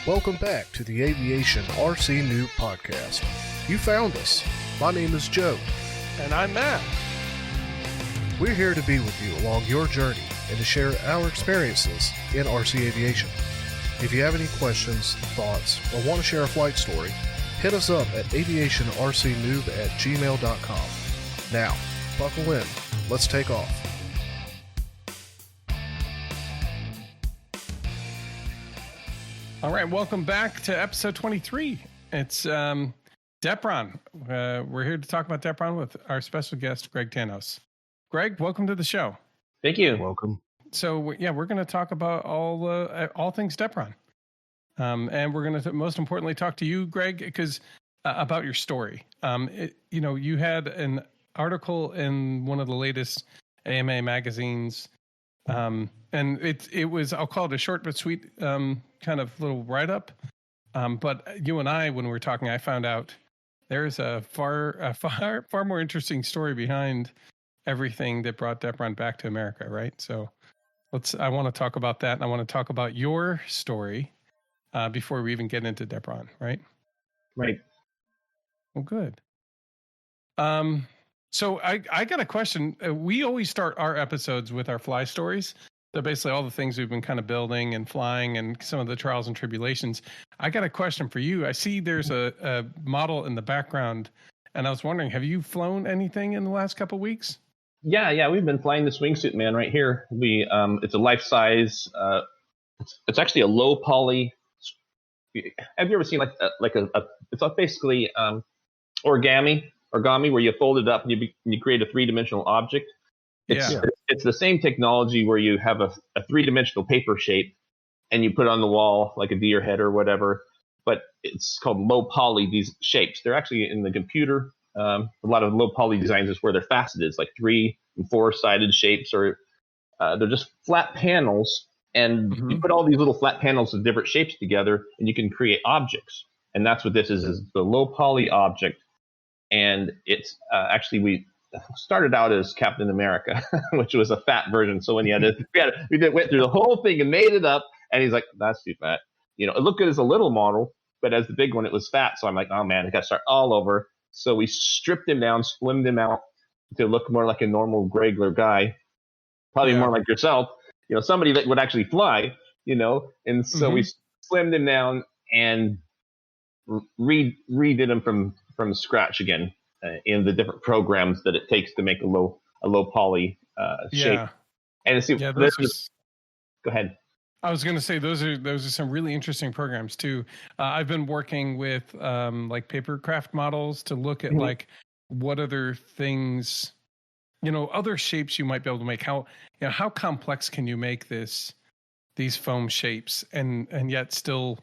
Welcome back to the Aviation RC Noob Podcast. You found us. My name is Joe. And I'm Matt. We're here to be with you along your journey and to share our experiences in RC aviation. If you have any questions, thoughts, or want to share a flight story, hit us up at aviationrcnoob@gmail.com. Now, buckle in. Let's take off. All right, welcome back to episode 23. It's Depron. We're here to talk about Depron with our special guest, Greg Tanous. Greg, welcome to the show. Thank you. Welcome. So, we're going to talk about all things Depron. And we're going to, most importantly, talk to you, Greg, because about your story. You had an article in one of the latest AMA magazines, and it was, I'll call it a short but sweet kind of little write-up. But you and I, when we were talking, I found out there's a far more interesting story behind everything that brought Depron back to America, right? So I want to talk about that, and I want to talk about your story before we even get into Depron, right? Right. Well, good. So I got a question. We always start our episodes with our fly stories. So basically all the things we've been kind of building and flying and some of the trials and tribulations. I got a question for you. I see there's a model in the background, and I was wondering, have you flown anything in the last couple of weeks? Yeah. We've been flying the Swingsuit Man right here. It's a life size. It's actually a low poly. Have you ever seen it's basically origami where you fold it up and you create a three-dimensional object. It's the same technology where you have a three-dimensional paper shape and you put it on the wall like a deer head or whatever, but it's called low poly, these shapes. They're actually in the computer. A lot of low poly designs is where they're faceted, like 3 and 4-sided shapes, or they're just flat panels, and you put all these little flat panels of different shapes together and you can create objects. And that's what this is the low poly object. And it's actually, we started out as Captain America, which was a fat version. So when we went through the whole thing and made it up, and he's like, that's too fat. It looked good as a little model, but as the big one, it was fat. So I'm like, oh man, I got to start all over. So we stripped him down, slimmed him out to look more like a normal regular guy, probably more like yourself, somebody that would actually fly, and so we slimmed him down and redid him from scratch again in the different programs that it takes to make a low poly shape. And go ahead. I was going to say those are some really interesting programs too. I've been working with like papercraft models to look at like what other things, other shapes you might be able to make. How complex can you make these foam shapes and yet still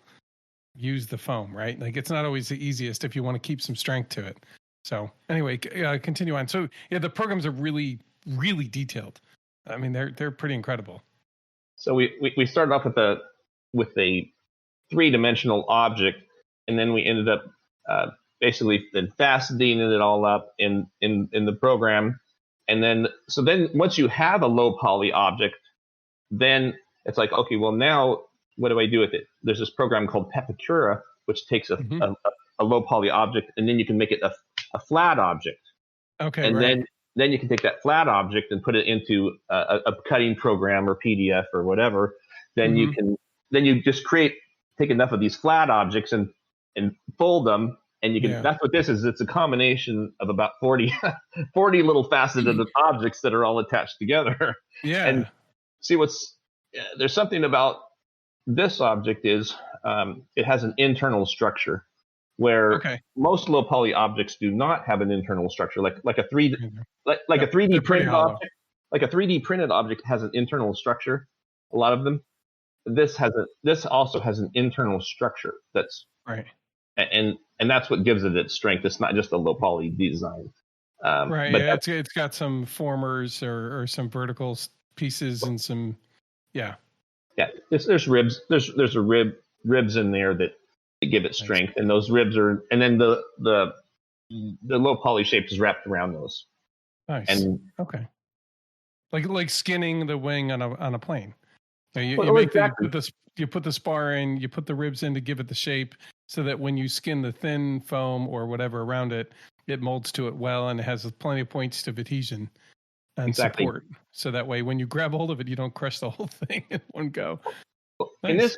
use the foam, right? Like it's not always the easiest if you want to keep some strength to it. So anyway, continue on. So the programs are really, really detailed. I mean, they're pretty incredible. So we started off with a 3-dimensional object, and then we ended up basically then faceting it all up in the program. And then once you have a low poly object, then it's like, okay, well now what do I do with it? There's this program called Pepakura, which takes a low poly object, and then you can make it a flat object. Okay. And then you can take that flat object and put it into a cutting program or PDF or whatever. Then you just take enough of these flat objects and fold them. And you can, that's what this is. It's a combination of about 40 little faceted objects that are all attached together. Yeah. And see there's something about this object is it has an internal structure where most low poly objects do not have an internal structure, like a 3D printed object. Like a 3D printed object has an internal structure. A lot of them. This also has an internal structure that's right, and that's what gives it its strength. It's not just a low poly design. Right. But it's got some formers or some vertical pieces and some there's ribs. There's ribs in there that give it strength, and those ribs are, and then the low poly shape is wrapped around those. Nice. And like skinning the wing on a plane. So you put the spar in, you put the ribs in to give it the shape, so that when you skin the thin foam or whatever around it, it molds to it well, and it has plenty of points of adhesion and support. So that way, when you grab hold of it, you don't crush the whole thing in one go. Nice.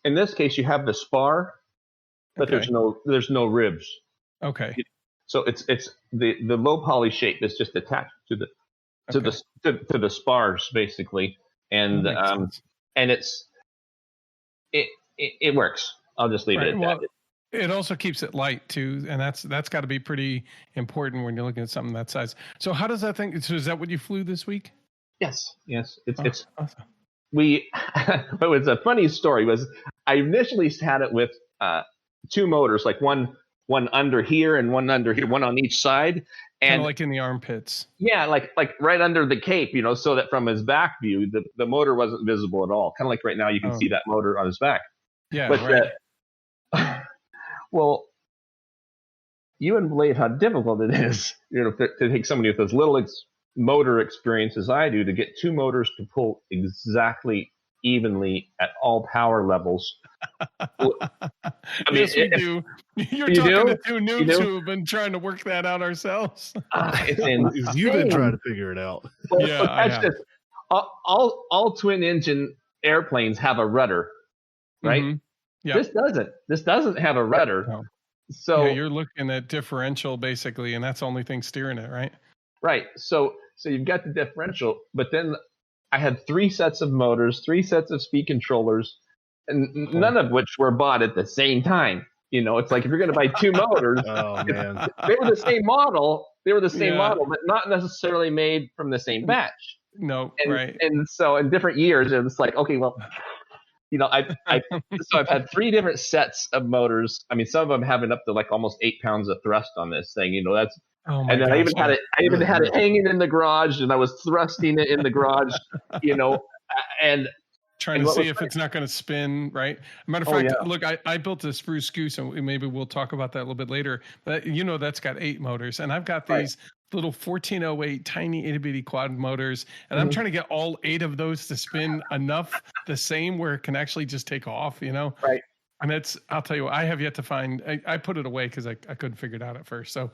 In this case, you have the spar, but there's no ribs. Okay. So it's the low poly shape is just attached to the spars basically, and it works. I'll just leave it at that. It also keeps it light too, and that's got to be pretty important when you're looking at something that size. So how does that thing? So is that what you flew this week? Yes. It's awesome. But was a funny story was I initially had it with two motors, like one under here and one under here, one on each side, and kind of like in the armpits. Yeah, like right under the cape, so that from his back view, the motor wasn't visible at all. Kind of like right now, you can see that motor on his back. Yeah, but right. Well, you wouldn't believe how difficult it is, to take somebody with as little motor experience as I do to get two motors to pull exactly evenly at all power levels. Yes, we do. You're talking to two noobs who have been trying to work that out ourselves. You've been trying to figure it out. Well, yeah, that's just all twin engine airplanes have a rudder, right? Mm-hmm. Yeah. This doesn't have a rudder. No. So you're looking at differential basically, and that's the only thing steering it, right? Right. So you've got the differential, but then I had 3 sets of motors, 3 sets of speed controllers, and none of which were bought at the same time. It's like if you're going to buy 2 motors, oh man, they were the same model. Model, but not necessarily made from the same batch. No, right. And so in different years, it's like, okay, well, I've had 3 different sets of motors. I mean, some of them having up to like almost 8 pounds of thrust on this thing. That's. Oh and then I even had it hanging in the garage, and I was thrusting it in the garage, and trying to see if it's not going to spin, right? Matter of fact, look, I built a Spruce Goose, and maybe we'll talk about that a little bit later. But that's got 8 motors, and I've got these little 1408 tiny itty bitty quad motors, and I'm trying to get all 8 of those to spin enough the same where it can actually just take off, Right. And I'll tell you what, I have yet to find. I put it away because I couldn't figure it out at first. So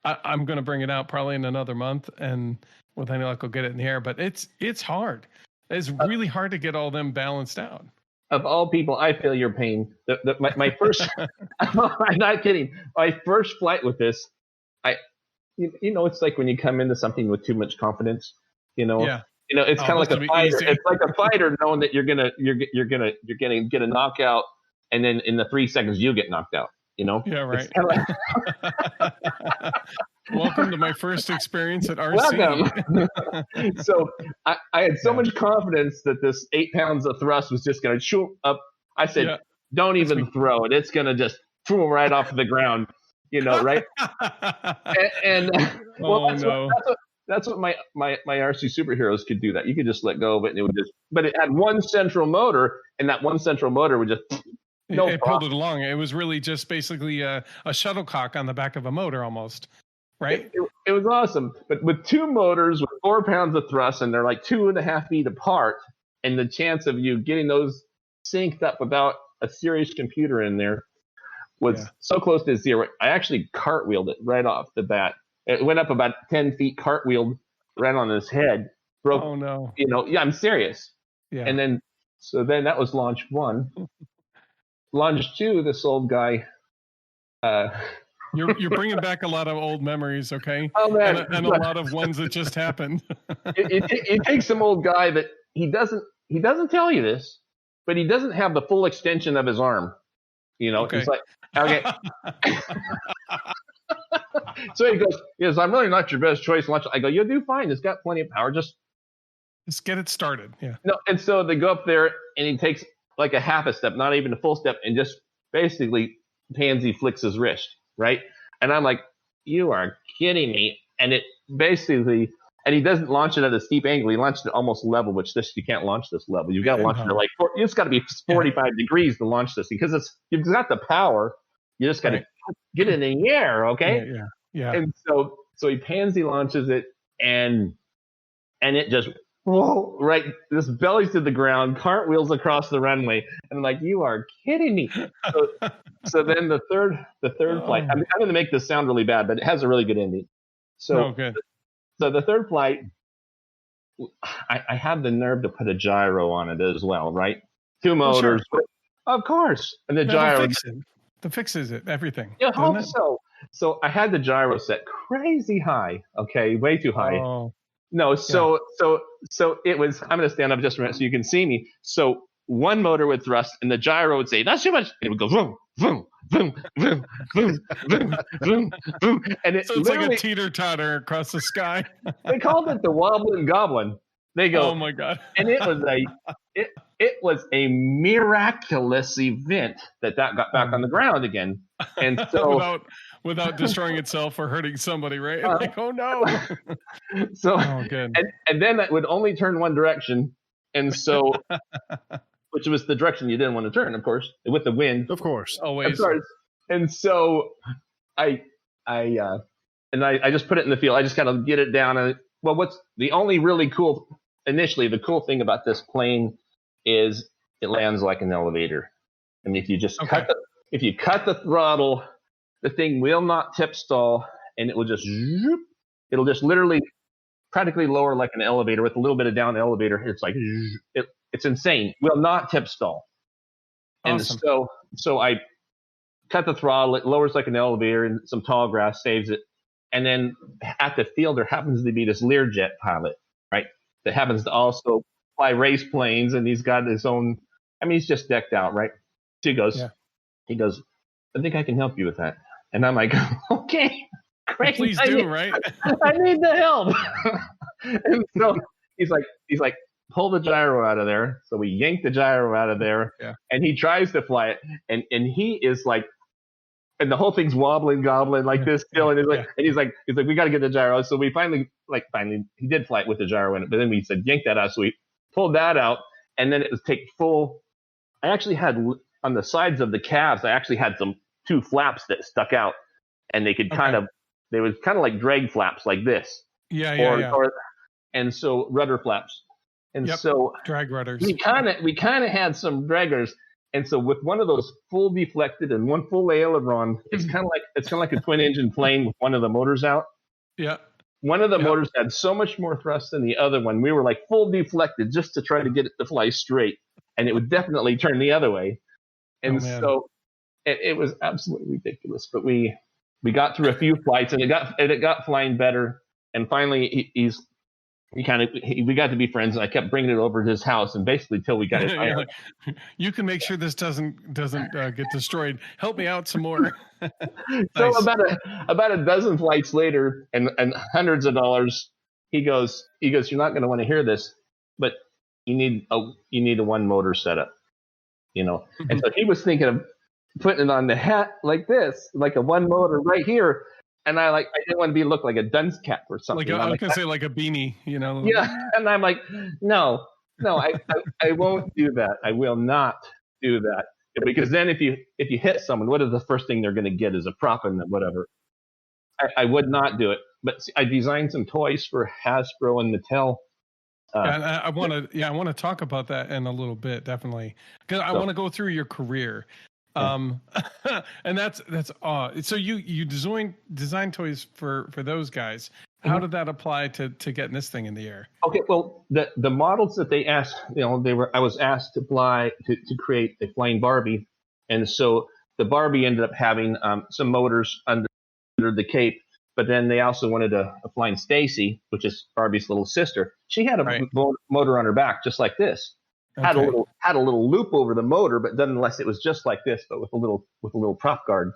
I'm going to bring it out probably in another month, and with any luck, I'll get it in the air. But it's hard. It's really hard to get all them balanced out. Of all people, I feel your pain. My first, I'm not kidding. My first flight with this, it's like when you come into something with too much confidence, Yeah. It's kind of like a fighter. It's like a fighter knowing that you're gonna get a knockout, and then in the 3 seconds you get knocked out. Yeah, right. Welcome to my first experience at RC. Welcome. So I had so much confidence that this 8 pounds of thrust was just going to shoot up. I said, don't even throw it. It's going to just boom right off the ground, right? That's what my RC superheroes could do. That you could just let go of it, and it would just. But it had one central motor, and that one central motor would just. It pulled it along. It was really just basically a shuttlecock on the back of a motor almost, right? It was awesome. But with 2 motors with 4 pounds of thrust, and they're like 2.5 feet apart, and the chance of you getting those synced up without a serious computer in there was so close to 0. I actually cartwheeled it right off the bat. It went up about 10 feet, cartwheeled right on his head. Broke. Oh, no. I'm serious. Yeah. And then that was launch 1. Launch 2, this old guy. You're bringing back a lot of old memories, okay? Oh man, and a lot of ones that just happened. it takes some old guy that he doesn't tell you this, but he doesn't have the full extension of his arm. Okay. He's like, okay. So he goes, I'm really not your best choice. Launch. I go, you'll do fine. It's got plenty of power. Just get it started. Yeah. No, and so they go up there, and he takes like a half a step, not even a full step, and just basically pansy flicks his wrist, right? And I'm like, you are kidding me. And it basically, and he doesn't launch it at a steep angle. He launched it almost level, which you can't launch this level. You've got to launch it like, it's got to be 45 degrees to launch this because you've got the power. You just got to get it in the air, okay? Yeah. And so he pansy launches it, and it just full, right, this bellies to the ground, cartwheels across the runway. And I'm like, you are kidding me. So then the third flight, I'm going to make this sound really bad, but it has a really good ending. So, good. So the third flight, I had the nerve to put a gyro on it as well, right? Two motors, sure. Of course. And the gyro. Fixes it, everything. Yeah, I hope so. So I had the gyro set crazy high. Okay, way too high. Oh. No, so it was. I'm going to stand up just a minute so you can see me. So one motor would thrust, and the gyro would say, "That's too much," and it would go vroom, vroom, vroom, vroom, vroom, vroom, vroom, vroom, and so it's like a teeter-totter across the sky. They called it the wobbling goblin. They go, "Oh my god!" And it was a miraculous event that got back on the ground again, and so without destroying itself or hurting somebody, right? Like, oh no. So good. And then that would only turn one direction, and so which was the direction you didn't want to turn, of course, with the wind, of course, always. And so I just put it in the field. I just kind of get it down. And well, what's the only really cool initially? The cool thing about this plane is it lands like an elevator. And if you just cut the throttle, the thing will not tip stall, and it'll just literally practically lower like an elevator with a little bit of down elevator. It's like it's insane. Will not tip stall. Awesome. And so I cut the throttle. It lowers like an elevator, and some tall grass saves it. And then at the field, there happens to be this Learjet pilot, right? That happens to also fly race planes, and he's got his own. I mean, he's just decked out, right? So he goes, I think I can help you with that. And I'm like, okay, great. Please do, right? I need the help. And so he's like, pull the gyro out of there. So we yank the gyro out of there, and he tries to fly it, and he is like, and the whole thing's wobbling, gobbling like this still, and he's like, we got to get the gyro. So we finally he did fly it with the gyro in it, but then we said yank that out. So we pulled that out, and then it was take full. I actually had on the sides of the calves, I actually had two flaps that stuck out, and they could they was kind of like drag flaps like this. And so rudder flaps. And so drag rudders. We kind of had some draggers. And so with one of those full deflected and one full aileron, it's kind of like a twin engine plane with one of the motors out. Yeah. One of the motors had so much more thrust than the other one. We were like full deflected just to try to get it to fly straight, and it would definitely turn the other way. And so it was absolutely ridiculous. But we got through a few flights, and it got flying better. And finally, we got to be friends, and I kept bringing it over to his house, and basically till we got it. You can make sure this doesn't get destroyed. Help me out some more. So about a dozen flights later, and hundreds of dollars, he goes, you're not going to want to hear this, but you need a one motor setup, And so he was thinking of putting it on the hat like this, like a one motor right here. And I didn't want to look like a dunce cap or something. I was going to say like a beanie, Yeah. And I'm like, no, I won't do that. I will not do that. Because then if you hit someone, what is the first thing they're going to get is a prop and whatever. I would not do it. But I designed some toys for Hasbro and Mattel. I want to talk about that in a little bit, definitely. Because I want to go through your career. And that's so you design toys for those guys. How did that apply to getting this thing in the air? Okay, well, the models that they asked, I was asked to create a flying Barbie, and so the Barbie ended up having some motors under the cape, but then they also wanted a flying Stacy, which is Barbie's little sister. She had a motor on her back just like this. Had a little loop over the motor, but nonetheless it was just like this, but with a little prop guard.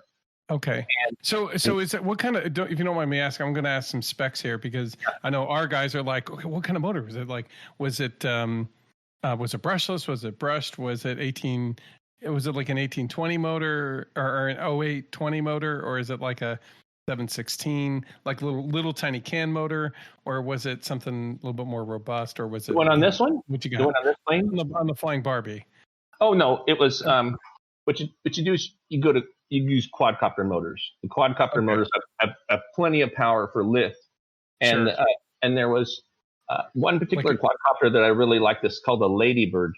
Okay. So is it what kind of? If you don't mind me asking, I'm going to ask some specs here because I know our guys are like, okay, what kind of motor was it? Like, was it brushless? Was it brushed? Was it 18? Was it like an 1820 motor or an 0820 motor, or is it like a 716, like little tiny can motor, or was it something a little bit more robust, or was it the one on this one? What you got? The one on this plane? On the flying Barbie. Oh no, it was what you do is you use quadcopter motors. The quadcopter motors have plenty of power for lift, and there was One particular quadcopter that I really liked is called the Ladybird.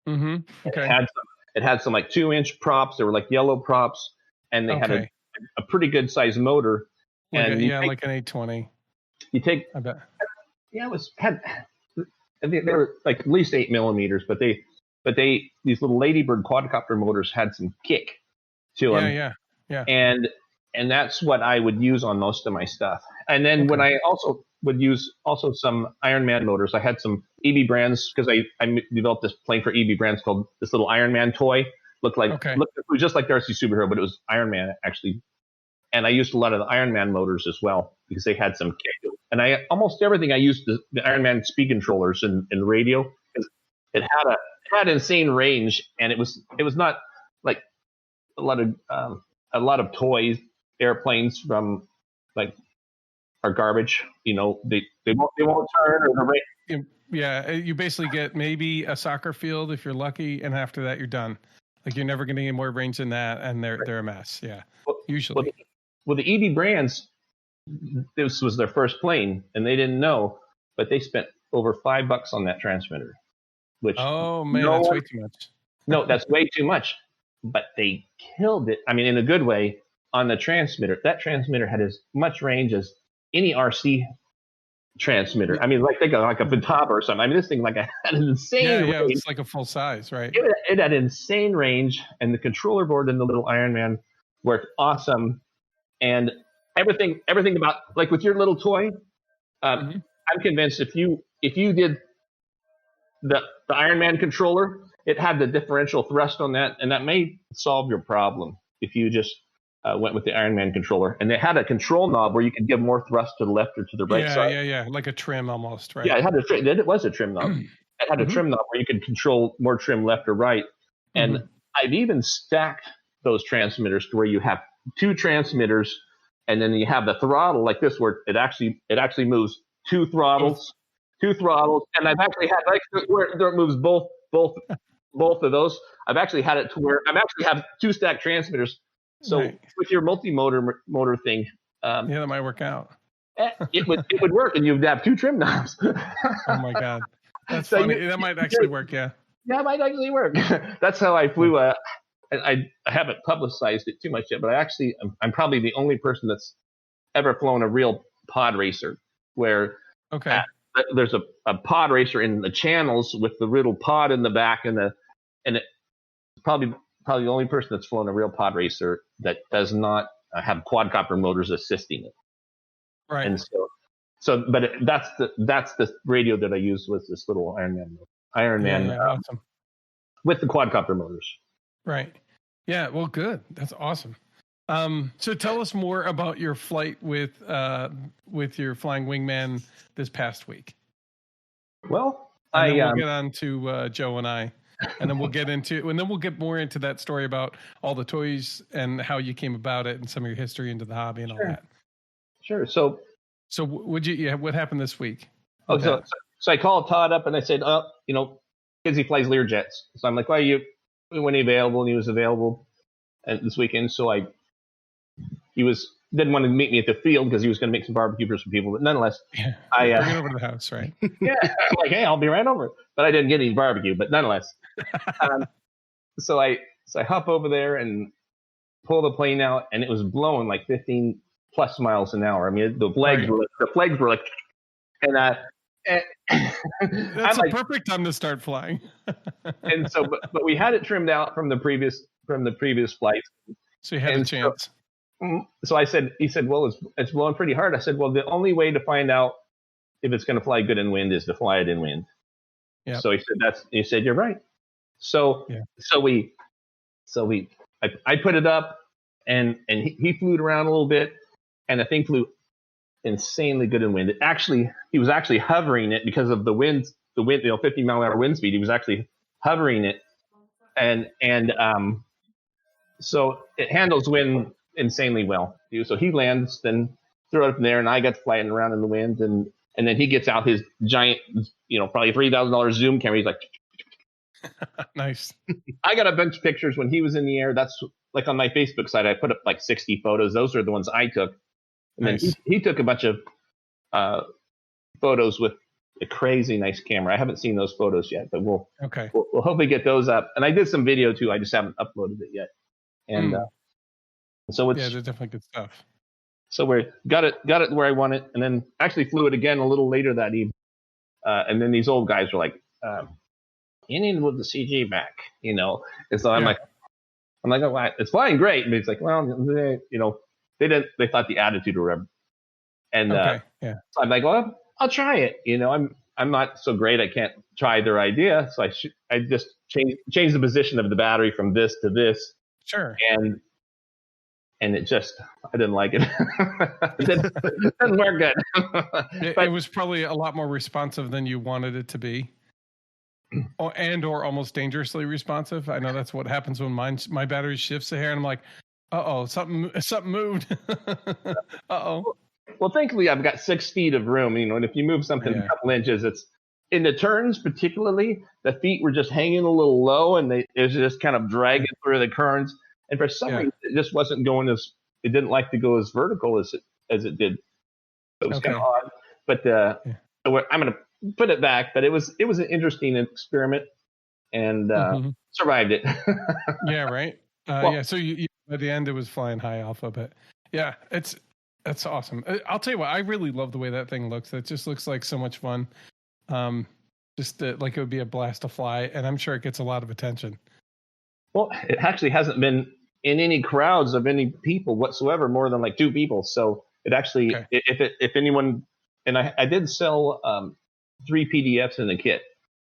Mm-hmm. Okay. It had some like 2-inch props. They were like yellow props, and they had a pretty good sized motor. Like and like an 820. You take, I bet. Yeah, they were like at least 8 millimeters, but these little Ladybird quadcopter motors had some kick to them. Yeah. And that's what I would use on most of my stuff. And then when I also would use some Iron Man motors, I had some EB brands because I developed this plane for EB brands called this little Iron Man toy. Looked it was just like Darcy Superhero, but it was Iron Man actually. And I used a lot of the Iron Man motors as well because they had some kick. And almost everything I used the Iron Man speed controllers and radio because it had insane range, and it was not like a lot of toys. Airplanes from like are garbage, they won't turn or the rate. Yeah, you basically get maybe a soccer field if you're lucky, and after that you're done. Like you're never going to get more range than that, and they're a mess. Yeah, usually. Well, the EB brands, this was their first plane, and they didn't know, but they spent over $5 on that transmitter. Which that's way too much. No, that's way too much. But they killed it. I mean, in a good way. On the transmitter, that transmitter had as much range as any RC transmitter. I mean, like think of like a Vitava or something. I mean, this thing had an insane range. Yeah, it's like a full size, right? It had insane range, and the controller board in the little Iron Man worked awesome. And everything about like with your little toy, I'm convinced if you did the Iron Man controller, it had the differential thrust on that, and that may solve your problem if you just went with the Iron Man controller. And they had a control knob where you could give more thrust to the left or to the right side. Yeah. Like a trim almost, right? Yeah, it was a trim knob. It had a trim knob where you could control more trim left or right. And I've even stacked those transmitters to where you have 2 transmitters, and then you have the throttle like this where it actually moves 2 throttles. And I've actually had where it moves both of those. I've actually had it to where I actually have 2 stacked transmitters. So with your motor thing, that might work out. It would work, and you'd have 2 trim knobs. Oh my God, that's funny. That might actually work. Yeah, it might actually work. That's how I flew. I haven't publicized it too much yet, but I'm probably the only person that's ever flown a real pod racer where there's a pod racer in the channels with the little pod in the back and it probably the only person that's flown a real pod racer that does not have quadcopter motors assisting it. Right. And that's the radio that I used with this little Iron Man awesome. With the quadcopter motors. Right. Yeah. Well, good. That's awesome. So tell us more about your flight with your flying wingman this past week. Well, we'll get on to Joe and I. And then we'll get more into that story about all the toys and how you came about it and some of your history into the hobby and all that. Sure. So what happened this week? So I called Todd up and I said, because he flies Learjets. So I'm like, when are you available? And he was available this weekend. So he didn't want to meet me at the field because he was going to make some barbecue for some people. But nonetheless, bring it over to the house, right? Yeah. I'm like, hey, I'll be right over. But I didn't get any barbecue. But nonetheless, so I hop over there and pull the plane out, and it was blowing like 15 plus miles an hour. I mean, the flags were like, and that's a perfect time to start flying. And so, but we had it trimmed out from the previous flight. So you had a chance. So he said, well, it's blowing pretty hard. I said, well, the only way to find out if it's going to fly good in wind is to fly it in wind. Yeah. So he said, you're right. So I put it up and he flew it around a little bit, and the thing flew insanely good in wind. He was actually hovering it because of the wind, 50 mile an hour wind speed. He was actually hovering it, and so it handles wind insanely well. So he lands, then throw it up in there, and I got flying around in the wind, and then he gets out his giant, probably $3,000 zoom camera. He's like, nice. I got a bunch of pictures when he was in the air. That's like on my Facebook site. I put up like 60 photos. Those are the ones I took. And then he took a bunch of photos with a crazy nice camera. I haven't seen those photos yet, but we'll hopefully get those up. And I did some video too. I just haven't uploaded it yet. And so it's they're definitely good stuff. So we got it where I want it, and then actually flew it again a little later that evening. And then these old guys were like, "You need to move the CG back," you know. And so I'm like, "Oh, it's flying great." And it's like, "Well, you know, they thought the attitude or whatever." And so I'm like, "Well, I'll try it." You know, I'm not so great. I can't try their idea, so I just change the position of the battery from this to this. Sure. And it just, I didn't like it. It didn't work good. It was probably a lot more responsive than you wanted it to be, or almost dangerously responsive. I know that's what happens when my battery shifts a hair, and I'm like, something moved. Well, thankfully, I've got 6 feet of room, you know, and if you move something a couple inches, it's in the turns, particularly, the feet were just hanging a little low, and it was just kind of dragging through the currents. And for some reason, it just wasn't going it didn't like to go as vertical as it did. So it was kind of odd. But so I'm going to put it back. But it was an interesting experiment, and survived it. Yeah, right. So you at the end, it was flying high alpha, but yeah, that's awesome. I'll tell you what, I really love the way that thing looks. It just looks like so much fun. Just like it would be a blast to fly, and I'm sure it gets a lot of attention. Well, it actually hasn't been in any crowds of any people whatsoever, more than like 2 people. So it actually, if anyone, and I did sell 3 PDFs in the kit.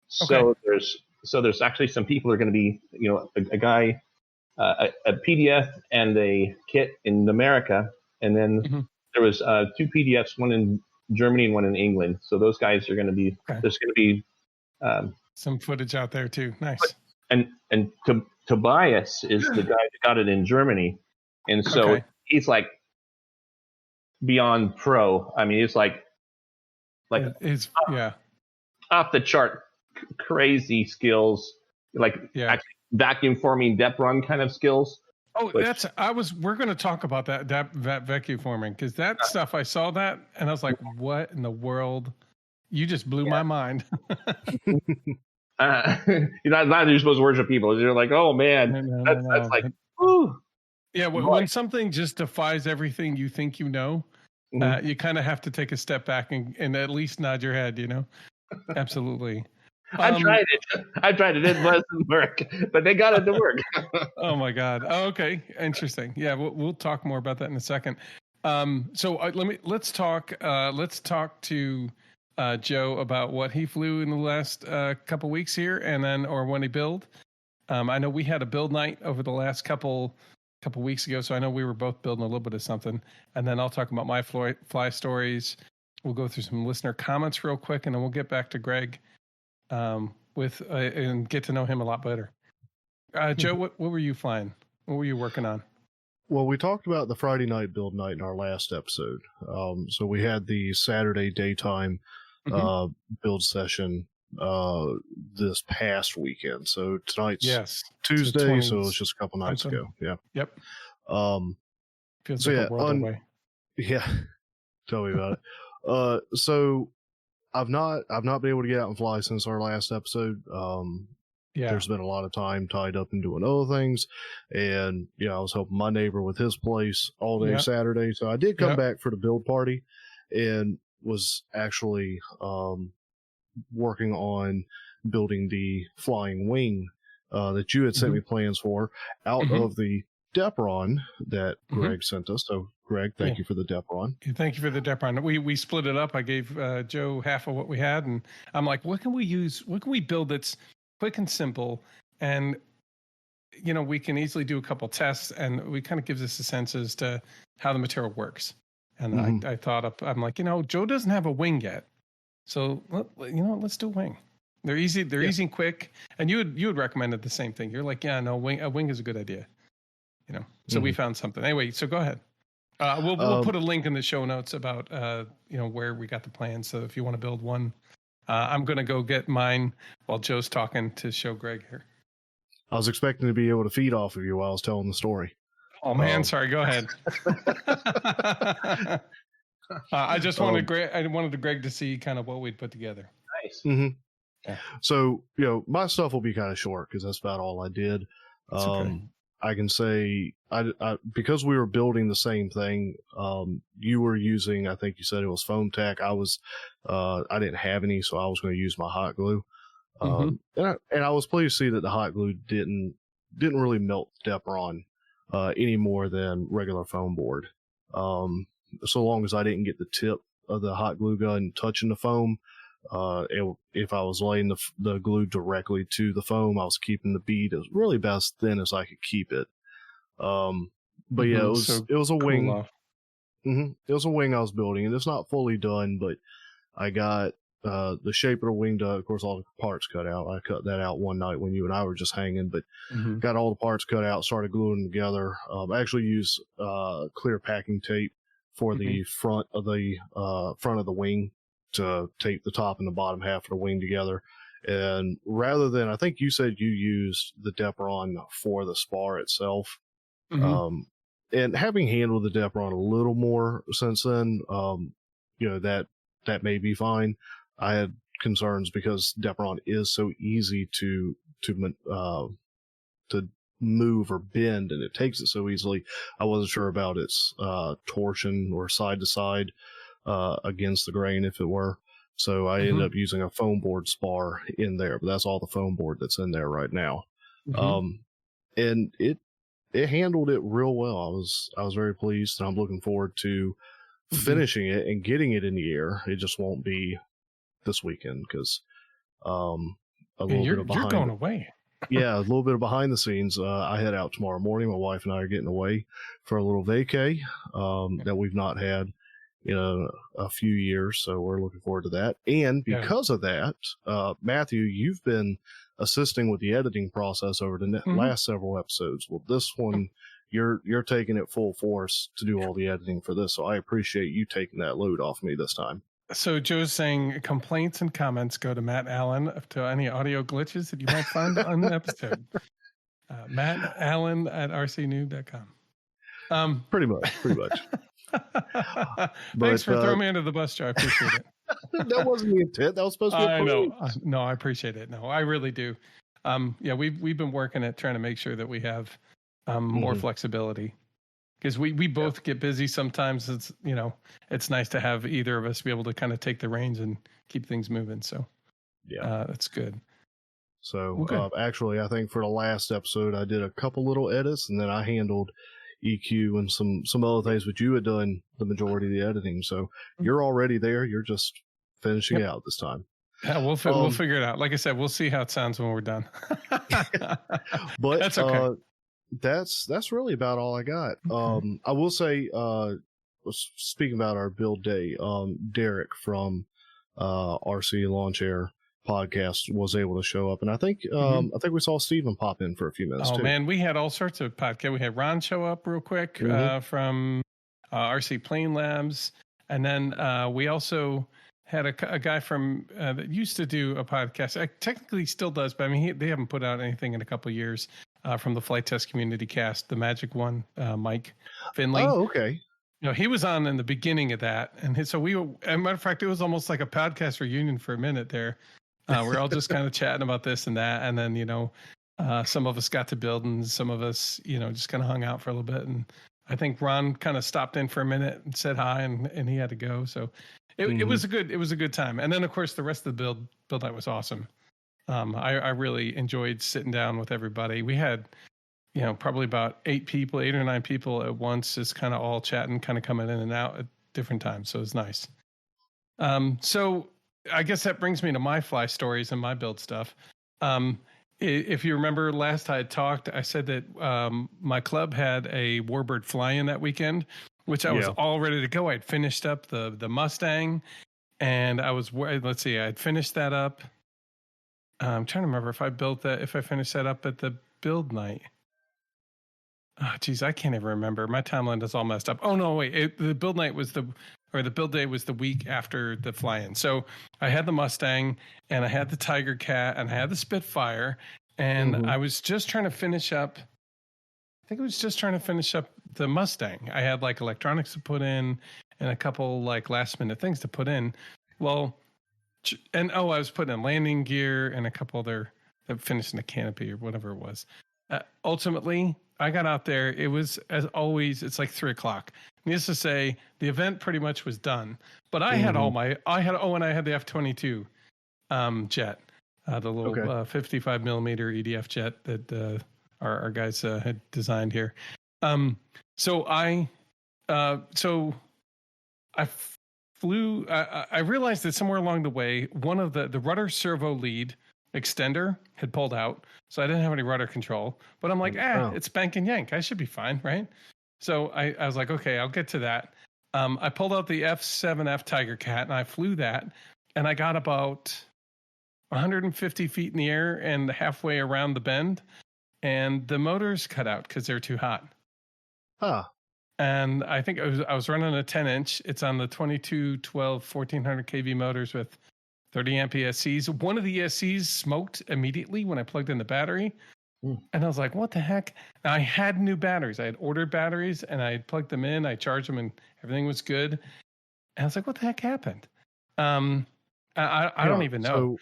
So there's actually some people are going to be, you know, a guy, a PDF and a kit in America, and then there was 2 PDFs, one in Germany and one in England. So those guys are going to be there's going to be some footage out there too. Nice. And Tobias is the guy that got it in Germany, and so he's like beyond pro. I mean, it's like off the chart, crazy skills, like actually vacuum forming Depron kind of skills. Oh, we're going to talk about that vacuum forming, because that stuff, I saw that and I was like, what in the world? You just blew my mind. You're supposed to worship people. You're like, oh man, that's like, whew. Yeah, when something just defies everything you think you know, you kind of have to take a step back and at least nod your head, you know? Absolutely. I tried it. It doesn't work, but they got it to work. Oh my God. Oh, okay. Interesting. Yeah, we'll talk more about that in a second. So let's talk to Joe about what he flew in the last couple weeks here, and then or when he built. I know we had a build night over the last couple weeks ago, so I know we were both building a little bit of something. And then I'll talk about my fly stories. We'll go through some listener comments real quick, and then we'll get back to Greg and get to know him a lot better. Joe, what were you flying? What were you working on? Well, we talked about the Friday night build night in our last episode. So we had the Saturday daytime build session this past weekend. So tonight's Tuesday, so it was just a couple nights ago. Yeah. Yep. Feels like a world away. Yeah. Tell me about it. So I've not been able to get out and fly since our last episode. There's been a lot of time tied up in doing other things, and I was helping my neighbor with his place all day Saturday. So I did come back for the build party, and was actually working on building the flying wing that you had sent me plans for out of the Depron that Greg sent us. So Greg, thank you for the Depron. Thank you for the Depron. We split it up. I gave Joe half of what we had, and I'm like, what can we use? What can we build that's quick and simple, and we can easily do a couple tests, and it kind of gives us a sense as to how the material works. And I thought I'm like, Joe doesn't have a wing yet, so let's do a wing. They're easy. They're easy and quick. And you had recommended the same thing. You're like, a wing is a good idea. So we found something. Anyway, so go ahead. We'll put a link in the show notes about where we got the plans. So if you want to build one, I'm going to go get mine while Joe's talking to show Greg here. I was expecting to be able to feed off of you while I was telling the story. Oh man, sorry. Go ahead. I just wanted Greg to see kind of what we'd put together. Nice. Mm-hmm. Yeah. So, my stuff will be kind of short because that's about all I did. Okay. I can say I because we were building the same thing. You were using, I think you said it was foam tack. I didn't have any, so I was going to use my hot glue. And I was pleased to see that the hot glue didn't really melt Depron any more than regular foam board. So long as I didn't get the tip of the hot glue gun touching the foam. If I was laying the glue directly to the foam, I was keeping the bead as really about as thin as I could keep it. But yeah, it was a wing. It was a wing I was building, and it's not fully done, but I got the shape of the wing done. Of course, all the parts cut out. I cut that out one night when you and I were just hanging, but got all the parts cut out, started gluing them together. I actually used clear packing tape for the front of the wing to tape the top and the bottom half of the wing together. And rather than, I think you said you used the Depron for the spar itself. And having handled the Depron a little more since then, that may be fine. I had concerns because Depron is so easy to move or bend, and it takes it so easily. I wasn't sure about its torsion or side to side against the grain, if it were. So I ended up using a foam board spar in there, but that's all the foam board that's in there right now. And it handled it real well. I was very pleased, and I'm looking forward to finishing it and getting it in the air. It just won't be this weekend because you're going away. Yeah, a little bit of behind the scenes. I head out tomorrow morning. My wife and I are getting away for a little vacay that we've not had in a few years, so we're looking forward to that. And because of that, Matthew, you've been assisting with the editing process over the last several episodes. Well, this one, you're taking it full force to do all the editing for this, so I appreciate you taking that load off me this time. So Joe's saying complaints and comments go to Matt Allen to any audio glitches that you might find on the episode. Matt Allen at rcnew.com. Pretty much. Thanks for throwing me under the bus, Joe. I appreciate it. That wasn't the intent. That was supposed to be I know. No, I appreciate it. No, I really do. We've been working at trying to make sure that we have more flexibility. Because we both get busy sometimes. It's nice to have either of us be able to kind of take the reins and keep things moving. So that's good. So actually, I think for the last episode, I did a couple little edits, and then I handled EQ and some other things, but you had done the majority of the editing. So you're already there. You're just finishing out this time. Yeah, we'll figure it out. Like I said, we'll see how it sounds when we're done. But that's okay. That's really about all I got. I will say, speaking about our build day, Derek from RC Lawn Chair podcast was able to show up, and I think we saw Steven pop in for a few minutes. Oh man, we had all sorts of podcasts. We had Ron show up real quick from RC Plane Labs, and then we also had a guy from that used to do a podcast. Technically still does, but I mean they haven't put out anything in a couple of years. From the Flight Test Community Cast, the Magic One, Mike Finley. Oh, okay. He was on in the beginning of that, and so we were. As a matter of fact, it was almost like a podcast reunion for a minute there. We're all just kind of chatting about this and that, and then some of us got to build, and some of us just kind of hung out for a little bit. And I think Ron kind of stopped in for a minute and said hi, and he had to go. So it was a good time. And then of course the rest of the build night was awesome. I really enjoyed sitting down with everybody. We had, probably about 8 or 9 people at once, just kind of all chatting, kind of coming in and out at different times. So it was nice. So I guess that brings me to my fly stories and my build stuff. If you remember last I had talked, I said that my club had a Warbird fly-in that weekend, which I was all ready to go. I'd finished up the Mustang, and I had finished that up. I'm trying to remember if I finished that up at the build night. Oh, geez, I can't even remember. My timeline is all messed up. Oh, no, wait. The build night was the build day was the week after the fly-in. So I had the Mustang, and I had the Tiger Cat, and I had the Spitfire, and I was just trying to finish up. I think I was just trying to finish up the Mustang. I had like electronics to put in and a couple like last minute things to put in. Well, I was putting in landing gear and a couple other finishing the canopy or whatever it was. Ultimately, I got out there. It was, as always, it's like 3:00. Needless to say, the event pretty much was done. But I had and I had the F-22 jet, the little 55 millimeter EDF jet that our guys had designed here. So I flew. I realized that somewhere along the way, one of the rudder servo lead extender had pulled out, so I didn't have any rudder control. But I'm like, it's bank and yank. I should be fine, right? So I was like, okay, I'll get to that. I pulled out the F7F Tiger Cat and I flew that, and I got about 150 feet in the air and halfway around the bend, and the motors cut out because they're too hot. Huh. And I think I was running a 10-inch. It's on the 2212 1400 kV motors with 30 amp ESCs. One of the ESCs smoked immediately when I plugged in the battery. And I was like, what the heck? Now, I had new batteries. I had ordered batteries and I plugged them in. I charged them and everything was good. And I was like, what the heck happened? I don't even know.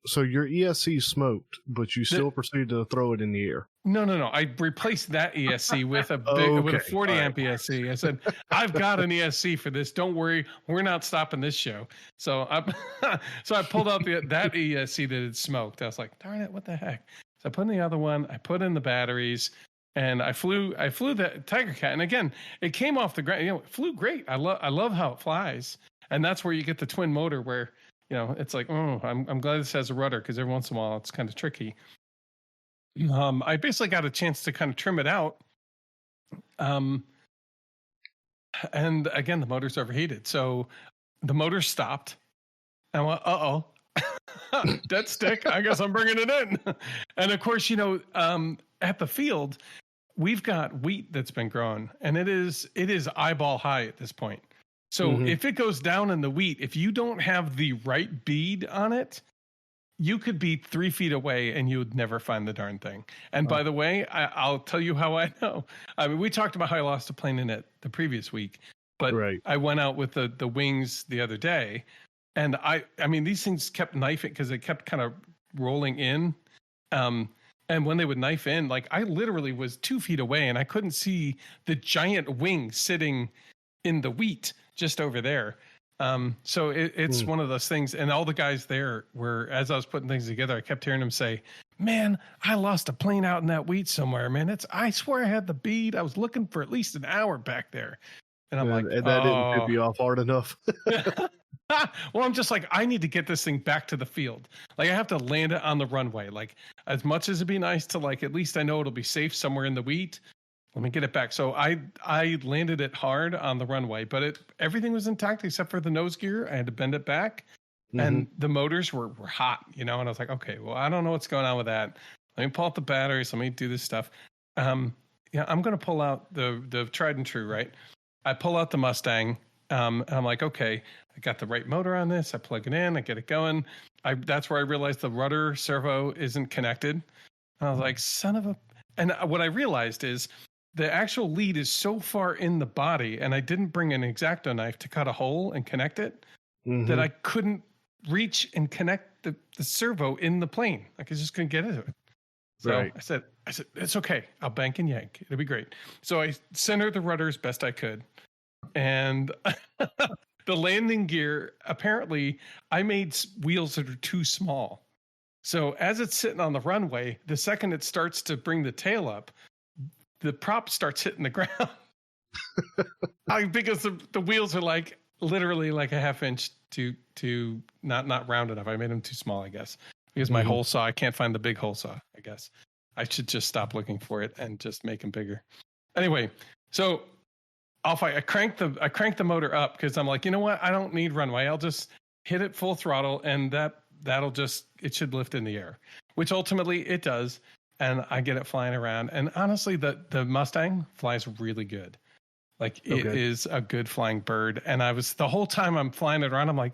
So your ESC smoked, but you still proceeded to throw it in the air. No. I replaced that ESC with with a 40 amp ESC. I said, I've got an ESC for this. Don't worry, we're not stopping this show. So I pulled out that ESC that had smoked. I was like, darn it, what the heck? So I put in the other one. I put in the batteries, and I flew the Tiger Cat. And again, it came off the ground. It flew great. I love how it flies, and that's where you get the twin motor where. It's like, I'm glad this has a rudder because every once in a while it's kind of tricky. I basically got a chance to kind of trim it out. And again, the motor's overheated. So the motor stopped. And I went, uh-oh, dead stick. I guess I'm bringing it in. And of course, at the field, we've got wheat that's been grown, and it is eyeball high at this point. So if it goes down in the wheat, if you don't have the right bead on it, you could be 3 feet away and you would never find the darn thing. And by the way, I'll tell you how I know. I mean, we talked about how I lost a plane in it the previous week, but I went out with the wings the other day, and I mean, these things kept knifing because they kept kind of rolling in. And when they would knife in, like I literally was 2 feet away and I couldn't see the giant wing sitting in the wheat just over there. So it's one of those things. And all the guys there were, as I was putting things together, I kept hearing them say, man, I lost a plane out in that wheat somewhere, man. I swear I had the bead. I was looking for at least an hour back there. And I'm and that didn't tip you off hard enough. Well, I'm just like, I need to get this thing back to the field. Like I have to land it on the runway. Like as much as it'd be nice to like, at least I know it'll be safe somewhere in the wheat. Let me get it back. So I landed it hard on the runway, but everything was intact except for the nose gear. I had to bend it back, and the motors were hot, And I was like, okay, well, I don't know what's going on with that. Let me pull out the batteries. Let me do this stuff. I'm going to pull out the tried and true, right? I pull out the Mustang. And I'm like, okay, I got the right motor on this. I plug it in. I get it going. That's where I realized the rudder servo isn't connected. And I was like, son of a... And what I realized is the actual lead is so far in the body, and I didn't bring an X-Acto knife to cut a hole and connect it, that I couldn't reach and connect the servo in the plane. Like I just couldn't get into it. So I said, it's okay. I'll bank and yank. It'll be great. So I centered the rudder as best I could. And the landing gear, apparently I made wheels that are too small. So as it's sitting on the runway, the second it starts to bring the tail up, the prop starts hitting the ground. Because the wheels are like literally like a half inch to not round enough. I made them too small, I guess, because my hole saw, I can't find the big hole saw. I guess I should just stop looking for it and just make them bigger. Anyway, so I cranked the motor up because I'm like, you know what? I don't need runway. I'll just hit it full throttle, and it should lift in the air, which ultimately it does. And I get it flying around. And honestly, the Mustang flies really good. Like it is a good flying bird. And the whole time I'm flying it around, I'm like,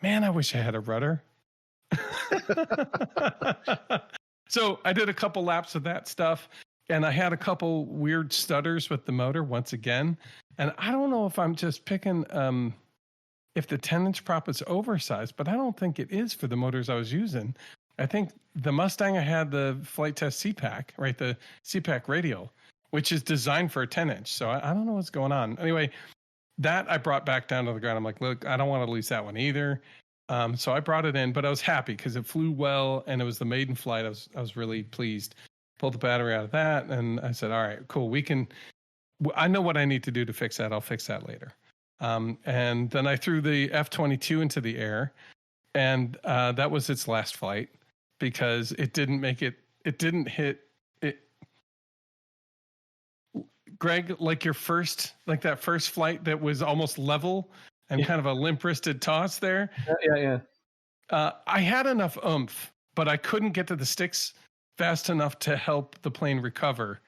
man, I wish I had a rudder. So I did a couple laps of that stuff. And I had a couple weird stutters with the motor once again. And I don't know if I'm just picking if the 10-inch prop is oversized, but I don't think it is for the motors I was using. I think the Mustang, I had the flight test CPAC, right? The CPAC radial, which is designed for a 10-inch. So I don't know what's going on. Anyway, that I brought back down to the ground. I'm like, look, I don't want to lose that one either. So I brought it in, but I was happy because it flew well and it was the maiden flight. I was really pleased. Pulled the battery out of that and I said, all right, cool. I know what I need to do to fix that. I'll fix that later. And then I threw the F-22 into the air, and that was its last flight because it didn't hit it. Greg, like that first flight that was almost level and kind of a limp-wristed toss there. Yeah. I had enough oomph, but I couldn't get to the sticks fast enough to help the plane recover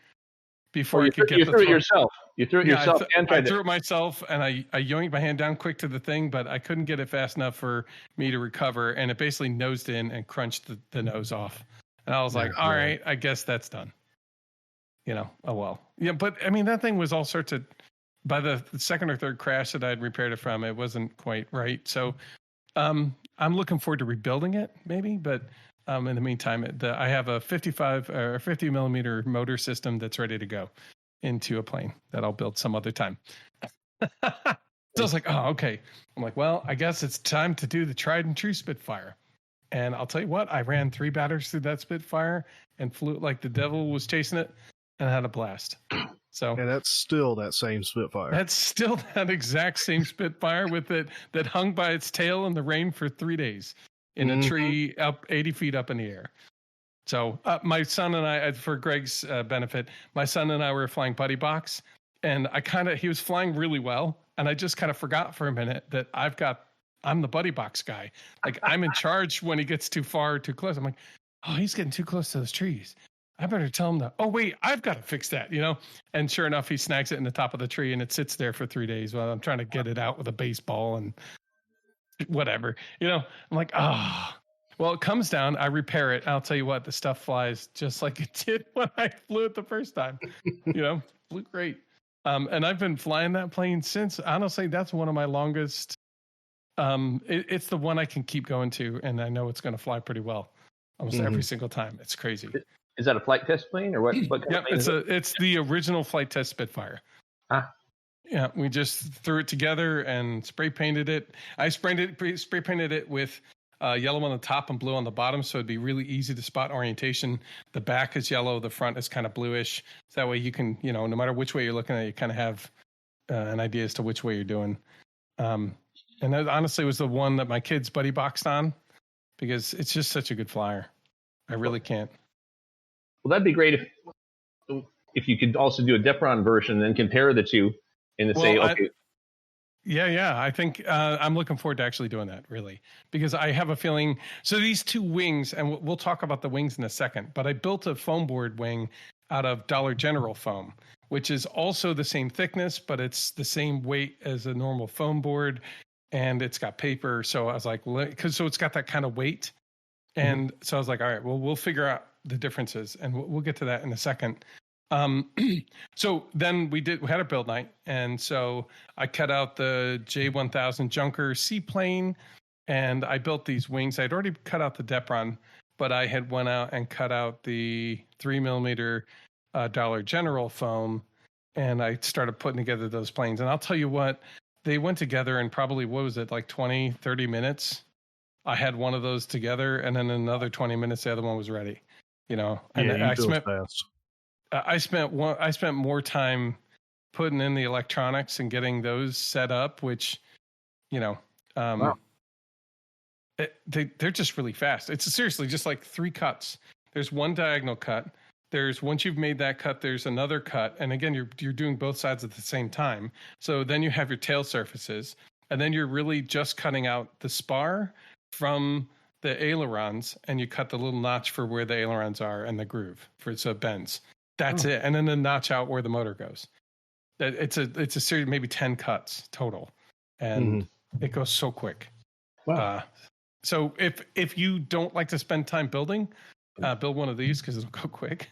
before I could get the throw. You threw it yourself. You threw it yourself. I threw it myself, and I yoinked my hand down quick to the thing, but I couldn't get it fast enough for me to recover, and it basically nosed in and crunched the nose off. And I was like, all right, I guess that's done. Oh well. Yeah, but I mean, that thing was all sorts of, by the second or third crash that I'd repaired it from, it wasn't quite right. So I'm looking forward to rebuilding it maybe, but in the meantime, I have a 50 millimeter motor system that's ready to go into a plane that I'll build some other time. So I was like, oh, okay. I'm like, well, I guess it's time to do the tried and true Spitfire. And I'll tell you what, I ran 3 batteries through that Spitfire and flew it like the devil was chasing it and had a blast. So, and that's still that same Spitfire. That's still that exact same Spitfire with it that hung by its tail in the rain for 3 days in a tree up 80 feet up in the air. So my son and I, for Greg's benefit, my son and I were flying buddy box, and he was flying really well, and I just kind of forgot for a minute that I'm the buddy box guy. Like, I'm in charge when he gets too far, too close. I'm like, oh, he's getting too close to those trees. I better tell him that. Oh, wait, I've got to fix that, And sure enough, he snags it in the top of the tree, and it sits there for 3 days while I'm trying to get it out with a baseball and whatever. I'm like, oh. Well, it comes down, I repair it. I'll tell you what, the stuff flies just like it did when I flew it the first time. Flew great. And I've been flying that plane since. Honestly, that's one of my longest. It's the one I can keep going to, and I know it's going to fly pretty well almost every single time. It's crazy. Is that a flight test plane or what? What kind of plane it's the original flight test Spitfire. Yeah, we just threw it together and spray painted it. I spray painted it with yellow on the top and blue on the bottom, so it'd be really easy to spot orientation. The back is yellow, the front is kind of bluish. So that way you can, no matter which way you're looking at it, you kind of have an idea as to which way you're doing. And that honestly was the one that my kids buddy boxed on because it's just such a good flyer. I really can't. Well, that'd be great if you could also do a Depron version and then compare the two and say, okay. Yeah. I think I'm looking forward to actually doing that, really, because I have a feeling. So these 2 wings, and we'll talk about the wings in a second, but I built a foam board wing out of Dollar General foam, which is also the same thickness, but it's the same weight as a normal foam board, and it's got paper. So I was like, so it's got that kind of weight. And so I was like, all right, well, we'll figure out the differences, and we'll get to that in a second. So then we had a build night, and so I cut out the J1000 Junker seaplane, and I built these wings. I'd already cut out the Depron, but I had went out and cut out the 3 millimeter Dollar General foam, and I started putting together those planes. And I'll tell you what, they went together in probably, what was it, like 20, 30 minutes? I had one of those together, and then another 20 minutes, the other one was ready. And I spent more time putting in the electronics and getting those set up, which, wow. They're just really fast. It's seriously just like 3 cuts. There's one diagonal cut. Once you've made that cut, there's another cut. And again, you're doing both sides at the same time. So then you have your tail surfaces, and then you're really just cutting out the spar from the ailerons, and you cut the little notch for where the ailerons are and the groove so it bends. That's it. And then the notch out where the motor goes. It's a series, maybe 10 cuts total. And it goes so quick. Wow. So if you don't like to spend time building, build one of these because it'll go quick.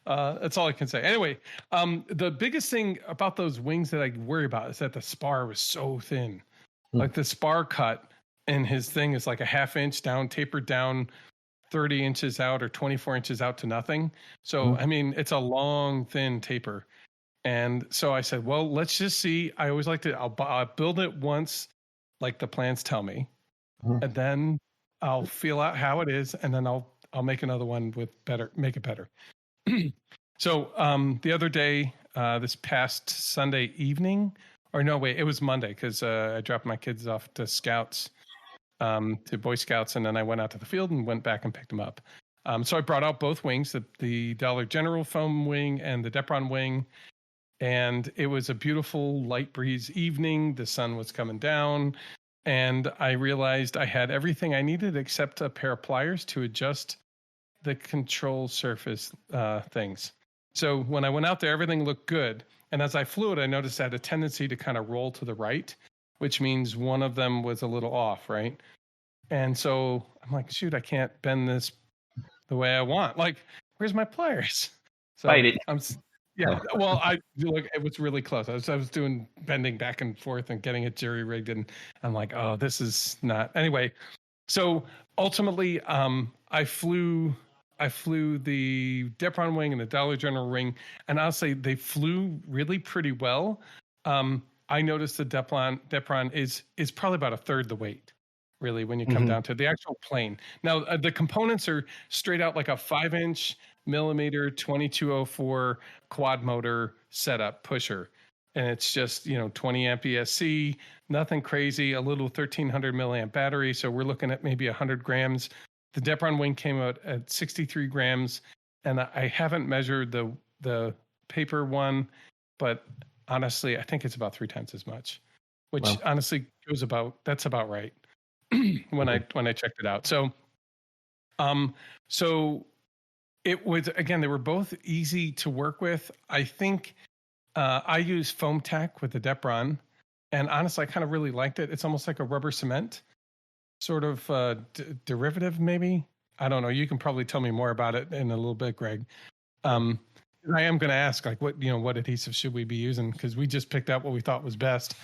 That's all I can say. Anyway, the biggest thing about those wings that I worry about is that the spar was so thin. Like the spar cut in his thing is like a ½ inch down, tapered down 30 inches out or 24 inches out to nothing. So, I mean, it's a long, thin taper. And so I said, well, let's just see. I always like to, I'll build it once, like the plans tell me, and then I'll feel out how it is. And then I'll make another one with make it better. So the other day, this past Sunday evening, or no, wait, it was Monday because I dropped my kids off to Scouts, to Boy Scouts, and then I went out to the field and went back and picked them up. So I brought out both wings, the Dollar General foam wing and the Depron wing, and it was a beautiful light breeze evening. The sun was coming down, and I realized I had everything I needed except a pair of pliers to adjust the control surface things. So when I went out there, everything looked good. And as I flew it, I noticed I had a tendency to kind of roll to the right, which means one of them was a little off, right? And so I'm like, shoot, I can't bend this the way I want. Like, where's my pliers? So Fight it. Yeah, well, it was really close. I was doing bending back and forth and getting it jerry rigged, and I'm like, oh, this is not. Anyway, so ultimately, I flew the Depron wing and the Dollar General wing, and honestly, they flew really pretty well. I noticed the Depron is probably about a third the weight, really, when you come down to the actual plane. Now, the components are straight out like a 5-inch millimeter 2204 quad motor setup pusher, and it's just 20 amp ESC, nothing crazy, a little 1300 milliamp battery. So we're looking at maybe 100 grams. The Depron wing came out at 63 grams, and I haven't measured the paper one, but honestly, I think it's about 3 times as much, which honestly that's about right when I checked it out. So, so it was, again, they were both easy to work with. I think I use foam tack with the Depron, and honestly, I kind of really liked it. It's almost like a rubber cement sort of derivative, maybe. I don't know. You can probably tell me more about it in a little bit, Greg. I am going to ask, like, what adhesive should we be using? Because we just picked out what we thought was best.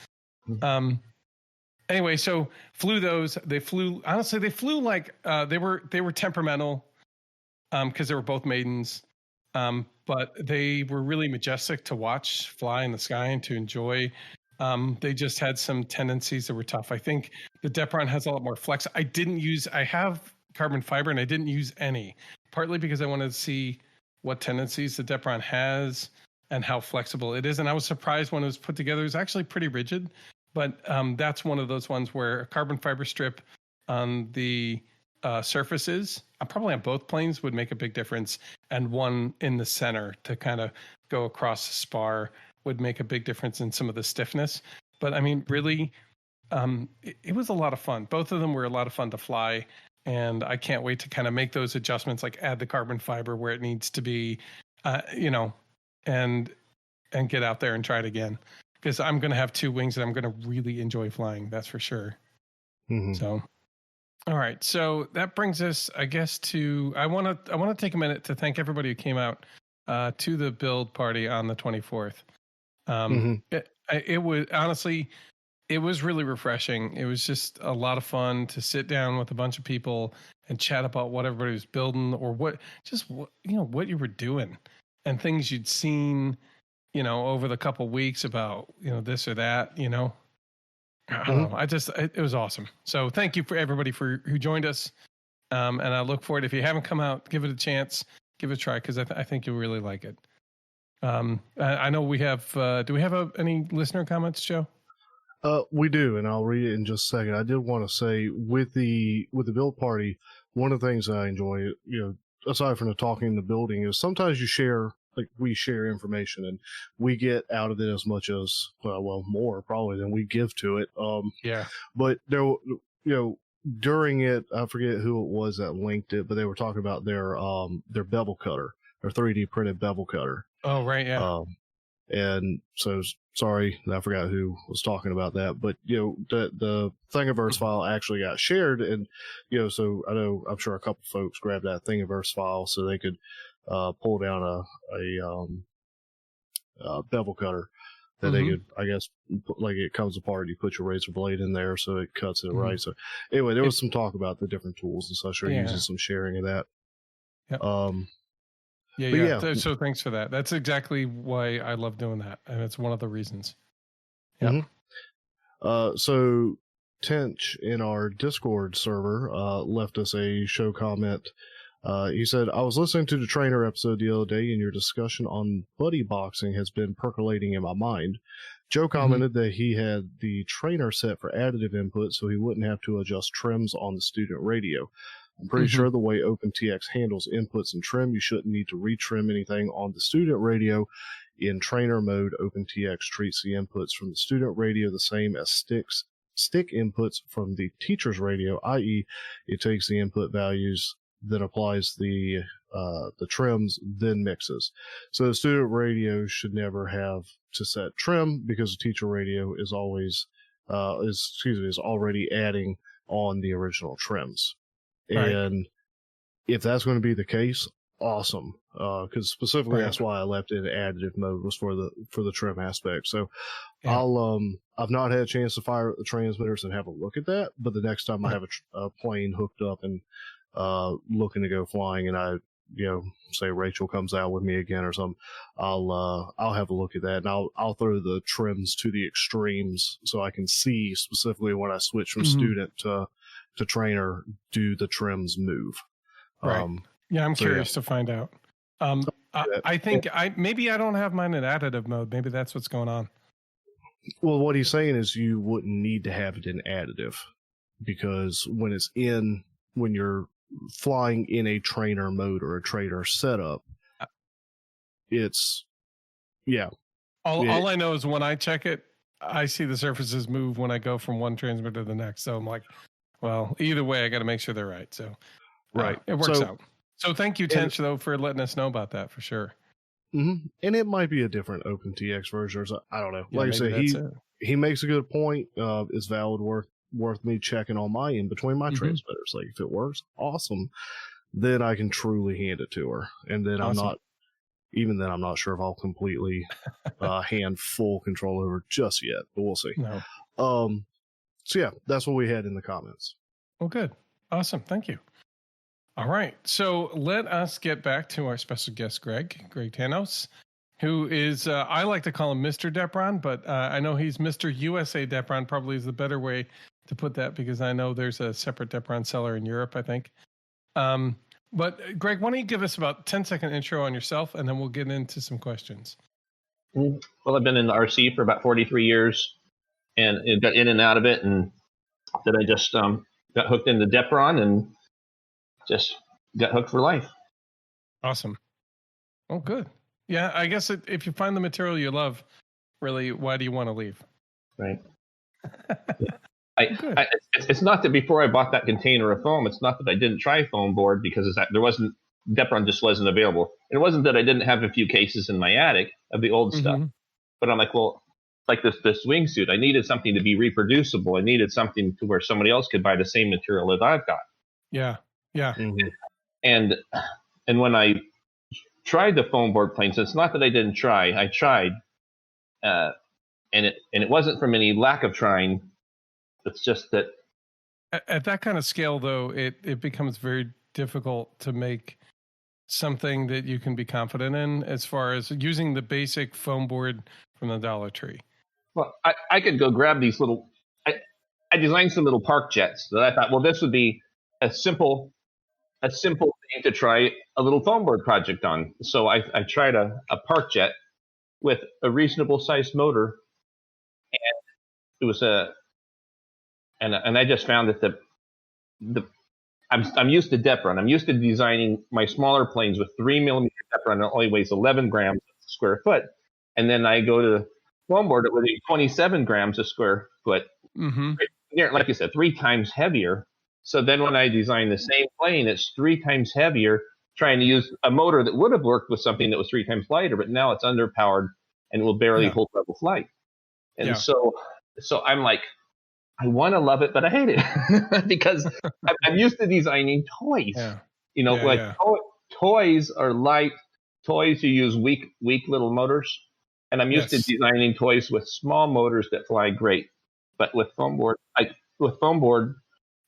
Anyway, so flew those. They flew like they were temperamental because they were both maidens. But they were really majestic to watch fly in the sky and to enjoy. They just had some tendencies that were tough. I think the Depron has a lot more flex. I have carbon fiber and I didn't use any, partly because I wanted to see what tendencies the Depron has and how flexible it is. And I was surprised when it was put together. It was actually pretty rigid, but that's one of those ones where a carbon fiber strip on the surfaces, probably on both planes, would make a big difference. And one in the center to kind of go across the spar would make a big difference in some of the stiffness. But I mean, really, it was a lot of fun. Both of them were a lot of fun to fly. And I can't wait to kind of make those adjustments, like add the carbon fiber where it needs to be, and get out there and try it again. Because I'm going to have 2 wings that I'm going to really enjoy flying. That's for sure. So, all right. So that brings us, I guess, to I want to take a minute to thank everybody who came out to the build party on the 24th. It was honestly, it was really refreshing. It was just a lot of fun to sit down with a bunch of people and chat about what everybody was building, or what you were doing and things you'd seen, over the couple weeks about, this or that, I don't know. It was awesome. So thank you for everybody who joined us. And I look forward, if you haven't come out, give it a chance, give it a try, because I think you'll really like it. I know we have, do we have any listener comments, Joe? We do, and I'll read it in just a second. I did want to say with the build party, one of the things I enjoy, aside from the talking in the building, is sometimes we share information, and we get out of it as much as, more probably than we give to it. Yeah. But there, during it, I forget who it was that linked it, but they were talking about their bevel cutter, their 3D printed bevel cutter. Oh, right. Yeah. And so, sorry, I forgot who was talking about that, but the Thingiverse file actually got shared, and so I'm sure a couple folks grabbed that Thingiverse file so they could pull down a bevel cutter that they could, I guess, like it comes apart. You put your razor blade in there so it cuts it right. So anyway, there was some talk about the different tools and such. They're using some sharing of that. Yep. So thanks for that. That's exactly why I love doing that, and it's one of the reasons. So Tench in our Discord server left us a show comment. He said, I was listening to the trainer episode the other day, and your discussion on buddy boxing has been percolating in my mind. Joe commented that he had the trainer set for additive input so he wouldn't have to adjust trims on the student radio. I'm pretty sure the way OpenTX handles inputs and trim, you shouldn't need to retrim anything on the student radio. In trainer mode, OpenTX treats the inputs from the student radio the same as stick inputs from the teacher's radio, i.e., it takes the input values, then applies the trims, then mixes. So the student radio should never have to set trim because the teacher radio is always is already adding on the original trims. Right. And if that's going to be the case, awesome. Because specifically that's why I left it in additive mode, was for the trim aspect. So I've not had a chance to fire up the transmitters and have a look at that, but the next time I have a plane hooked up and looking to go flying, and I, say Rachel comes out with me again or something, I'll have a look at that, and I'll throw the trims to the extremes so I can see specifically when I switch from student to trainer, do the trims move. Right. I'm curious to find out. I think maybe I don't have mine in additive mode. Maybe that's what's going on. Well, what he's saying is you wouldn't need to have it in additive, because when you're flying in a trainer mode or a trainer setup, it's all I know is when I check it, I see the surfaces move when I go from one transmitter to the next. So I'm like, well, either way, I got to make sure they're right. So it works out. So thank you, Tench, though, for letting us know about that for sure. And it might be a different OpenTX version, or I don't know. Like I said, he makes a good point. It's valid, worth me checking on my end between my transmitters. Like, if it works, awesome. Then I can truly hand it to her, and then I'm not sure if I'll completely hand full control over just yet, but we'll see. No. So yeah, that's what we had in the comments. Well, good, awesome, thank you. All right, so let us get back to our special guest, Greg Tanous, who is, I like to call him Mr. Depron, but I know he's Mr. USA Depron, probably is the better way to put that, because I know there's a separate Depron seller in Europe, I think. But Greg, why don't you give us about 10-second intro on yourself, and then we'll get into some questions. Well, I've been in the RC for about 43 years, and got in and out of it, and then I just got hooked into Depron and just got hooked for life. Awesome. Oh, good. Yeah, I guess if you find the material you love, really, why do you want to leave? Right. It's not that before I bought that container of foam, it's not that I didn't try foam board, because Depron just wasn't available. It wasn't that I didn't have a few cases in my attic of the old stuff, but I'm like, well, like this wingsuit, I needed something to be reproducible. I needed something to where somebody else could buy the same material that I've got. Yeah. And when I tried the foam board planes, it's not that I didn't try. I tried, and it wasn't from any lack of trying. It's just that at that kind of scale, though, it becomes very difficult to make something that you can be confident in, as far as using the basic foam board from the Dollar Tree. Well, I could go grab these little. I designed some little park jets that I thought, well, this would be a simple thing to try a little foam board project on. So I tried a park jet with a reasonable sized motor, and it was and I just found that I'm used to Depron. I'm used to designing my smaller planes with 3mm Depron. It only weighs 11 grams a square foot, and then I go to foam board, it would be 27 grams a square foot. Like you said, 3 times heavier. So then when I design the same plane, it's 3 times heavier, trying to use a motor that would have worked with something that was 3 times lighter, but now it's underpowered and will barely hold level flight. And so I'm like, I want to love it, but I hate it because I'm used to designing toys. toys are light. Toys, you use weak little motors. And I'm used to designing toys with small motors that fly great. But with foam board,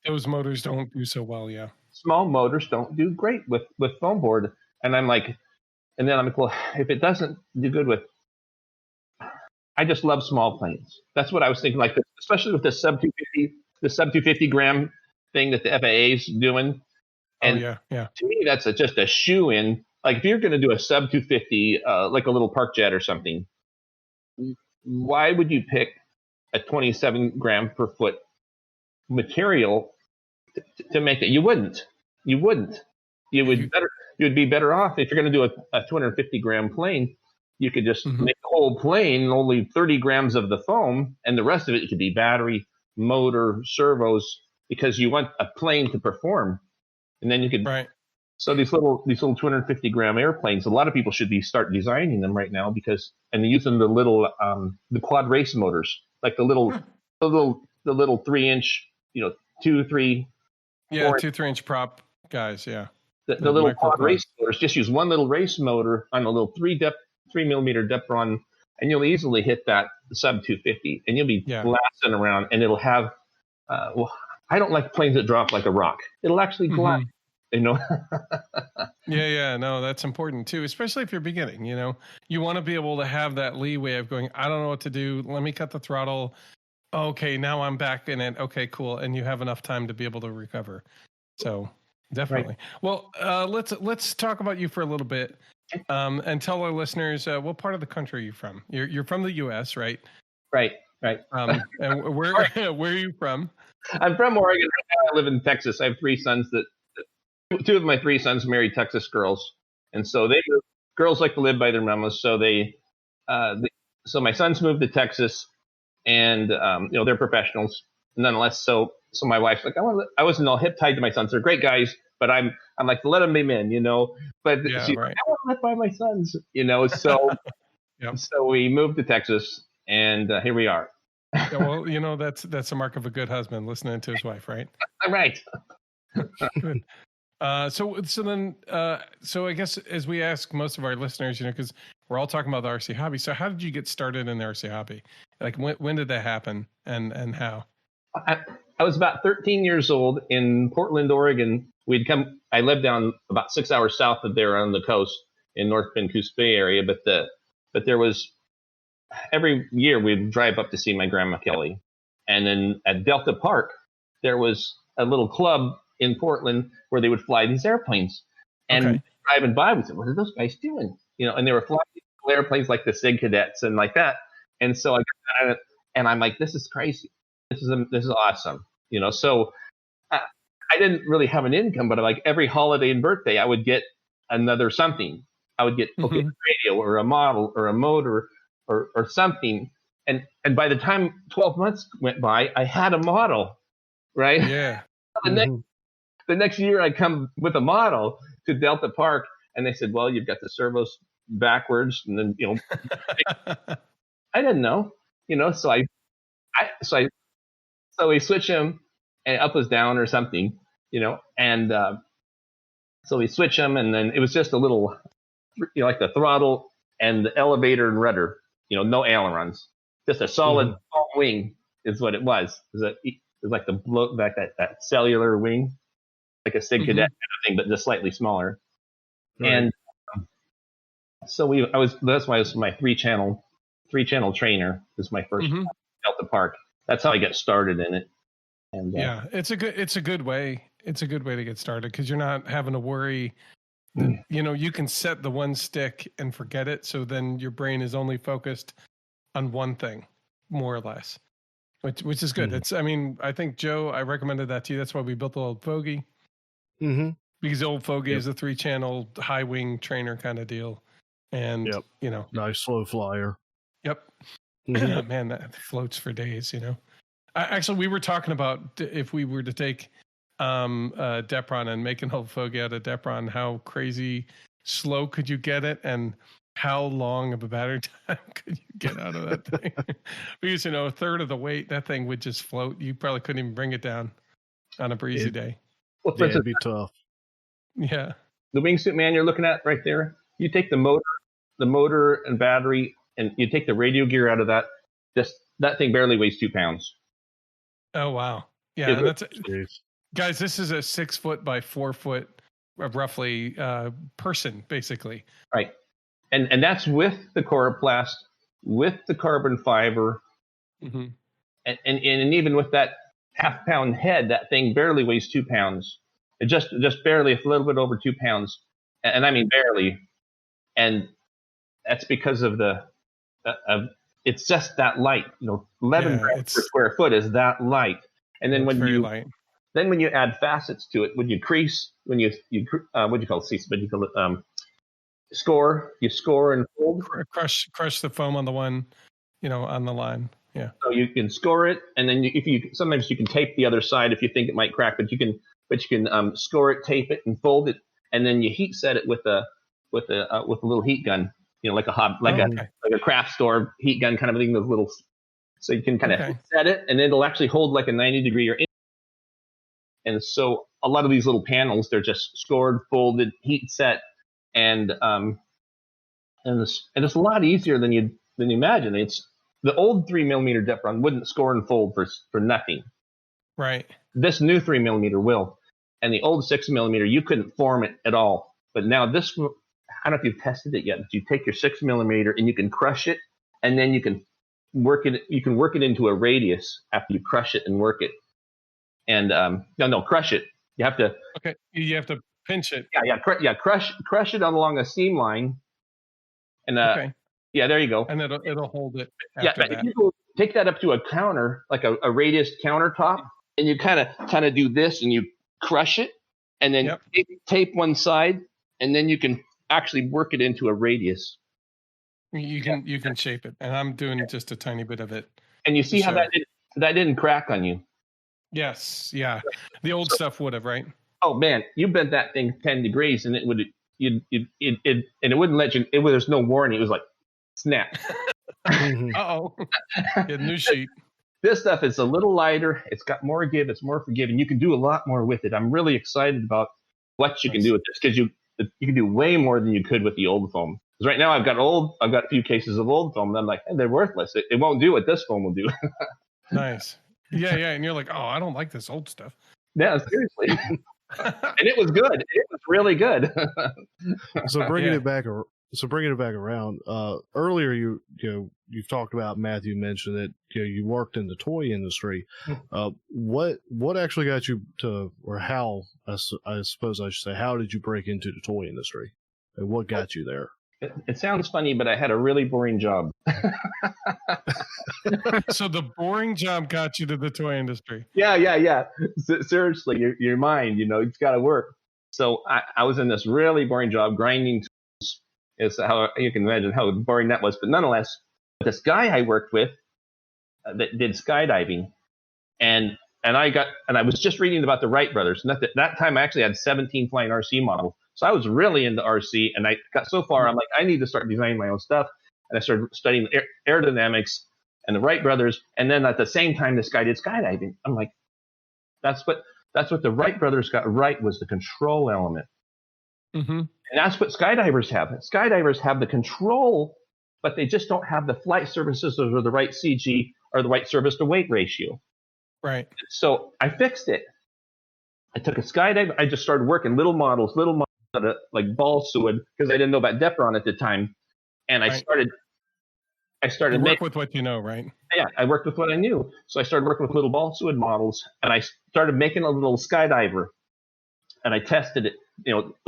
those motors don't do so well. Yeah. Small motors don't do great with foam board. And I'm like, and then I'm like, well, if it doesn't do good with, I just love small planes. That's what I was thinking, like, especially with the sub 250 gram thing that the FAA is doing. And to me, that's just a shoe in. Like, if you're going to do a sub 250, like a little park jet or something, why would you pick a 27 gram per foot material to make it? You wouldn't. You'd be better off if you're going to do a 250 gram plane. You could just make the whole plane only 30 grams of the foam, and the rest of it could be battery, motor, servos, because you want a plane to perform. And then you could. Right. So these little 250 gram airplanes, a lot of people should start designing them right now and they're using the little the quad race motors, like the little 3-inch, 2, 3. Yeah, 2-3-inch prop guys. Yeah. The little quad race motors, just use one little race motor on a little 3 millimeter Depron, and you'll easily hit that sub 250, and you'll be blasting around, and it'll have. I don't like planes that drop like a rock. It'll actually glide. No, that's important too, especially if you're beginning. You want to be able to have that leeway of going, I don't know what to do. Let me cut the throttle. Okay, now I'm back in it. Okay, cool. And you have enough time to be able to recover. So definitely. Right. Well, let's talk about you for a little bit, and tell our listeners what part of the country are you from? You're from the US, right? Right. And where are you from? I'm from Oregon. Right now I live in Texas. I have 3 sons two of my 3 sons married Texas girls, and so girls like to live by their mamas. So so my sons moved to Texas, and they're professionals nonetheless. So my wife's like, I wasn't all hip tied to my sons. They're great guys, but I'm like, let them be men, But she's like, I want to live by my sons, So so we moved to Texas, and here we are. Yeah, well, that's a mark of a good husband, listening to his wife, right? Right. Good. So I guess as we ask most of our listeners, because we're all talking about the RC hobby. So how did you get started in the RC hobby? Like when did that happen, and how? I was about 13 years old in Portland, Oregon. I lived down about 6 hours south of there on the coast in North Vancouver Bay area, but there was, every year we'd drive up to see my grandma Kelly. And then at Delta Park, there was a little club in Portland where they would fly these airplanes. And driving by, we said, what are those guys doing? And they were flying airplanes like the SIG cadets and like that. And so and I'm like, this is crazy. This is awesome. So I didn't really have an income, but like every holiday and birthday, I would get another something. I would get a radio or a model or a motor or something. And by the time 12 months went by, I had a model, right? Yeah. The next year I come with a model to Delta Park, and they said, well, you've got the servos backwards. And then, I didn't know, so we switch them, and up was down or something, and so we switch them, and then it was just a little, like the throttle and the elevator and rudder, no ailerons, just a solid wing is what it was. It was like that cellular wing, like a SIG cadet kind of thing, but just slightly smaller. Right. And so that's why it was my 3-channel trainer is my first Delta Park. That's how I got started in it. And it's a good way. It's a good way to get started, because you're not having to worry. You can set the one stick and forget it. So then your brain is only focused on one thing, more or less, which is good. I think Joe, I recommended that to you. That's why we built the old Fogey. Because the old Fogey is a 3-channel high wing trainer kind of deal. And, nice slow flyer. Yep. Man, that floats for days, Actually, we were talking about if we were to take Depron and make an old Fogey out of Depron, how crazy slow could you get it, and how long of a battery time could you get out of that thing? Because, a third of the weight, that thing would just float. You probably couldn't even bring it down on a breezy day. It'd be tough. Yeah. the wingsuit, man, you're looking at right there. You take the motor and battery, and you take the radio gear out of that. That thing barely weighs 2 pounds. Oh wow! Yeah, It- guys. This is a 6 foot by 4 foot, roughly person, basically. Right, and that's with the coroplast, with the carbon fiber, Mm-hmm. and even with that half-pound head, that thing barely weighs 2 pounds. It just barely, a little bit over 2 pounds, and I mean barely. And that's because of it's just that light. 11 grams per square foot is that light. And then when you add facets to it, when you crease, when you what do you call it? Score. You score and fold. Crush the foam on the one, on the line. Yeah. So you can score it, and then sometimes you can tape the other side if you think it might crack, but you can score it, tape it, and fold it, and then you heat set it with a little heat gun, like a craft store heat gun kind of thing. Those little, so you can kind of set it, and it'll actually hold like a 90-degree or. And so a lot of these little panels, they're just scored, folded, heat set, and it's a lot easier than you imagine. It's the old 3mm Depron wouldn't score and fold for nothing. Right. This new 3mm will, and the old 6mm you couldn't form it at all. But now this, I don't know if you've tested it yet, but you take your 6mm and you can crush it, and then you can work it. You can work it into a radius after you crush it and work it. And no, crush it. You have to. Okay. You have to pinch it. Yeah. Crush it along a seam line. And okay. Yeah, there you go. And it'll hold it. If you go take that up to a counter, like a radius countertop, and you kind of do this, and you crush it, and then tape one side, and then you can actually work it into a radius. You can shape it, and I'm doing just a tiny bit of it. And you see how that didn't crack on you. Yes, yeah. The old stuff would have, right? Oh man, you bent that thing 10 degrees, and it would and it wouldn't let you. There's no warning. It was like snap. Uh-oh. Get a new sheet. This stuff is a little lighter. It's got more give. It's more forgiving. You can do a lot more with it. I'm really excited about what you can do with this, because you can do way more than you could with the old foam. Because right now I've got a few cases of old foam, and I'm like, hey, they're worthless. It won't do what this foam will do. Nice. Yeah. And you're like, oh, I don't like this old stuff. Yeah, seriously. And it was good. It was really good. So bringing it back around. Earlier, you've talked about, Matthew mentioned that you worked in the toy industry. What actually got you to, or how, I suppose I should say, how did you break into the toy industry, and what got you there? It sounds funny, but I had a really boring job. So the boring job got you to the toy industry. Yeah. Seriously, your mind, it's got to work. So I was in this really boring job, grinding tools. Is how you can imagine how boring that was. But nonetheless, this guy I worked with that did skydiving, and I was just reading about the Wright brothers. And at that time, I actually had 17 flying RC models. So I was really into RC, and I got so far, I'm like, I need to start designing my own stuff. And I started studying aerodynamics and the Wright brothers. And then at the same time, this guy did skydiving. I'm like, that's what the Wright brothers got right, was the control element. Mm-hmm. And that's what skydivers have. Skydivers have the control, but they just don't have the flight surfaces or the right CG or the right surface to weight ratio. Right. So I fixed it. I took a skydive. I just started working little models like ball suid, because I didn't know about Depron at the time. And I started work with what you know, right? Yeah, I worked with what I knew. So I started working with little ball suid models, and I started making a little skydiver. And I tested it,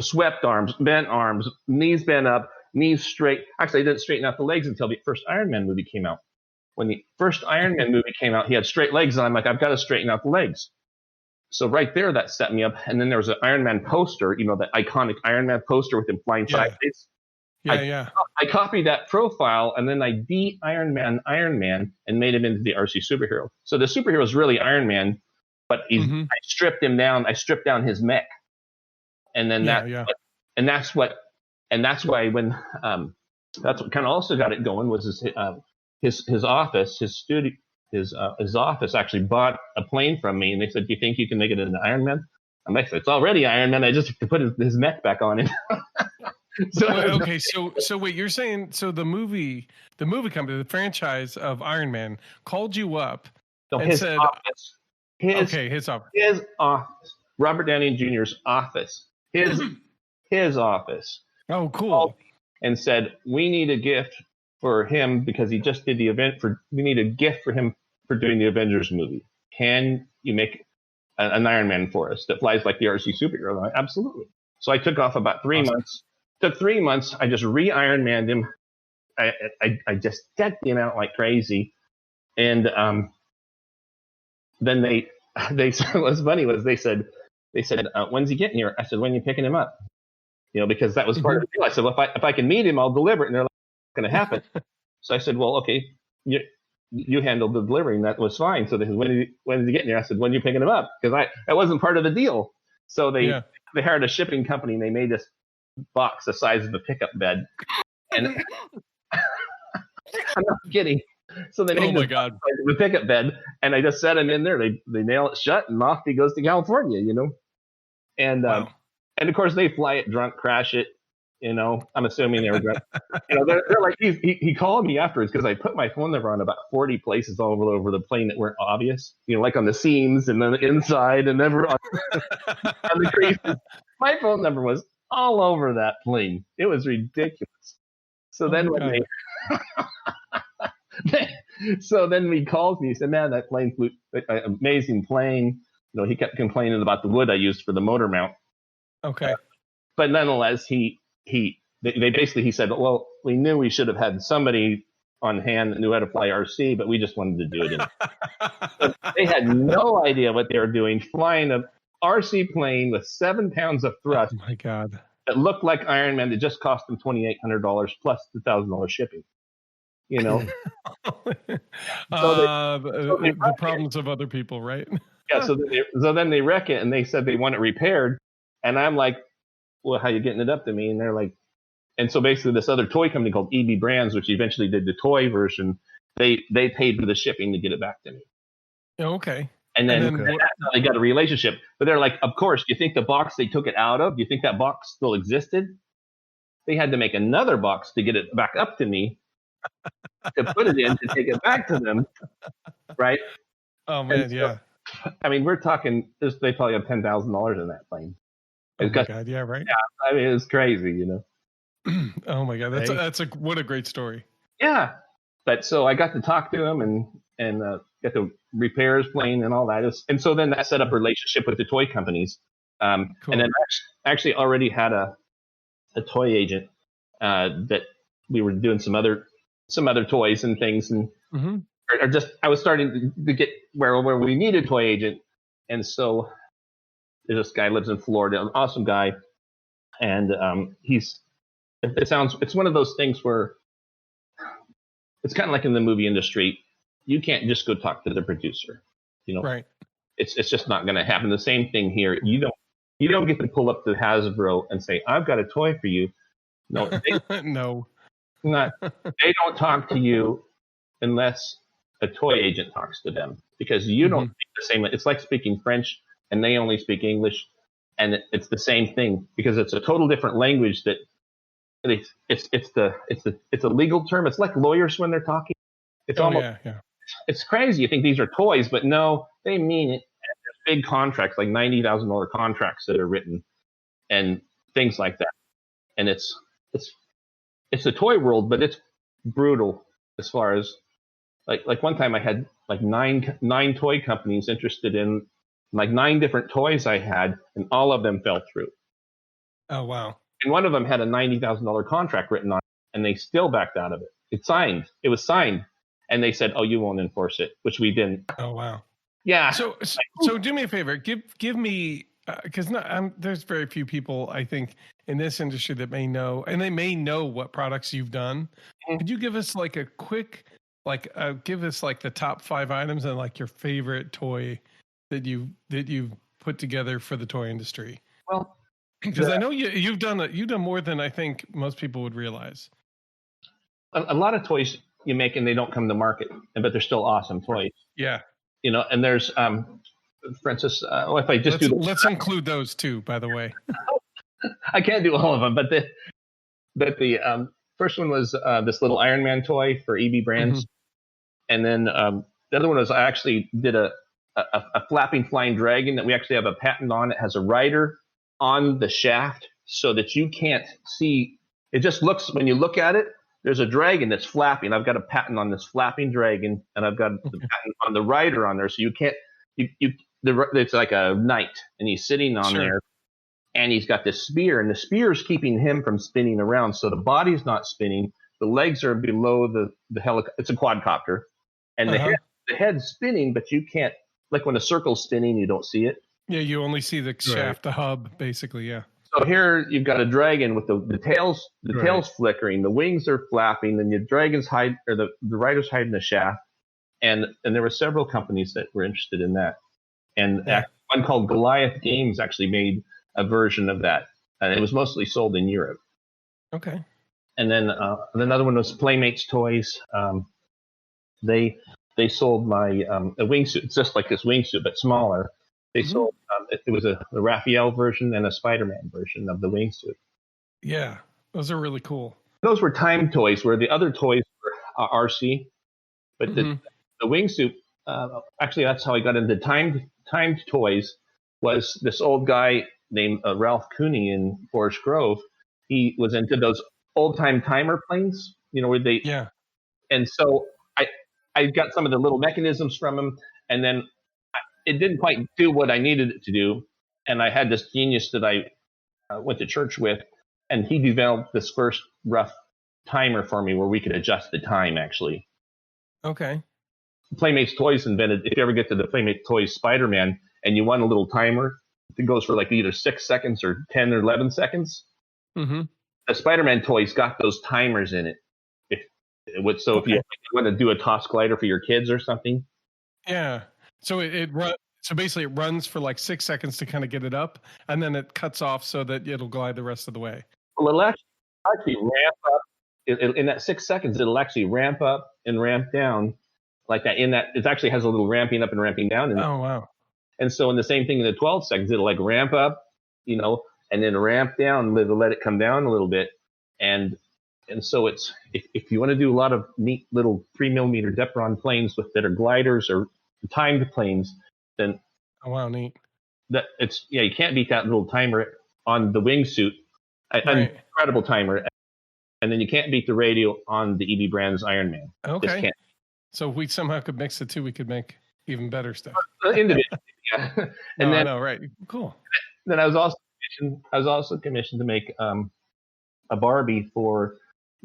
swept arms, bent arms, knees bent up, knees straight. Actually, I didn't straighten out the legs until the first Iron Man movie came out. When the first Iron Man movie came out, he had straight legs, and I'm like, I've got to straighten out the legs. So right there, that set me up. And then there was an Iron Man poster, that iconic Iron Man poster with him flying sideways. Yeah. I copied that profile, and then I de-Iron Man and made him into the RC superhero. So the superhero is really Iron Man, but I stripped him down. I stripped down his mech, and then that's why when that's what kind of also got it going was his office, his studio. His office actually bought a plane from me, and they said, "Do you think you can make it into Iron Man?" I'm like, it's already Iron Man. I just have to put his neck back on it. Okay, so wait, you're saying the movie company, the franchise of Iron Man called you up and his said, office. His office. His office. Robert Downey Jr.'s office. His office. Oh, cool. And said, we need a gift for him because he just did the event we need a gift for him for doing the Avengers movie. Can you make an Iron Man for us that flies like the RC superhero? I'm like, absolutely. So I took off about 3 months. Took 3 months. I just re-Iron Manned him. I just decked him out like crazy. And then they what's funny was they said, when's he getting here? I said, when are you picking him up? Because that was part of the deal. I said, well, if I can meet him, I'll deliver it. And they're like, it's going to happen. So I said, well, okay, you handled the delivery, and that was fine. So they said, when is he getting here? I said, when are you picking him up? Because that wasn't part of the deal. So they hired a shipping company, and they made this box the size of a pickup bed. And I'm not kidding. So they made the pickup bed, and I just set him in there. They nail it shut, and off he goes to California. And wow. And of course, they fly it drunk, crash it. I'm assuming they were drunk. They're like, he called me afterwards because I put my phone number on about 40 places all over the plane that weren't obvious. Like on the seams and then the inside and never on the creases. My phone number was all over that plane. It was ridiculous. So then when he calls me, he said, "Man, that plane flew, amazing plane." He kept complaining about the wood I used for the motor mount. Okay. But nonetheless, he said, well, we knew we should have had somebody on hand that knew how to fly RC, but we just wanted to do it. But they had no idea what they were doing, flying an RC plane with 7 pounds of thrust. Oh my God. That looked like Iron Man. That just cost them $2,800 plus the $1,000 shipping. The problems of other people, right? Yeah. So then they wreck it, and they said they want it repaired. And I'm like, well, how you getting it up to me? And they're like, and so basically this other toy company called EB Brands, which eventually did the toy version, they paid for the shipping to get it back to me. Okay. And then that's how they got a relationship. But they're like, of course, do you think the box they took it out of, do you think that box still existed? They had to make another box to get it back up to me to put it in to take it back to them. Right? Oh, man, yeah. I mean, we're talking, they probably have $10,000 in that plane. Oh my God, yeah, right. Yeah, I mean, it's crazy, Oh my God, what a great story. Yeah, but so I got to talk to him and get to repair his plane and all that. And so then that set up a relationship with the toy companies. Cool. And then I actually already had a toy agent that we were doing some other toys and things, and I was starting to get where we needed a toy agent, and so. There's this guy lives in Florida, an awesome guy, and it's one of those things where it's kind of like in the movie industry. You can't just go talk to the producer, Right? It's just not going to happen. The same thing here. You don't get to pull up to Hasbro and say, "I've got a toy for you." No, no, they don't talk to you unless a toy agent talks to them, because you don't speak the same. It's like speaking French. And they only speak English, and it's the same thing because it's a total different language. That it's a legal term. It's like lawyers when they're talking. It's It's crazy. You think these are toys, but no, they mean it. And there's big contracts, like $90,000 contracts that are written, and things like that. And it's a toy world, but it's brutal as far as like one time I had like nine toy companies interested in. Like 9 different toys I had, and all of them fell through. Oh, wow. And one of them had a $90,000 contract written on it, and they still backed out of it. It was signed. And they said, "Oh, you won't enforce it," which we didn't. Oh, wow. Yeah. So do me a favor. Give me, because there's very few people, I think, in this industry that may know, and they may know what products you've done. Could you give us like a quick, give us like the top 5 items and like your favorite toy that you've put together for the toy industry? Well, because I know you've done more than I think most people would realize. A lot of toys you make and they don't come to market, but they're still awesome toys. Yeah. And there's Francis, if I just let's include those too, by the way. I can't do all of them, but the first one was this little Iron Man toy for EB Brands, and then the other one was I actually did a flapping flying dragon that we actually have a patent on. It has a rider on the shaft so that you can't see. It just looks, when you look at it, there's a dragon that's flapping. I've got a patent on this flapping dragon, and I've got the patent on the rider on there, so you can't. It's like a knight, and he's sitting on there. And he's got this spear, and the spear is keeping him from spinning around. So the body's not spinning. The legs are below the helicopter. It's a quadcopter. And the head's spinning, but you can't, like when a circle's spinning, you don't see it. Yeah, you only see the shaft, the hub, basically, yeah. So here you've got a dragon with the tail's flickering, the wings are flapping, and the dragon's hide, or the rider's hiding the shaft. And there were several companies that were interested in that. And one called Goliath Games actually made a version of that, and it was mostly sold in Europe. Okay. And then another one was Playmates Toys. They sold my a wingsuit. It's just like this wingsuit, but smaller. They sold it was a Raphael version and a Spider-Man version of the wingsuit. Yeah, those are really cool. Those were time toys, where the other toys were RC, but the wingsuit. Actually, that's how I got into timed toys. Was this old guy named Ralph Cooney in Forest Grove? He was into those old-time timer planes, where they... Yeah. And so I got some of the little mechanisms from him, and then it didn't quite do what I needed it to do. And I had this genius that I went to church with, and he developed this first rough timer for me where we could adjust the time, actually. Okay. Playmates Toys invented, if you ever get to the Playmates Toys Spider-Man, and you want a little timer, it goes for like either 6 seconds or 10 or 11 seconds. The Spider-Man toys got those timers in it. If you want to do a toss glider for your kids or something. Yeah. So so basically it runs for like 6 seconds to kind of get it up, and then it cuts off so that it'll glide the rest of the way. Well, it'll actually ramp up. In that 6 seconds, it'll actually ramp up and ramp down like that. It actually has a little ramping up and ramping down. Oh, wow. And so in the same thing in the 12 seconds, it'll like ramp up, and then ramp down, let it come down a little bit. And so it's, if you want to do a lot of neat little 3mm Depron planes that are gliders or timed planes, then oh wow, neat. You can't beat that little timer on the wingsuit, an incredible timer. And then you can't beat the radio on the EB Brands Iron Man. Okay. So if we somehow could mix the two, we could make even better stuff. Individually, yeah. And then, right, cool. Then I was also commissioned to make a Barbie for.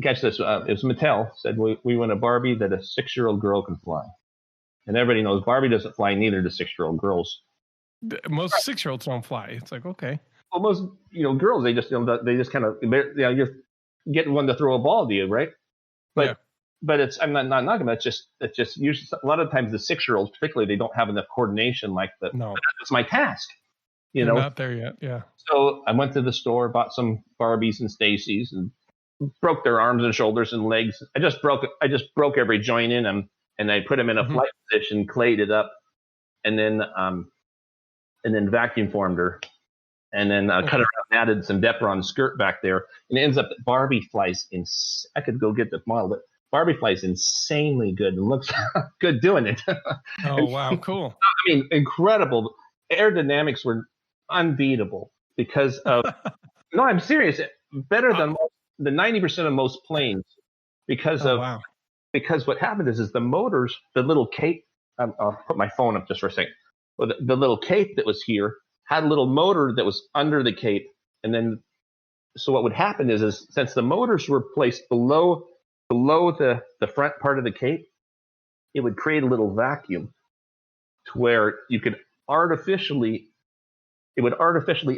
Catch this! It was Mattel said we want a Barbie that a 6-year-old girl can fly, and everybody knows Barbie doesn't fly. Neither do 6-year-old girls. Most 6-year-olds don't fly. It's like, okay. Well, most girls, they just kind of you're getting one to throw a ball to you, right? But it's, I'm not knocking that. It's just usually a lot of times the 6-year-olds, particularly, they don't have enough coordination like that. No, that's my task. You're not there yet. Yeah. So I went to the store, bought some Barbies and Stacy's, and broke their arms and shoulders and legs. I just broke every joint in them, and I put them in a flight position, clayed it up, and then vacuum formed her, and then cut her out and added some Depron skirt back there, and it ends up that Barbie flies in. I could go get the model, but Barbie flies insanely good and looks good doing it. Oh, wow. Cool. I mean, incredible. Aerodynamics were unbeatable because of, no, I'm serious. Better than the 90% of most planes because because what happened is the motors, the little cape, I'll put my phone up just for a second. Well, the little cape that was here had a little motor that was under the cape. And then, so what would happen is since the motors were placed below the front part of the cape, it would create a little vacuum to where you could artificially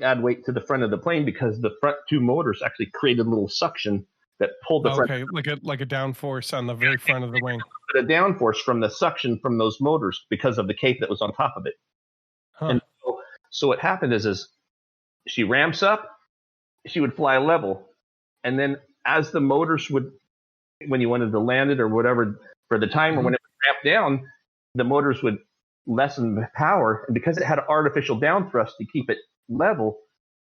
add weight to the front of the plane because the front two motors actually created a little suction that pulled the front. Okay, like a downforce on the very front of the wing. A downforce from the suction from those motors because of the cape that was on top of it. Huh. And so what happened is she ramps up, she would fly level, and then as the motors would, when you wanted to land it or whatever for the timer, when it would ramp down, the motors would lessen the power, and because it had artificial down thrust to keep it level,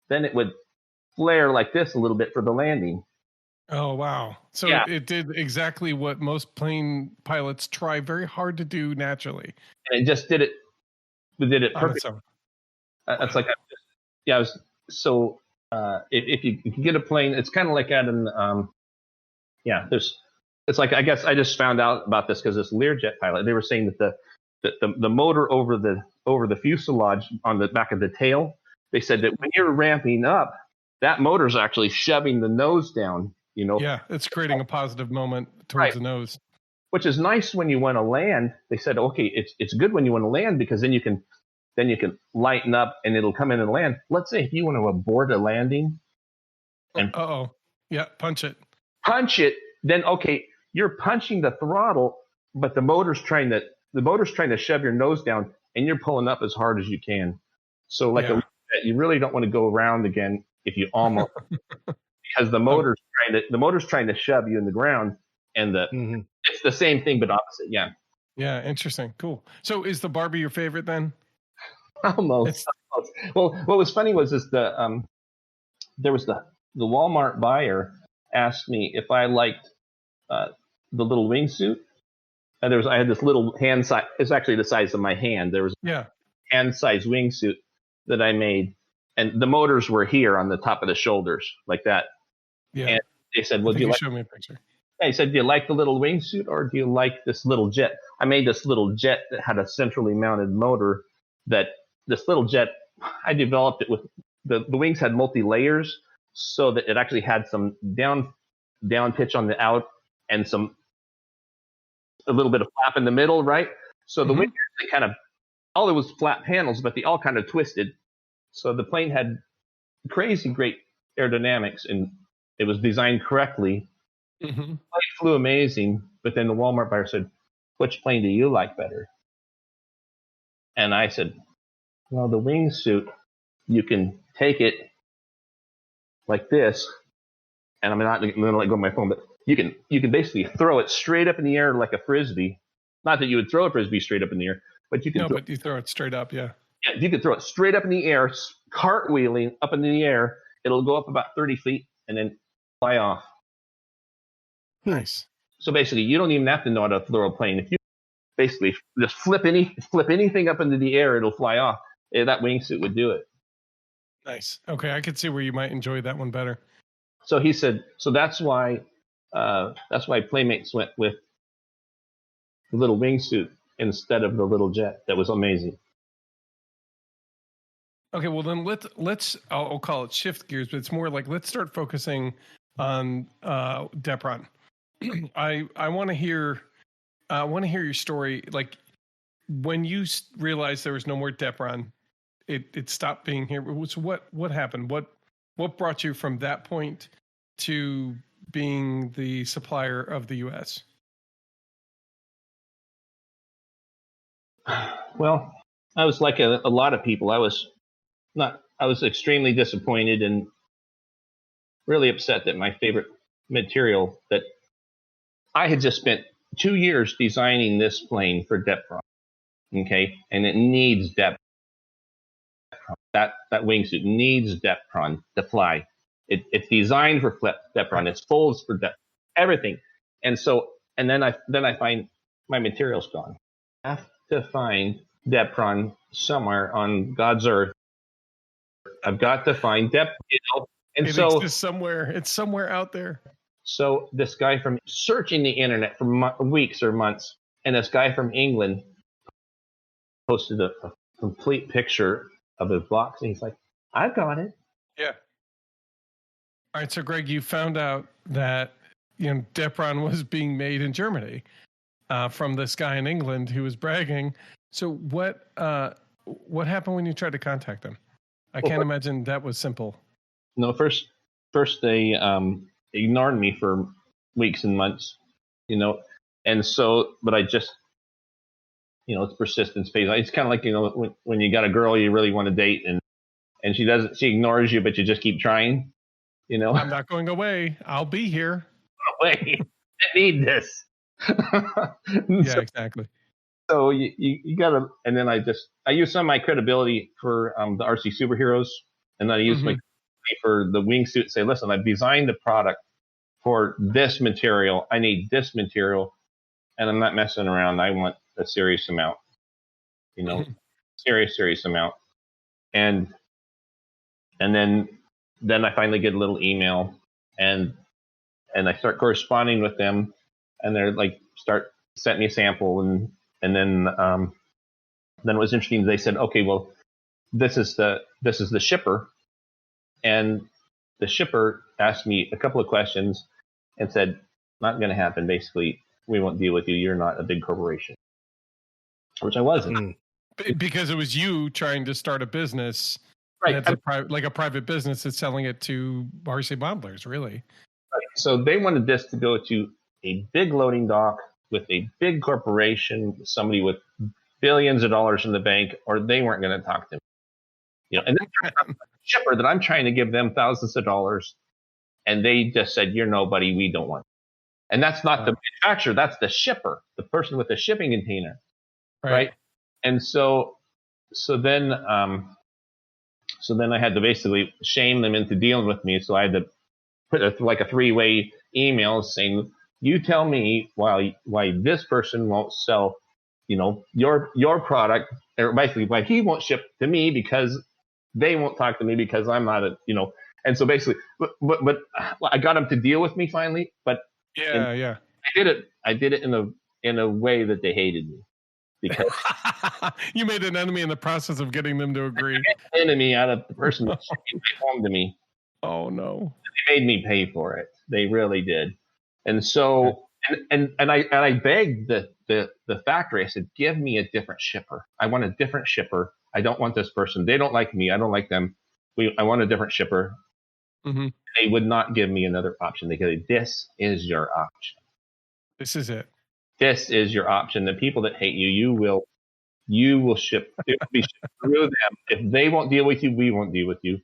then it would flare like this a little bit for the landing. Oh, wow. So Yeah. it did exactly what most plane pilots try very hard to do naturally. And it just did it on its perfectly. own. That's like, I was so if you get a plane, it's kind of like at an it's like, I guess I just found out about this because this Learjet pilot, they were saying that the motor over the fuselage on the back of the tail, they said that when you're ramping up, that motor's actually shoving the nose down, you know. Yeah, it's creating a positive moment towards the nose. Which is nice when you want to land. They said, okay, it's good when you want to land because then you can lighten up and it'll come in and land. Let's say if you want to abort a landing and punch it. Then okay, you're punching the throttle, but the motor's trying to shove your nose down, and you're pulling up as hard as you can. So you really don't want to go around again if you almost because the motor's trying to shove you in the ground, and it's the same thing but opposite. Yeah. Yeah, interesting. Cool. So is the Barbie your favorite then? Almost. Well, what was funny was there was the Walmart buyer asked me if I liked the little wingsuit. And I had this little hand size. It's actually the size of my hand. There was hand size wingsuit that I made, and the motors were here on the top of the shoulders like that. Yeah. And they said, "Well, show me a picture?" He said, "Do you like the little wingsuit or do you like this little jet?" I made this little jet that had a centrally mounted motor. This little jet, I developed it with the wings had multi layers, so that it actually had some down pitch on the out and a little bit of flap in the middle, right? So the wings actually kind of, all it was flat panels, but they all kind of twisted. So the plane had crazy great aerodynamics, and it was designed correctly. It flew amazing, but then the Walmart buyer said, "Which plane do you like better?" And I said, "Well, the wingsuit, you can take it like this," and I'm not going to let go of my phone, but you can basically throw it straight up in the air like a frisbee. Not that you would throw a frisbee straight up in the air, but you can. But you throw it straight up, yeah. Yeah, you can throw it straight up in the air, cartwheeling up in the air. It'll go up about 30 feet and then fly off. Nice. So basically, you don't even have to know how to throw a plane. If you basically just flip anything up into the air, it'll fly off. That wingsuit would do it. Nice. Okay, I could see where you might enjoy that one better. So he said, so that's why Playmates went with the little wingsuit instead of the little jet. That was amazing. Okay, well then I'll call it shift gears, but it's more like let's start focusing on Depron. I want to hear your story. Like when you realized there was no more Depron, it stopped being here. So what happened? What brought you from that point to being the supplier of the US? Well, I was like a lot of people. I was extremely disappointed and really upset that my favorite material, that I had just spent 2 years designing this plane for Depron. Okay. And it needs Depron. That wingsuit needs Depron to fly. It's designed for Depron. It's folds for everything. And then I find my material's gone. I have to find Depron somewhere on God's earth. I've got to find Depron, and it so exists somewhere. It's somewhere out there. So this guy from searching the internet for weeks or months, and this guy from England posted a complete picture of his box, and he's like, "I've got it." Yeah. All right, so Greg, you found out that Depron was being made in Germany from this guy in England who was bragging. So what happened when you tried to contact them? I can't imagine that was simple. No, first they ignored me for weeks and months, and so, but I just, it's persistence phase. It's kind of like, when you got a girl you really want to date and she ignores you, but you just keep trying, I'm not going away. I'll be here. Wait, I need this. Yeah, exactly. So you gotta, and then I use some of my credibility for the RC superheroes, and then I use my for the wingsuit. Say, listen, I've designed a product for this material. I need this material, and I'm not messing around. I want a serious amount, serious amount, and then I finally get a little email, and I start corresponding with them, and they're like sent me a sample, and then it was interesting. They said, okay, well, this is the shipper, and the shipper asked me a couple of questions and said, not going to happen. Basically, we won't deal with you. You're not a big corporation, which I wasn't. Because it was you trying to start a business, right? Like a private business that's selling it to RC modelers, really. Right. So they wanted this to go to a big loading dock with a big corporation, somebody with billions of dollars in the bank, or they weren't going to talk to me. And then the shipper that I'm trying to give them thousands of dollars, and they just said, "You're nobody. We don't want you." And that's not the manufacturer; that's the shipper, the person with the shipping container, right? And so then I had to basically shame them into dealing with me. So I had to put a 3-way email saying, "You tell me why this person won't sell, your product, or basically why he won't ship to me because they won't talk to me because I'm not And so basically, but I got them to deal with me finally. But I did it in a way that they hated me, because you made an enemy in the process of getting them to agree. I made an enemy out of the person that shipped home to me. Oh no! They made me pay for it. They really did. And so, and I begged the factory. I said, "Give me a different shipper. I want a different shipper. I don't want this person. They don't like me. I don't like them. I want a different shipper." Mm-hmm. They would not give me another option. They said, "This is your option. This is it. This is your option. The people that hate you, you will ship. It will be shipped through them. If they won't deal with you, we won't deal with you."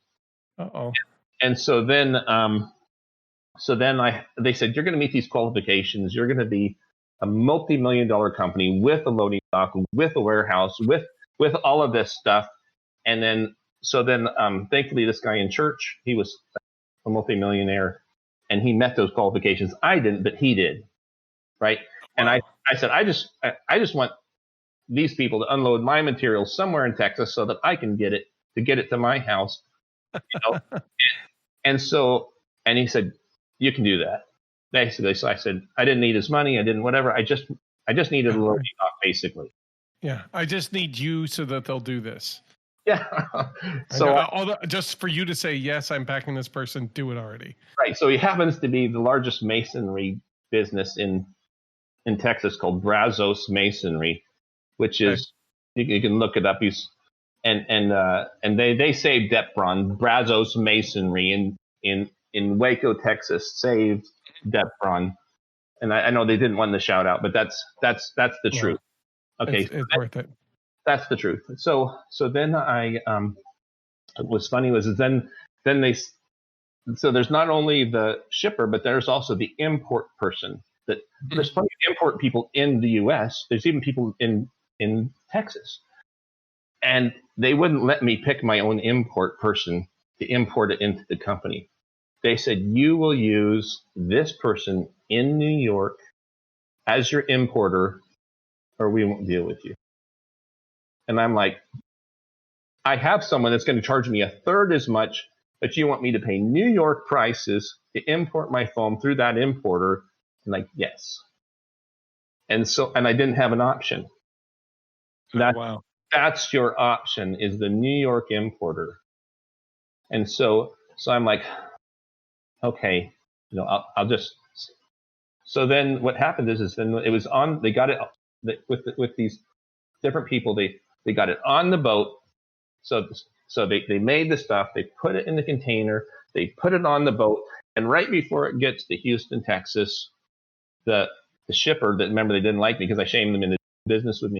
Uh-oh. And so then, they said, "You're going to meet these qualifications. You're going to be a multi-million-dollar company with a loading dock, with a warehouse, with all of this stuff." And then, thankfully, this guy in church, he was a multi-millionaire, and he met those qualifications. I didn't, but he did, right? And I said, I just want these people to unload my material somewhere in Texas so that I can get it to my house. And he said, "You can do that." Basically, so I said, I didn't need his money. I didn't whatever. I just needed a loading dock, basically. Yeah, I just need you so that they'll do this. Yeah. So just for you to say, yes, I'm backing this person, do it already. Right. So he happens to be the largest masonry business in Texas, called Brazos Masonry, which is you can look it up. He's and they saved Depron. Brazos Masonry in Waco, Texas, saved Depron. And I know they didn't want the shout out, but that's the truth. Okay, it's worth it. That's the truth. So then what's funny was then there's not only the shipper, but there's also the import person. There's plenty of import people in the U.S. There's even people in Texas, and they wouldn't let me pick my own import person to import it into the company. They said, "You will use this person in New York as your importer, or we won't deal with you." And I'm like, I have someone that's going to charge me a third as much, but you want me to pay New York prices to import my foam through that importer? And like, yes. And I didn't have an option. That's your option, is the New York importer. And so I'm like, okay, I'll just. So then what happened is then it was on. They got it with these different people. They got it on the boat. So they made the stuff. They put it in the container. They put it on the boat. And right before it gets to Houston, Texas, the shipper that, remember, they didn't like me because I shamed them into business with me.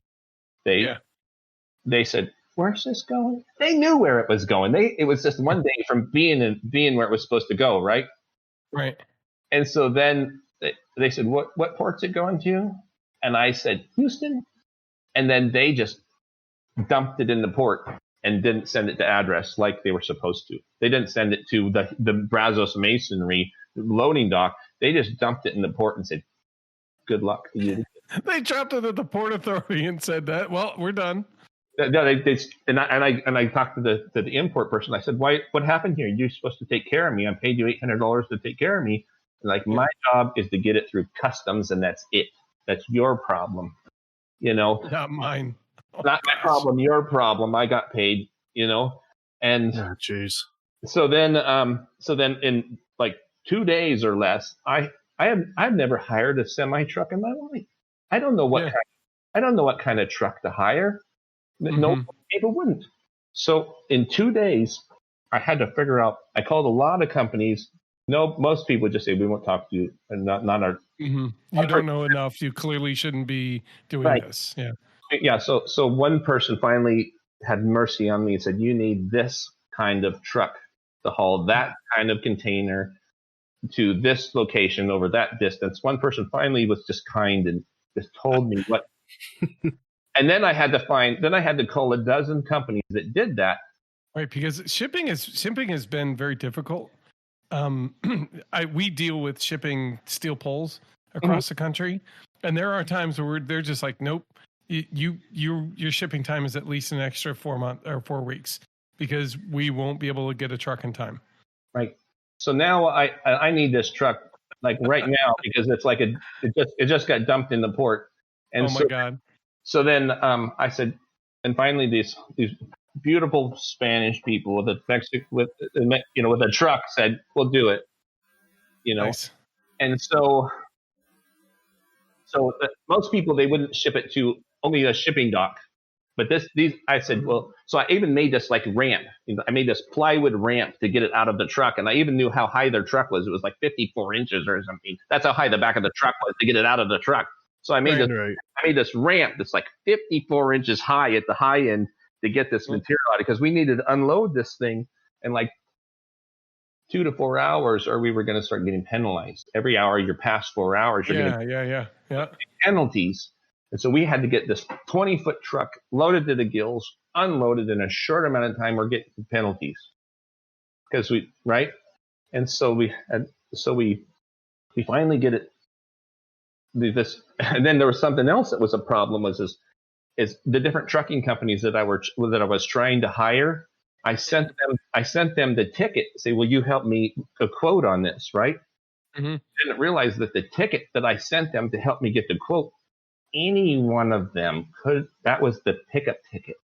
They said, "Where's this going?" They knew where it was going. It was just one day from being where it was supposed to go, right? Right. And so then they said, "What port's it going to?" And I said, "Houston." and then they just dumped it in the port and didn't send it to address like they were supposed to. They didn't send it to the Brazos Masonry loading dock. They just dumped it in the port and said, "Good luck to you." They dropped it at the Port Authority and said that. Well, we're done. No, I talked to the import person. I said, "Why? What happened here? You're supposed to take care of me. I paid you $800 to take care of me. And like my job is to get it through customs, and that's it. That's your problem, Not mine. Oh, not my problem. Your problem. I got paid, And jeez. So then in like 2 days or less, I've never hired a semi truck in my life. I don't know what kind of truck to hire. No, people wouldn't. So in 2 days, I had to figure out. I called a lot of companies. No, most people just say we won't talk to you, and not our. You don't know enough. You clearly shouldn't be doing this. Yeah. Yeah. So one person finally had mercy on me and said, "You need this kind of truck to haul that kind of container to this location over that distance." One person finally was just kind and just told me what. And then I had to call a dozen companies that did that. Right, because shipping has been very difficult. We deal with shipping steel poles across the country, and there are times where they're just like, nope, your shipping time is at least an extra 4 months or 4 weeks because we won't be able to get a truck in time. Right. So now I need this truck like right now because it's like it just got dumped in the port. And my God. So then I said, and finally these beautiful Spanish people with a truck said, "We'll do it." Nice. And so most people, they wouldn't ship it to only a shipping dock, but I said, well, so I even made this like ramp. I made this plywood ramp to get it out of the truck, and I even knew how high their truck was. It was like 54 inches or something. That's how high the back of the truck was to get it out of the truck. So I made this ramp that's like 54 inches high at the high end to get this material out, because we needed to unload this thing in like 2 to 4 hours, or we were going to start getting penalized. Every hour you're past 4 hours, you're getting penalties. And so we had to get this 20-foot truck loaded to the gills, unloaded in a short amount of time, or get penalties. Because and so we finally get it. And then there was something else that was a problem, is the different trucking companies that I was trying to hire. I sent them the ticket, say, "Will you help me a quote on this?" Right? Didn't realize that the ticket that I sent them to help me get the quote, any one of them that was the pickup ticket.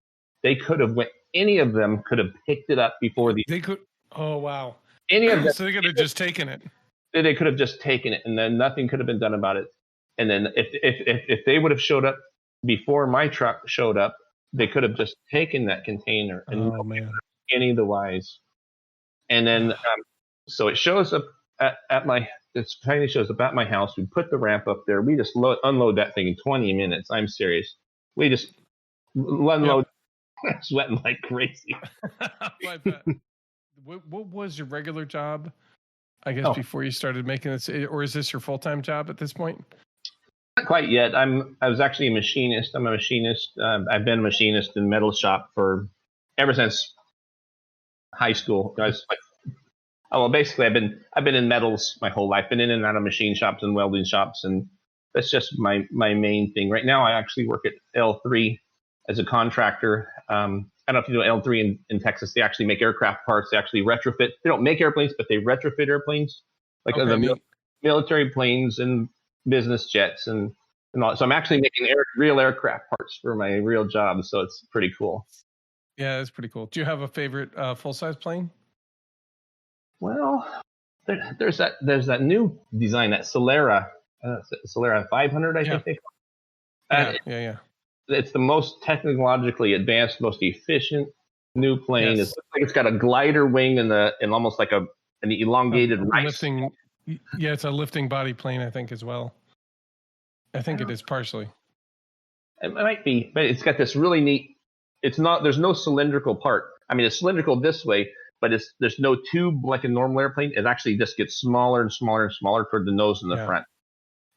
Any of them could have picked it up before they could. Oh wow! Any of them. So they could have just taken it. They could have just taken it, and then nothing could have been done about it. And then if they would have showed up before my truck showed up, they could have just taken that container and any of the wise. And then so it shows up it finally shows up at my house. We put the ramp up there. We just unload that thing in 20 minutes. I'm serious. We just unload, sweating like crazy. What was your regular job, I guess, before you started making this, or is this your full-time job at this point? Not quite yet. I was actually a machinist. I'm a machinist. I've been a machinist in metal shop ever since high school. Basically I've been in metals my whole life. Been in and out of machine shops and welding shops, and that's just my main thing. Right now I actually work at L3 as a contractor. I don't know if you know L3 in Texas. They actually make aircraft parts. They actually retrofit. They don't make airplanes, but they retrofit airplanes, like the military planes and business jets and all. So I'm actually making real aircraft parts for my real job. So it's pretty cool. Yeah, it's pretty cool. Do you have a favorite full-size plane? Well, there's that new design, that Solera 500, I think they call it. Yeah. It's the most technologically advanced, most efficient new plane. Yes. It's got a glider wing and almost like an elongated lifting. Yeah, it's a lifting body plane, I think, as well. I think it is partially. It might be, but it's got this really neat. It's not. There's no cylindrical part. I mean, it's cylindrical this way, but there's no tube like a normal airplane. It actually just gets smaller and smaller and smaller toward the nose and the front.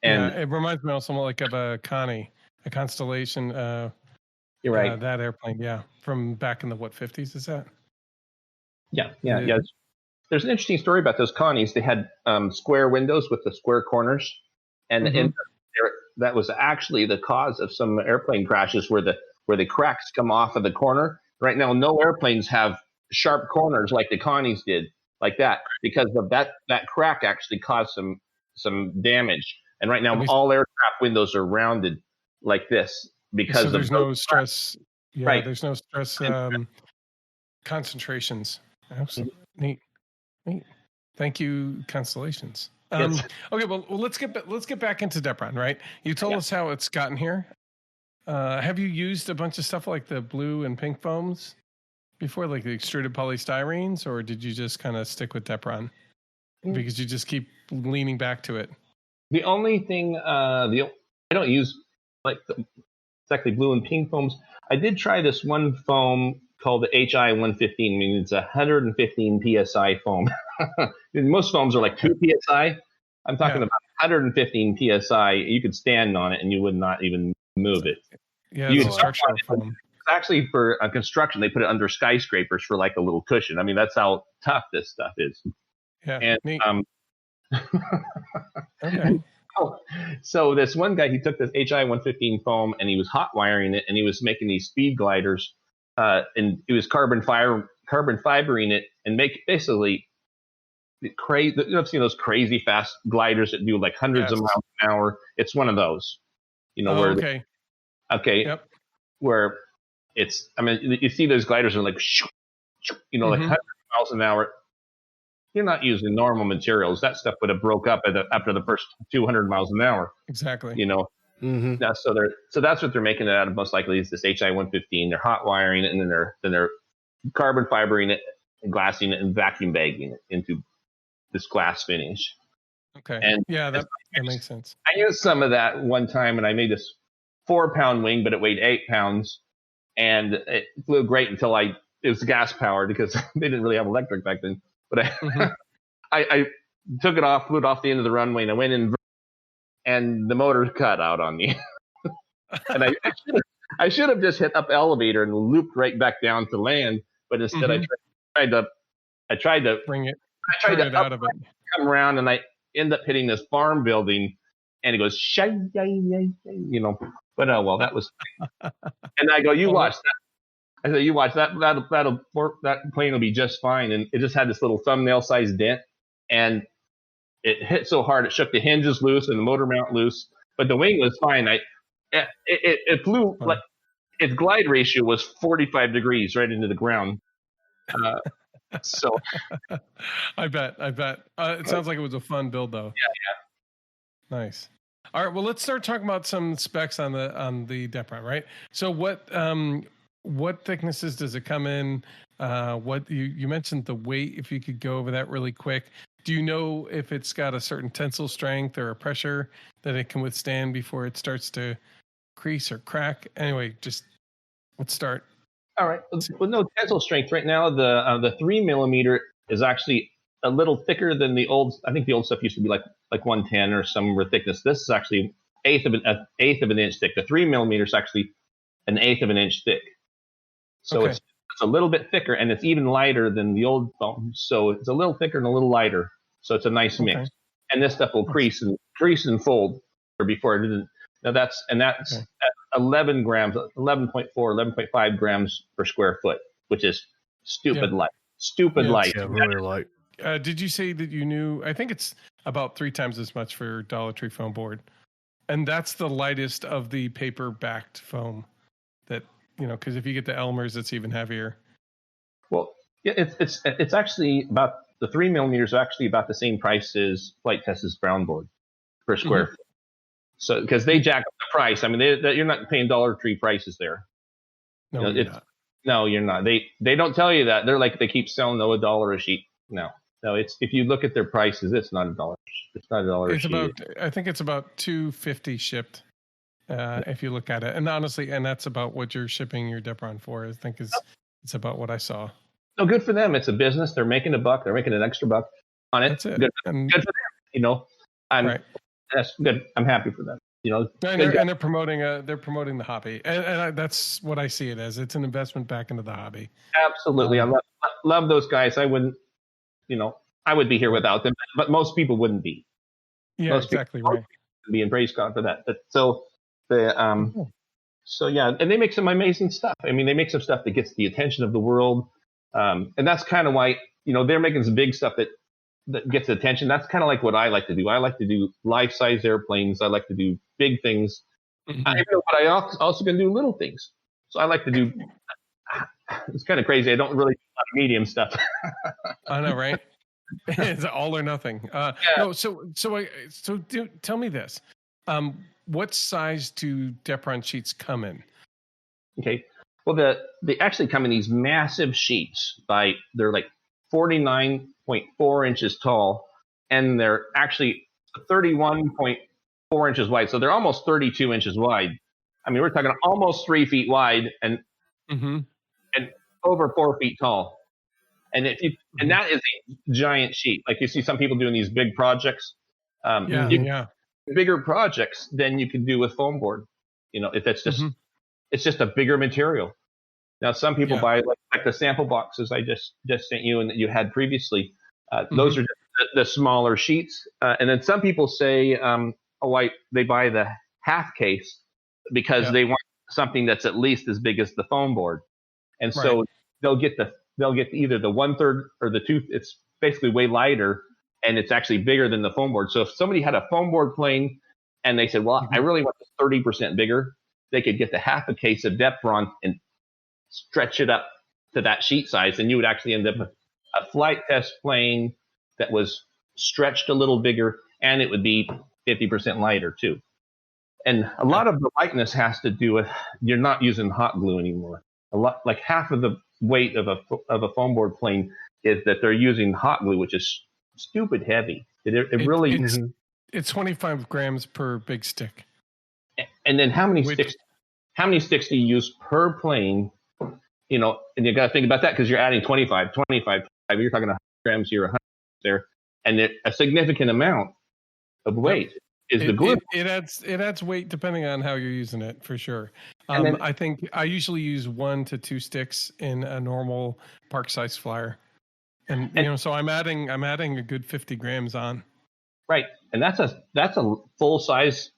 And it reminds me also like of a Connie, a Constellation. You're right. That airplane, yeah, from back in the 50s is that? Yeah. There's an interesting story about those Connies. They had square windows with the square corners, and that was actually the cause of some airplane crashes where the cracks come off of the corner. Right now, no airplanes have sharp corners like the Connies did, like that, because of that crack actually caused some damage. And right now, all aircraft windows are rounded like this because so there's no stress. Yeah, right. There's no stress concentrations. Absolutely. Neat. Thank you, Constellations. Yes. Okay, well, let's get back into Depron, right? You told us how it's gotten here. Have you used a bunch of stuff like the blue and pink foams before, like the extruded polystyrenes, or did you just kind of stick with Depron because you just keep leaning back to it? The only thing I don't use like exactly blue and pink foams. I did try this one foam called the HI 115. I mean, it's 115 psi foam. Most foams are like 2 psi. I'm talking about 115 psi. You could stand on it and you would not even move it. Yeah, it's a structural foam. Actually, for construction, they put it under skyscrapers for like a little cushion. I mean, that's how tough this stuff is. Yeah, and neat. Okay. So this one guy, he took this HI 115 foam and he was hot wiring it, and he was making these speed gliders, and he was carbon fibering it and basically crazy. You've seen those crazy fast gliders that do like hundreds of miles an hour. It's one of those, Yep. Where it's, I mean, you see those gliders are like, like 100 miles an hour. You're not using normal materials. That stuff would have broke up after the first 200 miles an hour. Exactly. So that's what they're making it out of. Most likely is this HI 115. They're hot wiring it, and then they're carbon fibering it, and glassing it, and vacuum bagging it into this glass finish. Okay. And that makes sense. I used some of that one time, and I made this 4-pound wing, but it weighed 8 pounds, and it flew great until it was gas powered because they didn't really have electric back then. But I took it off, flew it off the end of the runway, and I went in, and the motor cut out on me. And I should have just hit up elevator and looped right back down to land, but instead I tried to bring it. I tried to out of it. Come around, and I end up hitting this farm building, and it goes But oh well, that was. And I go, you watch that. I said, you watch that. That plane will be just fine. And it just had this little thumbnail-sized dent, and it hit so hard it shook the hinges loose and the motor mount loose. But the wing was fine. It flew like its glide ratio was 45 degrees right into the ground. So I bet. It sounds like it was a fun build, though. Yeah. Nice. All right. Well, let's start talking about some specs on the Depron, right? So what thicknesses does it come in? What you mentioned the weight, if you could go over that really quick. Do you know if it's got a certain tensile strength or a pressure that it can withstand before it starts to crease or crack? Anyway, just let's start. All right. With no tensile strength right now, the 3 millimeter is actually a little thicker than the old. I think the old stuff used to be like 110 or some thickness. This is actually eighth of an inch thick. The 3 millimeter is actually an eighth of an inch thick. So it's a little bit thicker, and it's even lighter than the old foam. So it's a little thicker and a little lighter. So it's a nice mix. And this stuff will crease and fold before it didn't. Now that's at 11 grams, 11.4, 11.5 grams per square foot, which is stupid light. Light. Yeah, really light. Did you say that you knew? I think it's about 3 times as much for Dollar Tree foam board, and that's the lightest of the paper-backed foam. That because if you get the Elmer's, it's even heavier. Well, yeah, it's actually about the 3 millimeters are actually about the same price as Flight Test's brown board per square foot. So because they jack up the price, I mean, you're not paying Dollar Tree prices there. No, you're not. No, you're not. They don't tell you that. They're like they keep selling $1 a sheet. No. It's if you look at their prices, it's not $1. It's not $1 a sheet. I think it's about $2.50 shipped. If you look at it, and honestly, and that's about what you're shipping your Depron for. I think it's about what I saw. No, good for them. It's a business. They're making a buck. They're making an extra buck on it. That's it. Good for them. That's good. I'm happy for them. And they're promoting the hobby, and that's what I see it as. It's an investment back into the hobby. Absolutely, I love those guys. I wouldn't, I would be here without them, but most people wouldn't be. Yeah, most exactly people, right. Most people would be in praise God for that. But so yeah, and they make some amazing stuff. I mean, they make some stuff that gets the attention of the world, and that's kind of why they're making some big stuff that gets attention. That's kind of like what I like to do. I like to do life-size airplanes. I like to do big things. But I also can do little things. So I like to do. It's kind of crazy. I don't really do a lot of medium stuff. I know, right? It's all or nothing. No, so tell me this. What size do Depron sheets come in? Okay. Well, they actually come in these massive sheets. They're like 49.4 inches tall, and they're actually 31.4 inches wide. So they're almost 32 inches wide. I mean, we're talking almost 3 feet wide and over 4 feet tall. And and that is a giant sheet. Like you see some people doing these big projects. Bigger projects than you can do with foam board. If that's just it's just a bigger material. Now some people buy like the sample boxes I just sent you and that you had previously. Those are just the smaller sheets. And then some people say, they buy the half case because they want something that's at least as big as the foam board. And so they'll get either the 1/3 or the 2. It's basically way lighter, and it's actually bigger than the foam board. So if somebody had a foam board plane and they said, well, I really want this 30% bigger, they could get the half a case of Depron and stretch it up to that sheet size, and you would actually end up with a flight test plane that was stretched a little bigger, and it would be 50% lighter too. And a lot of the lightness has to do with you're not using hot glue anymore. Like half of the weight of a foam board plane is that they're using hot glue, which is stupid heavy. It's 25 grams per big stick. And then how many sticks do you use per plane? And you got to think about that because you're adding 25. You're talking 100 grams here, 100 there, and a significant amount of weight is the glue. It adds weight depending on how you're using it, for sure. I think I usually use 1 to 2 sticks in a normal park size flyer, and so I'm adding a good 50 grams on. Right, and that's a full size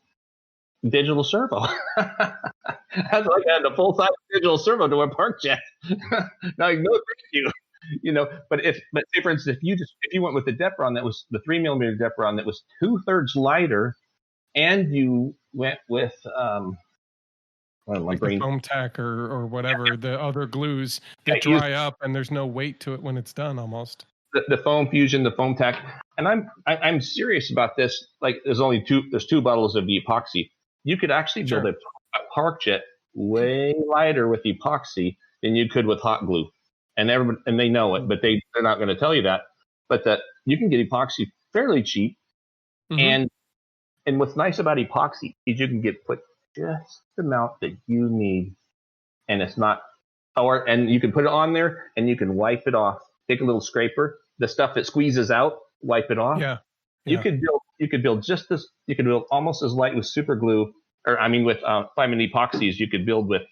digital servo. That's like adding a full size digital servo to a park jet. No, thank you. But say for instance, if you went with the Depron that was the 3mm Depron that was 2/3 lighter, and you went with the foam tack or whatever, the other glues that dry up and there's no weight to it when it's done almost. The foam fusion, the foam tack, and I'm serious about this. Like there's 2 bottles of the epoxy. You could actually build a park jet way lighter with epoxy than you could with hot glue. And they know it, but they're not going to tell you that. But that you can get epoxy fairly cheap, and what's nice about epoxy is you can put just the amount that you need, and it's not, and you can put it on there, and you can wipe it off. Take a little scraper, the stuff that squeezes out, wipe it off. You could build just this. You could build almost as light with super glue, with 5mm epoxies. You could build with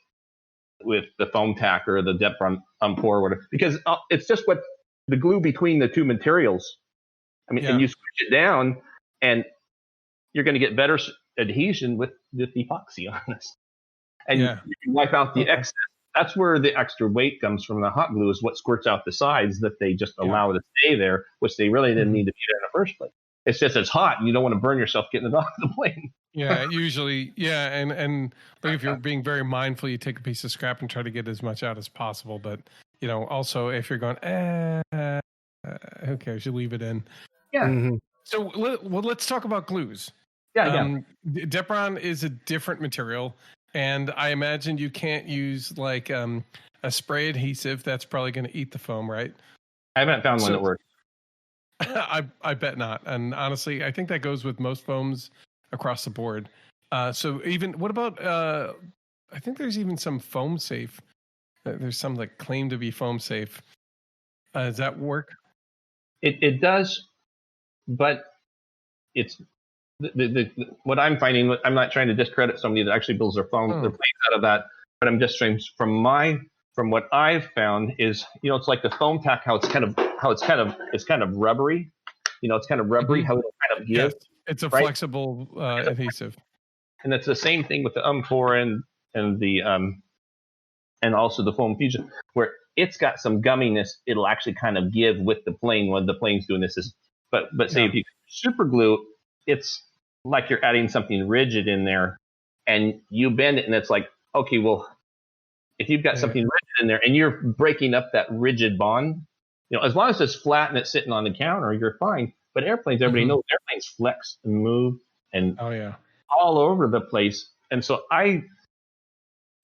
the foam tack or the Depron pour or whatever, because it's just what the glue between the two materials. And you switch it down, and you're going to get better adhesion with the epoxy on this. And you can wipe out the excess. That's where the extra weight comes from. The hot glue is what squirts out the sides that they just allow to stay there, which they really didn't need to be there in the first place. It's just it's hot, and you don't want to burn yourself getting it off the plane. Usually, and like if you're being very mindful, you take a piece of scrap and try to get as much out as possible. But also if you're going, who cares? You leave it in. So let's talk about glues. Depron is a different material, and I imagine you can't use like a spray adhesive. That's probably going to eat the foam, right? I haven't found one that works. I bet not. And honestly, I think that goes with most foams across the board. So even what about? I think there's even some foam safe. There's some that claim to be foam safe. Does that work? It does, but it's what I'm finding, I'm not trying to discredit somebody that actually builds their phone, their planes out of that, but I'm just saying from what I've found is, it's like the foam tack, it's kind of rubbery, it's kind of rubbery, how it'll kind of give. Yes, it's a right? flexible adhesive. And it's the same thing with the M4 and the and also the foam fusion, where it's got some gumminess. It'll actually kind of give with the plane when the plane's doing this. But say if you super glue, it's like you're adding something rigid in there, and you bend it, and it's like, okay, well, if you've got something rigid in there and you're breaking up that rigid bond, as long as it's flat and it's sitting on the counter, you're fine. But airplanes, everybody knows airplanes flex and move and all over the place. And so I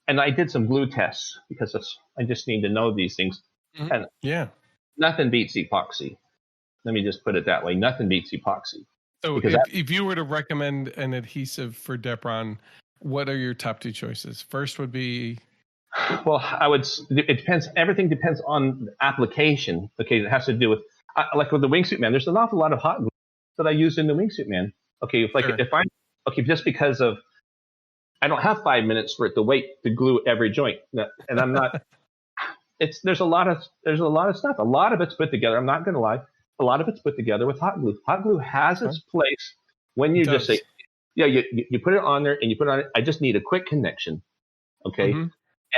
did some glue tests because I just need to know these things. And nothing beats epoxy. Let me just put it that way. Nothing beats epoxy. So if you were to recommend an adhesive for Depron, what are your top two choices? First would be... Well, it depends. Everything depends on the application. Okay, it has to do with, like with the wingsuit man, there's an awful lot of hot glue that I use in the wingsuit man. Okay, just because of, I don't have 5 minutes for it to wait to glue every joint, and I'm not. There's a lot of stuff. A lot of it's put together. I'm not going to lie. A lot of it's put together with hot glue. Hot glue has its place when you just say, you put it on there and you put it on it. I just need a quick connection. Okay.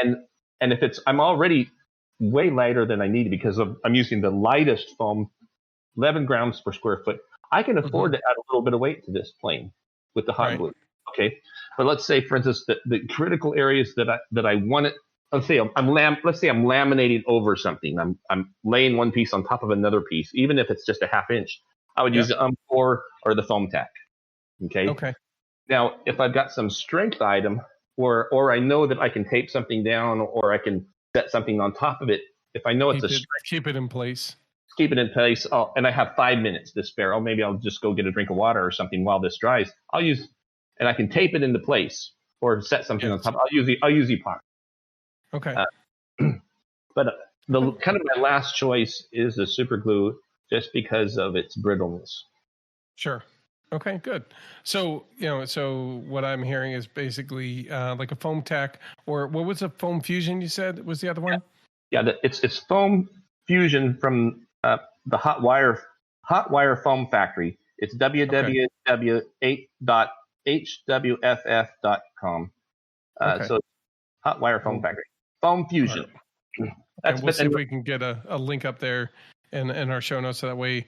And if I'm already way lighter than I need because I'm using the lightest foam, 11 grams per square foot, I can afford to add a little bit of weight to this plane with the hot glue. Okay, but let's say, for instance, the critical areas that I want it. Let's say I'm laminating over something. I'm laying one piece on top of another piece, even if it's just a half inch. I would use the M4 or the foam tack. Okay. Okay. Now, if I've got some strength item, or I know that I can tape something down, or I can set something on top of it. If I know keep it in place. Keep it in place. And I have 5 minutes to spare. Maybe I'll just go get a drink of water or something while this dries. And I can tape it into place or set something on top. I'll use epoxy. Okay. But the kind of my last choice is the super glue, just because of its brittleness. Sure. Okay, good. So, so what I'm hearing is basically like a foam tack, or what was a foam fusion you said was the other one? Yeah, it's foam fusion from the hot wire foam factory. It's www.hwff.com. So hot wire foam factory. Foam fusion. Right. We'll see if we can get a link up there in our show notes, so that way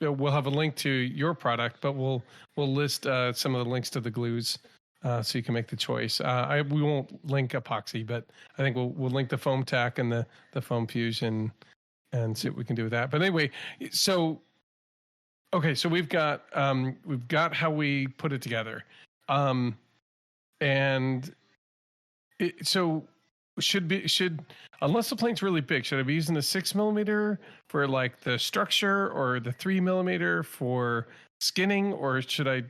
we'll have a link to your product, but we'll list some of the links to the glues so you can make the choice. We won't link epoxy, but I think we'll link the foam tack and the foam fusion and see what we can do with that. But anyway, so we've got how we put it together, should unless the plane's really big, should I be using the 6mm for like the structure, or the 3mm for skinning, or should I,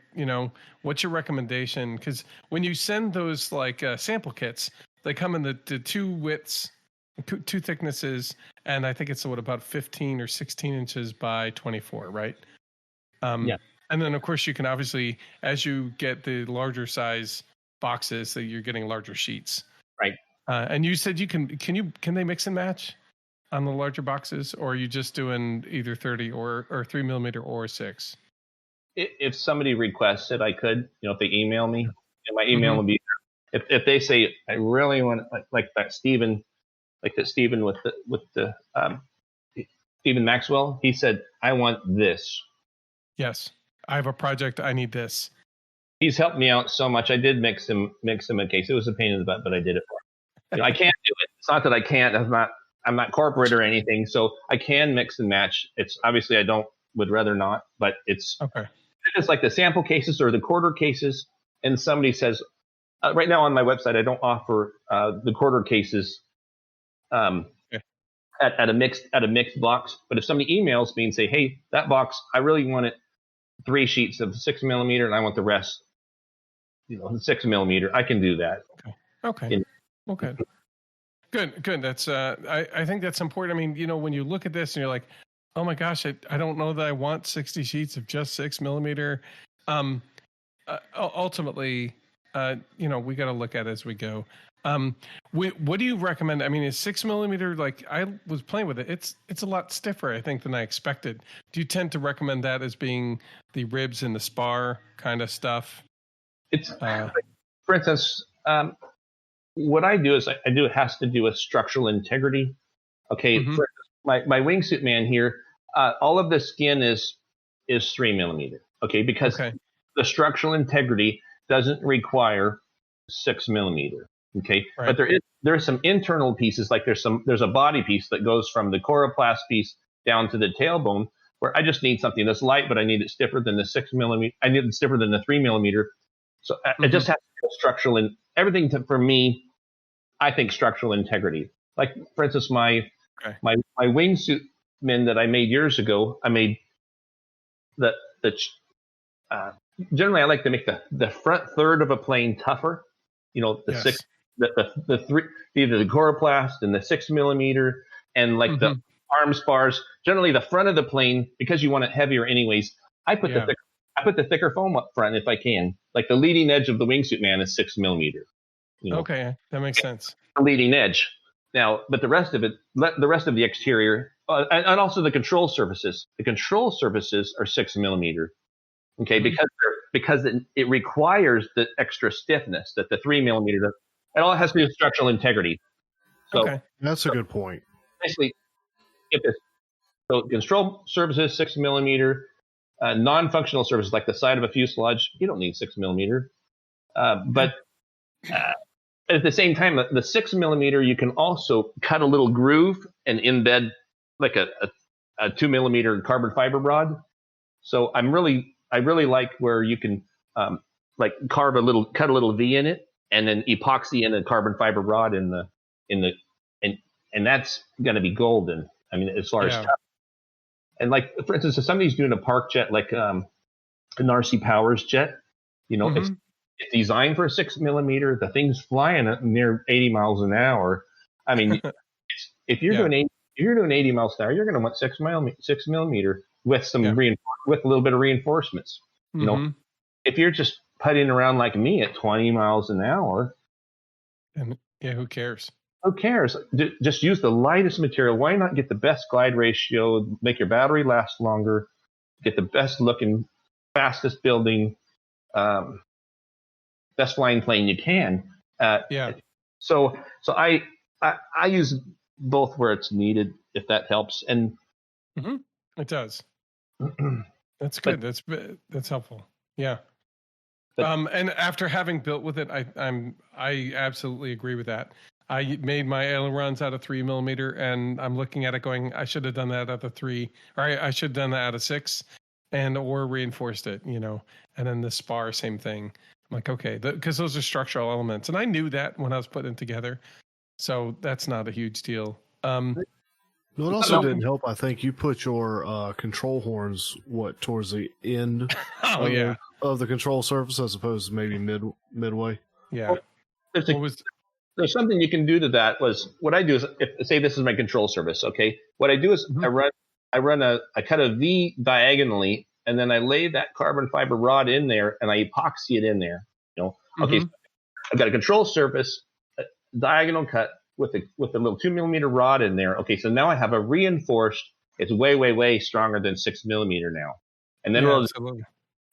what's your recommendation? Because when you send those like sample kits, they come in the two widths, two thicknesses, and I think it's about 15 or 16 inches by 24, right? And then of course you can obviously, as you get the larger size boxes, that you're getting larger sheets. Right. And you said can they mix and match on the larger boxes, or are you just doing either 30 or 3mm or 6? If somebody requests it, I could, if they email me, my email will be there. If they say, I really want, like that Stephen with the Stephen Maxwell, he said, I want this. Yes. I have a project. I need this. He's helped me out so much. I did mix him a case. It was a pain in the butt, but I did it for him. I can't do it. It's not that I can't. I'm not corporate or anything, so I can mix and match. It's obviously would rather not, but it's okay. It's like the sample cases or the quarter cases, and somebody says, right now on my website, I don't offer the quarter cases at a mixed box. But if somebody emails me and say, hey, that box, I really want it 3 sheets of 6mm, and I want the rest, 6mm, I can do that. Okay. Okay. Good. That's I think that's important. I mean, when you look at this and you're like, oh my gosh, I don't know that I want 60 sheets of just 6mm. Ultimately, we got to look at it as we go. What do you recommend? I mean, is 6mm, like I was playing with it, it's a lot stiffer, I think, than I expected. Do you tend to recommend that as being the ribs and the spar kind of stuff? It's for instance, what I do is it has to do with structural integrity. Okay, Mhm. for instance, my wingsuit man here, all of the skin is 3mm. Okay, because the structural integrity doesn't require 6mm. Okay, Right. but there are some internal pieces, like there's a body piece that goes from the coroplast piece down to the tailbone, where I just need something that's light, but I need it stiffer than the 6mm. I need it stiffer than the 3mm. So it just has to be structural and everything. For me, I think structural integrity. Like for instance, my wingsuit men that I made years ago, I made the generally I like to make the front third of a plane tougher. You know, the six, the three, either the coroplast and the 6mm, and like the arm spars. Generally, the front of the plane, because you want it heavier anyways. I put the thicker foam up front if I can. Like the leading edge of the wingsuit man is 6mm. You know, Okay, that makes sense. The leading edge. Now, but the rest of the exterior, and also the control surfaces. The control surfaces are 6mm. Okay, because it requires the extra stiffness that the 3mm. It all has to do with structural integrity. So that's a good point. Basically, control surfaces 6mm, non-functional surfaces like the side of a fuselage, you don't need 6mm. But at the same time, the 6mm, you can also cut a little groove and embed like a 2mm carbon fiber rod. So I really like where you can like cut a little V in it, and then epoxy in a carbon fiber rod and that's going to be golden. I mean, as far as tough. And like for instance, if somebody's doing a park jet, like an RC Powers jet, it's designed for a 6mm. The thing's flying at near 80 miles an hour. I mean, if you're doing 80 miles an hour, you're going to want 6mm with some with a little bit of reinforcements. You know, if you're just putting around like me at 20 miles an hour, and who cares? Who cares? Just use the lightest material. Why not get the best glide ratio, make your battery last longer, get the best looking, fastest building, best flying plane you can. So I use both where it's needed, if that helps. And it does. That's good. That's helpful. Yeah. And after having built with it, I absolutely agree with that. I made my ailerons out of 3mm, and I'm looking at it going, I should have done that out of 3, or I should have done that out of 6, or reinforced it, And then the spar, same thing. I'm like, okay, because those are structural elements, and I knew that when I was putting it together, so that's not a huge deal. It also didn't help. I think you put your control horns towards the end of the control surface as opposed to maybe midway. Yeah. Well, there's something you can do to that. What I do is, say this is my control surface. Okay, what I do is I cut a V diagonally, and then I lay that carbon fiber rod in there, and I epoxy it in there. Okay, so I've got a control surface, a diagonal cut with a little 2mm rod in there. Okay, so now I have a reinforced. It's way, way, way stronger than 6mm now. And then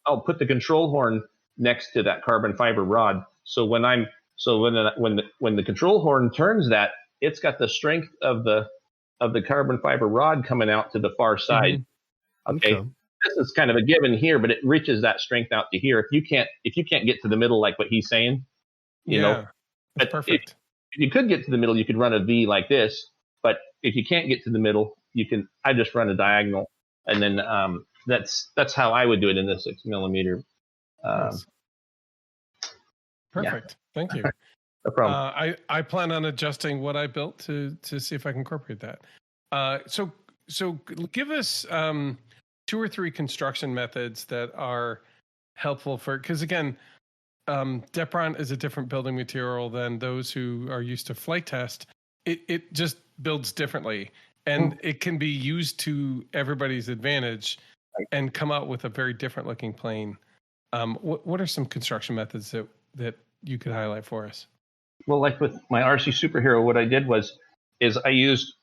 I'll put the control horn next to that carbon fiber rod. So when the control horn turns that, it's got the strength of the carbon fiber rod coming out to the far side. Okay. This is kind of a given here, but it reaches that strength out to here. If you can't get to the middle like what he's saying, that's perfect. If you could get to the middle, you could run a V like this. But if you can't get to the middle, I just run a diagonal, and then that's how I would do it in the 6mm. Perfect. Thank you. No problem. I plan on adjusting what I built to see if I can incorporate that. So give us 2 or 3 construction methods that are helpful because again, Depron is a different building material than those who are used to flight test. It just builds differently, and it can be used to everybody's advantage and come out with a very different looking plane. What are some construction methods that you could highlight for us? Well, like with my RC Superhero, what I did is I used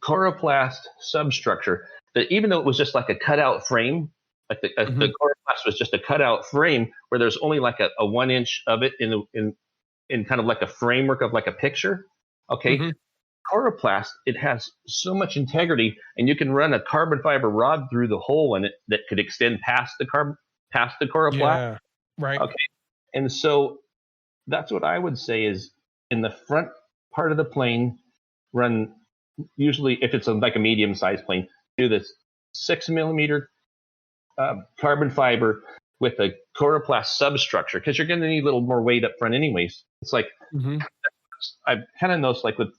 coroplast substructure that, even though it was just like a cutout frame, like the coroplast was just a cutout frame where there's only like a 1 inch of it in kind of like a framework of like a picture. Okay. Coroplast, it has so much integrity, and you can run a carbon fiber rod through the hole in it that could extend past the coroplast. Yeah, right. Okay. And so that's what I would say is, in the front part of the plane, run, usually if it's like a medium sized plane, do this 6 millimeter carbon fiber with a coroplast substructure, because you're going to need a little more weight up front anyways. It's like, I've kind of noticed, like with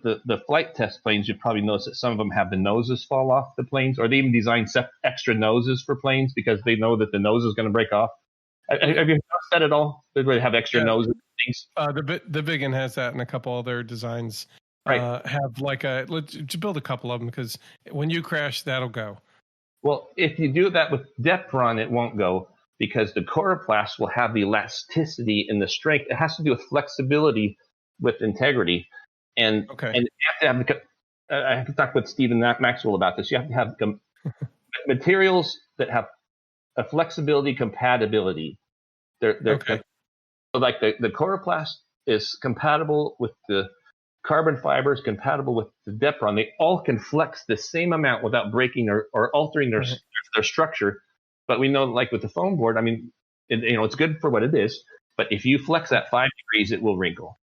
the flight test planes, you probably notice that some of them have the noses fall off the planes, or they even design extra noses for planes because they know that the nose is going to break off. Have you noticed that at all? They have extra noses and things. The big one has that, and a couple other designs have like let's build a couple of them, because when you crash, that'll go. Well, if you do that with Depron, it won't go, because the coroplast will have the elasticity and the strength. It has to do with flexibility with integrity. And you have to have, I have to talk with Stephen Maxwell about this. You have to have materials that have a flexibility compatibility. They're so like the coroplast is compatible with the carbon fibers, compatible with the Depron. They all can flex the same amount without breaking or altering their structure. But we know, like with the foam board, I mean, it's good for what it is. But if you flex that 5 degrees, it will wrinkle.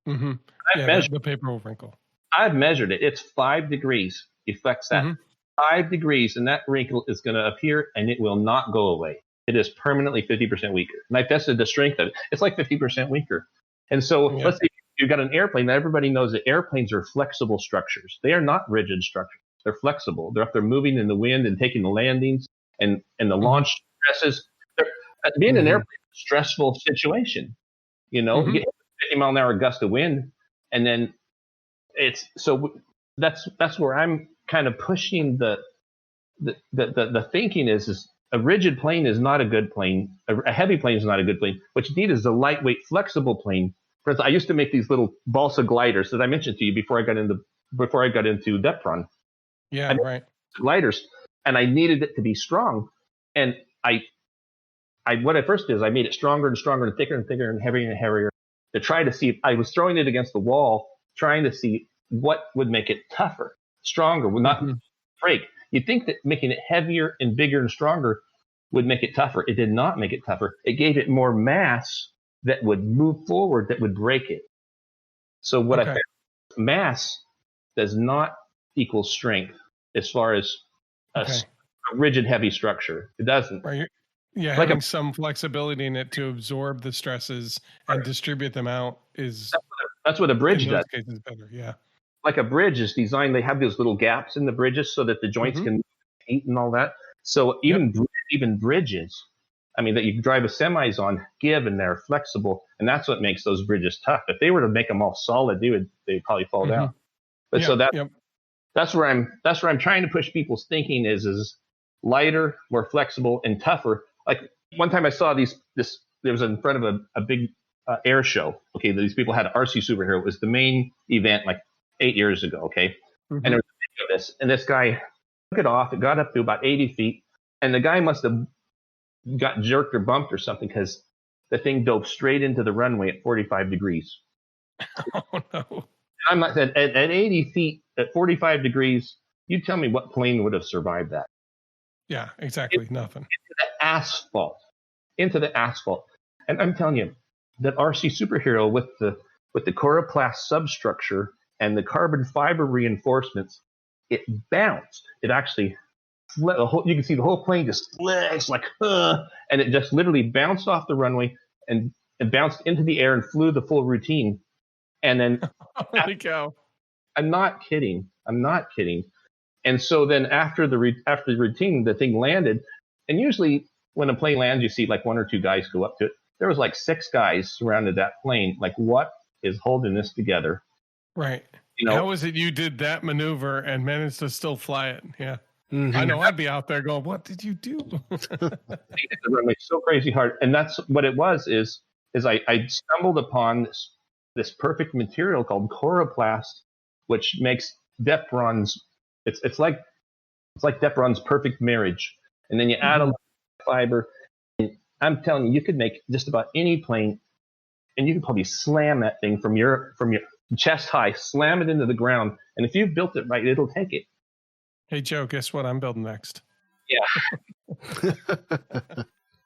The paper will wrinkle. I've measured it. It's 5 degrees. You flex that 5 degrees, and that wrinkle is going to appear, and it will not go away. It is permanently 50% weaker. And I tested the strength of it. It's like 50% weaker. And so let's say you've got an airplane. Everybody knows that airplanes are flexible structures. They are not rigid structures. They're flexible. They're maying in the wind and taking the landings and the launch stresses. Being an airplane is a stressful situation. You get 50 mile an hour gust of wind, and then that's where I'm kind of pushing the thinking is a rigid plane is not a good plane. A heavy plane is not a good plane. What you need is a lightweight, flexible plane. For instance, I used to make these little balsa gliders that I mentioned to you before I got into Depron. Yeah, right. Gliders, and I needed it to be strong. And what I first did is I made it stronger and stronger and thicker and heavier and heavier to try to see. I was throwing it against the wall, trying to see what would make it tougher, stronger, would not break. You'd think that making it heavier and bigger and stronger would make it tougher. It did not make it tougher. It gave it more mass that would move forward, that would break it. So what I found, mass does not equal strength as far as a rigid, heavy structure. It doesn't. Right. Yeah, like having some flexibility in it to absorb the stresses and distribute them out is... That's what a bridge does. In those cases, better, yeah. Like a bridge is designed, they have those little gaps in the bridges so that the joints can eat and all that. So even bridges, I mean, that you drive a semis on, give, and they're flexible, and that's what makes those bridges tough. If they were to make them all solid, they'd probably fall down. But that's where I'm trying to push people's thinking is lighter, more flexible, and tougher. Like one time I saw there was in front of a big air show. Okay, these people had RC Superhero. It was the main event like 8 years ago. Okay, and there was a video of this, and this guy took it off. It got up to about 80 feet, and the guy must have got jerked or bumped or something, because the thing dove straight into the runway at 45 degrees. Oh no! I'm not at 80 feet at 45 degrees. You tell me what plane would have survived that? Yeah, exactly. Nothing. Into the asphalt. And I'm telling you that RC Superhero with the coroplast substructure and the carbon fiber reinforcements, it bounced. It actually, you can see the whole plane just flips like, and it just literally bounced off the runway and bounced into the air and flew the full routine. And then, holy cow! I'm not kidding. And so then after the routine, the thing landed. And usually when a plane lands, you see like one or two guys go up to it. There was like 6 guys surrounded that plane. Like, what is holding this together? Right. How was it you did that maneuver and managed to still fly it? Yeah. I know I'd be out there going, "What did you do?" It run me so crazy hard, and that's what it was. Is I stumbled upon this perfect material called coroplast, which makes Depron's. It's like Depron's perfect marriage, and then you add a lot of fiber. And I'm telling you, you could make just about any plane, and you could probably slam that thing from your chest high, slam it into the ground, and if you've built it right, it'll take it. Hey Joe, guess what I'm building next? Yeah.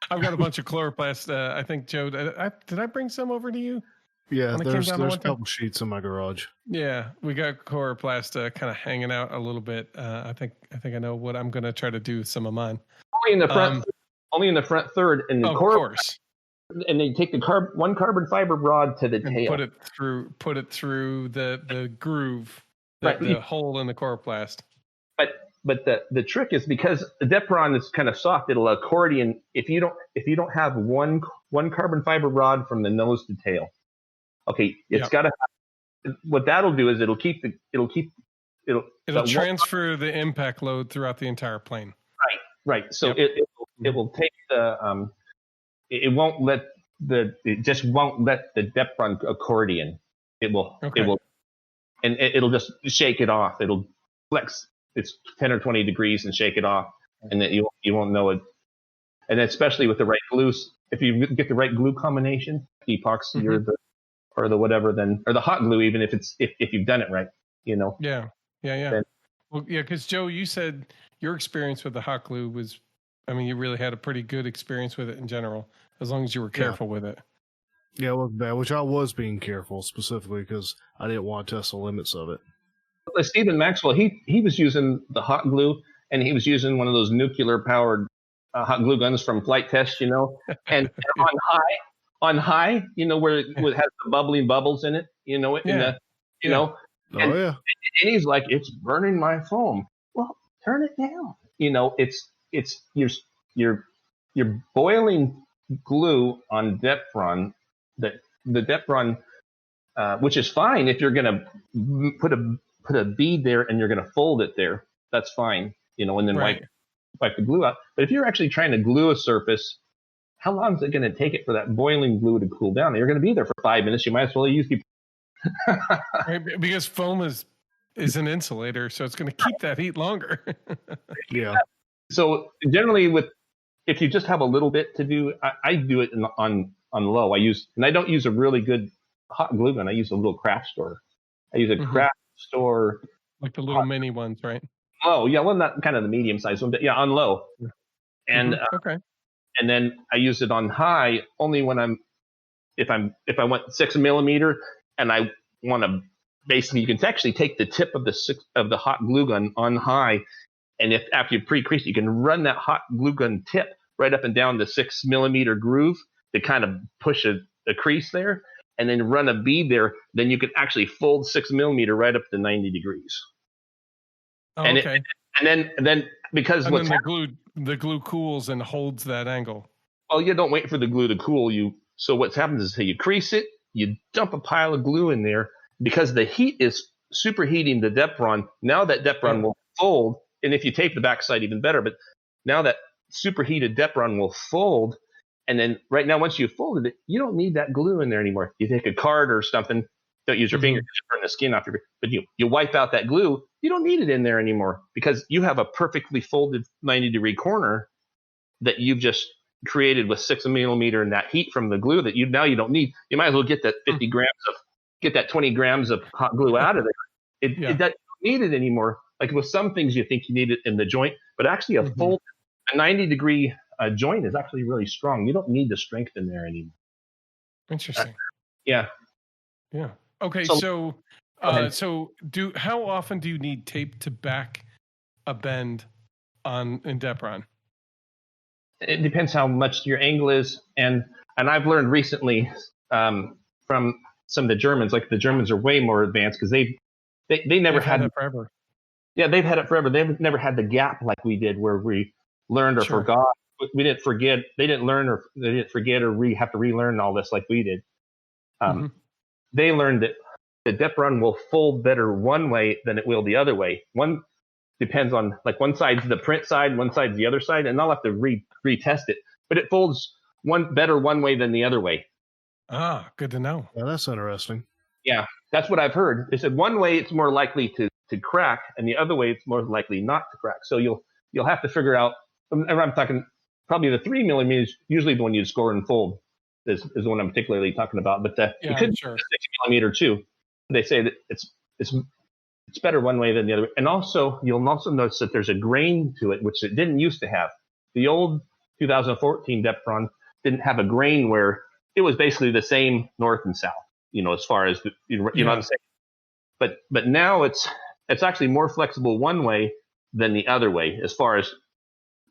I've got a bunch of chloroplast. I think Joe, did I bring some over to you? Yeah, there's a couple sheets in my garage. Yeah, we got chloroplast kind of hanging out a little bit. I think I know what I'm going to try to do with some of mine. Only in the front, only in the front third, and the of course. And then you take the one carbon fiber rod to the tail. Put it through the groove, the hole in the chloroplast. But the trick is because the Depron is kind of soft, it'll accordion if you don't have one carbon fiber rod from the nose to tail. Okay, it's got to. What that'll do is it'll transfer the impact load throughout the entire plane. Right. So it will take the it just won't let the Depron accordion. It'll just shake it off. It'll flex. It's 10 or 20 degrees and shake it off, and then you won't know it. And especially with the right glues, if you get the right glue combination, epoxy or the whatever, then or the hot glue, even if you've done it right, Yeah. Then, Well, yeah, because Joe, you said your experience with the hot glue was, I mean, you really had a pretty good experience with it in general, as long as you were careful with it. Yeah, it wasn't bad, which I was being careful specifically because I didn't want to test the limits of it. Stephen Maxwell, he was using the hot glue, and he was using one of those nuclear powered hot glue guns from Flight Test, and on high, where it has the bubbling bubbles in it, and he's like, it's burning my foam. Well, turn it down. It's you're boiling glue on Depron, the Depron, which is fine if you're gonna put a bead there and you're gonna fold it there. That's fine, and then wipe the glue out. But if you're actually trying to glue a surface, how long is it going to take it for that boiling glue to cool down? You're going to be there for 5 minutes. You might as well use the right, because foam is an insulator, so it's going to keep that heat longer. Yeah. So generally, if you just have a little bit to do, I do it on low. I don't use a really good hot glue gun. I use a little craft store. I use a craft store, like the little mini ones, right? Oh yeah, well, not kind of the medium sized one, but yeah, on low. And and then I use it on high only when if I want 6 millimeter and I want to basically, you can actually take the tip of the hot glue gun on high, and after you pre-crease, you can run that hot glue gun tip right up and down the 6 millimeter groove to kind of push a crease there, and then run a bead there. Then you can actually fold 6 millimeter right up to 90 degrees. Oh, and okay. And then because the glue cools and holds that angle. Well, you don't wait for the glue to cool. So what happens is you crease it, you dump a pile of glue in there because the heat is superheating the Depron. Now that Depron will fold, and if you tape the backside, even better. But now that superheated Depron will fold, and then right now once you've folded it, you don't need that glue in there anymore. You take a card or something. Don't use your finger to burn the skin off but you wipe out that glue. You don't need it in there anymore because you have a perfectly folded 90-degree corner that you've just created with 6 millimeter and that heat from the glue that you don't need. You might as well get that 20 grams of hot glue out of there. You don't need it anymore. Like with some things you think you need it in the joint, but actually a 90-degree joint is actually really strong. You don't need the strength in there anymore. Interesting. Yeah. Okay, so how often do you need tape to back a bend in Depron? It depends how much your angle is, and I've learned recently from some of the Germans. Like the Germans are way more advanced because they never had it forever. Yeah, they've had it forever. They've never had the gap like we did, where we learned or forgot. We didn't forget. They didn't learn or they didn't forget or have to relearn all this like we did. They learned that the Depron will fold better one way than it will the other way. depends on, like, one side's the print side, one side's the other side, and I'll have to retest it. But it folds better one way than the other way. Ah, good to know. Yeah, that's interesting. Yeah, that's what I've heard. They said one way it's more likely to crack, and the other way it's more likely not to crack. So you'll have to figure out. And I'm talking probably the 3 millimeters, usually the one you score and fold is the one I'm particularly talking about. But it could be sure. 6 millimeter too. They say that it's better one way than the other. And also, you'll also notice that there's a grain to it, which it didn't used to have. The old 2014 Depron didn't have a grain where it was basically the same north and south, as far as, you know what I'm saying? But now it's actually more flexible one way than the other way, as far as,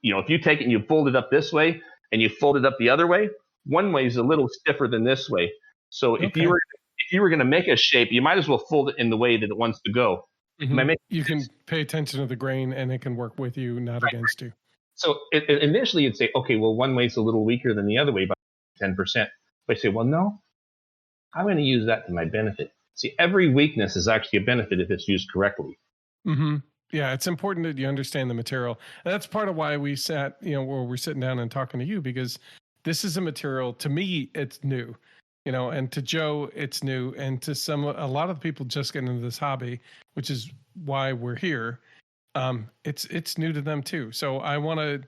if you take it and you fold it up this way and you fold it up the other way, one way is a little stiffer than this way. So if you were going to make a shape, you might as well fold it in the way that it wants to go. Mm-hmm. You can pay attention to the grain, and it can work with you, not against you. So initially you'd say, okay, well, one way's a little weaker than the other way by 10%. But I say, well, no, I'm going to use that to my benefit. See, every weakness is actually a benefit if it's used correctly. Mm-hmm. Yeah, it's important that you understand the material. And that's part of why we sat, where we're sitting down and talking to you, because this is a material, to me, it's new, and to Joe, it's new. And to a lot of the people just getting into this hobby, which is why we're here, it's new to them too. So I want to,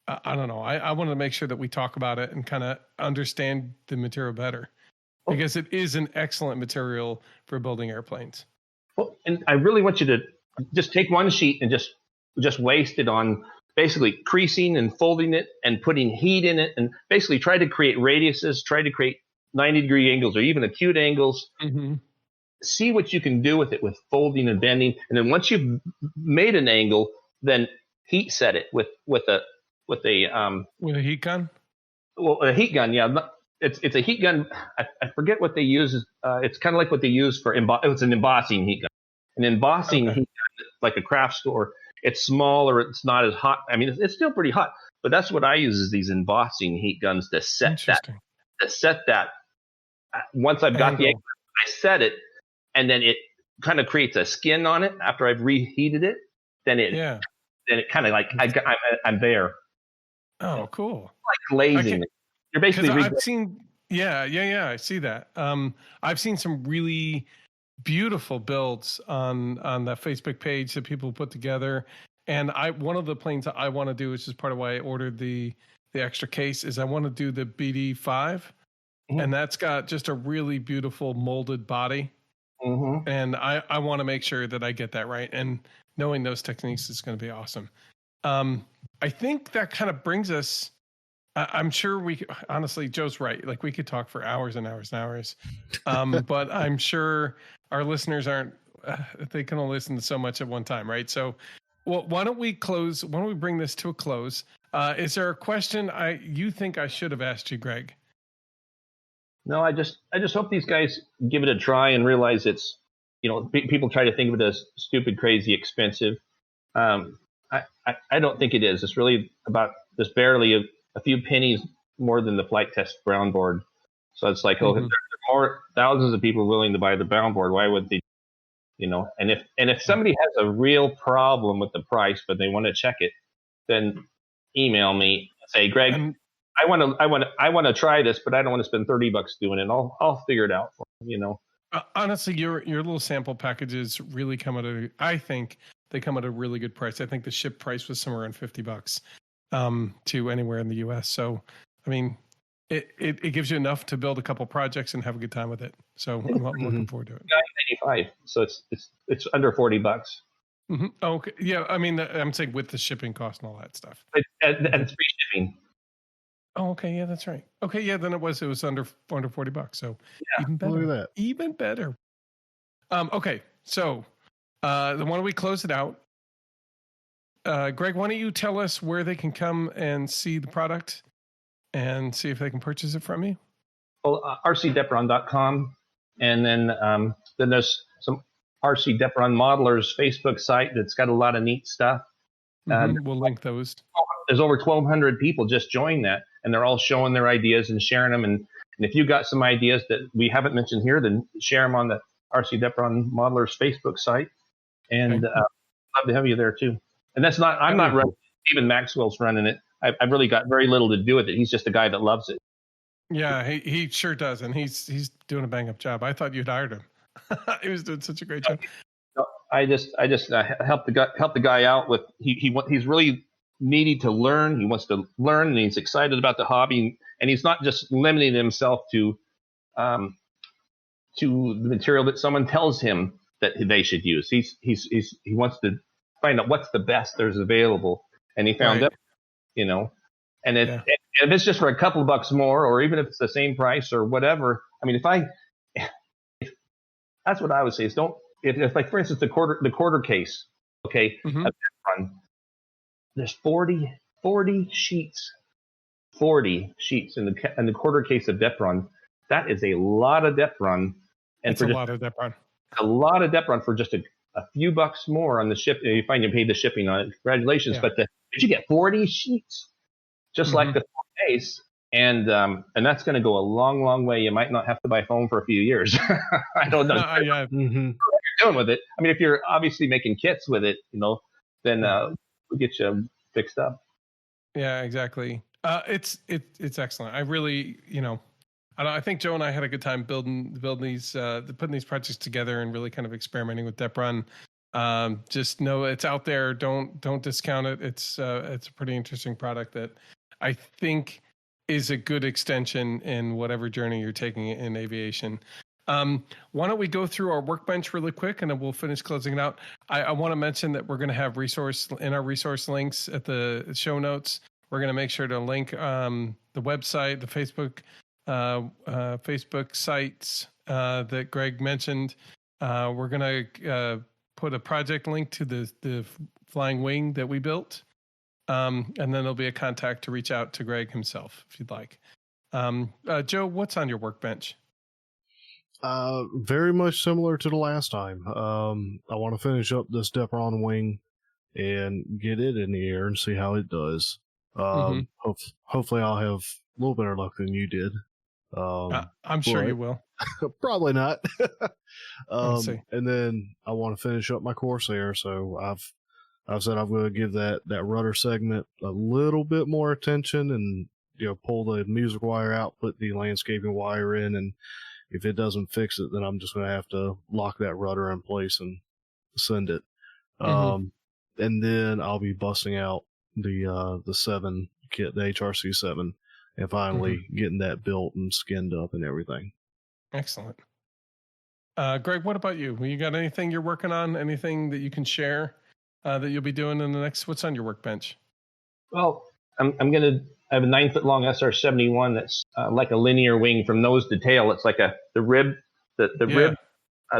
I don't know. I want to make sure that we talk about it and kind of understand the material better, because it is an excellent material for building airplanes. Well, and I really want you to just take one sheet and just waste it on basically creasing and folding it and putting heat in it, and basically try to create radiuses, try to create 90-degree angles or even acute angles. Mm-hmm. See what you can do with it with folding and bending. And then once you've made an angle, then heat set it with a heat gun. Well, a heat gun, yeah. It's a heat gun. I forget what they use. It's kind of like what they use for it's an embossing heat gun. An embossing heat gun, like a craft store. It's smaller. It's not as hot. I mean, it's still pretty hot. But that's what I use, is these embossing heat guns to set that. Once I've got the angle, I set it, and then it kind of creates a skin on it after I've reheated it. Then it kind of like I'm there. Oh, cool! Like glazing. You're basically. I've seen. Yeah. I see that. I've seen some really beautiful builds on that Facebook page that people put together. And one of the planes that I want to do, which is part of why I ordered the extra case, is I want to do the BD5, mm-hmm. and that's got just a really beautiful molded body. Mm-hmm. And I want to make sure that I get that right. And knowing those techniques is going to be awesome. I think that kind of brings us. I'm sure honestly, Joe's right. Like, we could talk for hours and hours and hours. But I'm sure our listeners aren't, they can only listen to so much at one time, right? So, well, why don't we bring this to a close? Is there a question you think I should have asked you, Greg? No, I just hope these guys give it a try and realize it's, people try to think of it as stupid, crazy, expensive. I don't think it is. It's really about just barely a few pennies more than the flight test brown board. So it's like, mm-hmm. There are more thousands of people willing to buy the brown board. Why would they, and if somebody has a real problem with the price, but they want to check it, then email me, say, Greg, I want to try this, but I don't want to spend $30 doing it. I'll figure it out for you, Honestly, your little sample packages really I think they come at a really good price. I think the ship price was somewhere around $50 to anywhere in the US. So, I mean, it gives you enough to build a couple projects and have a good time with it. So I'm looking forward to it. $9.95. So it's under $40. Mm-hmm. Okay. Yeah. I mean, I'm saying with the shipping cost and all that stuff. And it's free shipping. Oh, okay. Yeah, that's right. Okay. Yeah. Then it was under $40. So even better. Look at that. Even better. Okay. So, why don't we close it out? Greg, why don't you tell us where they can come and see the product and see if they can purchase it from you? Well, rcdepron.com. And then there's some RC Depron Modelers Facebook site that's got a lot of neat stuff. We'll link those. There's over 1,200 people just joined that, and they're all showing their ideas and sharing them. And if you got some ideas that we haven't mentioned here, then share them on the RC Depron Modelers Facebook site. And love to have you there too. And that's not, I'm not running, Stephen Maxwell's running it. I've really got very little to do with it. He's just a guy that loves it. Yeah, he sure does, and he's doing a bang up job. I thought you'd hired him. He was doing such a great job. I just help the guy out with he's really needy to learn. He wants to learn, and he's excited about the hobby, and he's not just limiting himself to the material that someone tells him that they should use. He wants to find out what's the best there's available, and he found that, and if it's just for a couple of bucks more, or even if it's the same price or whatever. I mean, if that's what I would say is don't. If like, for instance, the quarter case, okay, of Depron, there's 40 sheets in the quarter case of Depron. That is a lot of Depron, and it's a lot of Depron. A lot of Depron for just a few bucks more on the ship. You find you paid the shipping on it. Congratulations, but did you get 40 sheets, just like the case? And that's going to go a long, long way. You might not have to buy foam for a few years. I don't know. What you're doing with it. I mean, if you're obviously making kits with it, then we'll get you fixed up. Yeah, exactly. It's excellent. I really, I think Joe and I had a good time building these, putting these projects together and really kind of experimenting with Depron. Just know it's out there. Don't discount it. It's a pretty interesting product that I think is a good extension in whatever journey you're taking in aviation. Why don't we go through our Workbench really quick, and then we'll finish closing it out. I want to mention that we're going to have resource links at the show notes. We're going to make sure to link the website, the Facebook sites that Greg mentioned. We're going to put a project link to the flying wing that we built. And then there'll be a contact to reach out to Greg himself if you'd like. Joe, what's on your Workbench? Very much similar to the last time. I want to finish up this Depron wing and get it in the air and see how it does. Hopefully I'll have a little better luck than you did. I'm sure you will. Probably not. Let's see. And then I want to finish up my Corsair, so I've said I'm going to give that rudder segment a little bit more attention, and pull the music wire out, put the landscaping wire in, and if it doesn't fix it, then I'm just going to have to lock that rudder in place and send it. And then I'll be busting out the 7 kit, the HRC 7, and finally getting that built and skinned up and everything. Excellent. Greg, what about you? You got anything you're working on? Anything that you can share that you'll be doing in the next? What's on your Workbench? Well, I have a 9-foot long SR-71 that's like a linear wing from nose to tail. It's like the rib, rib,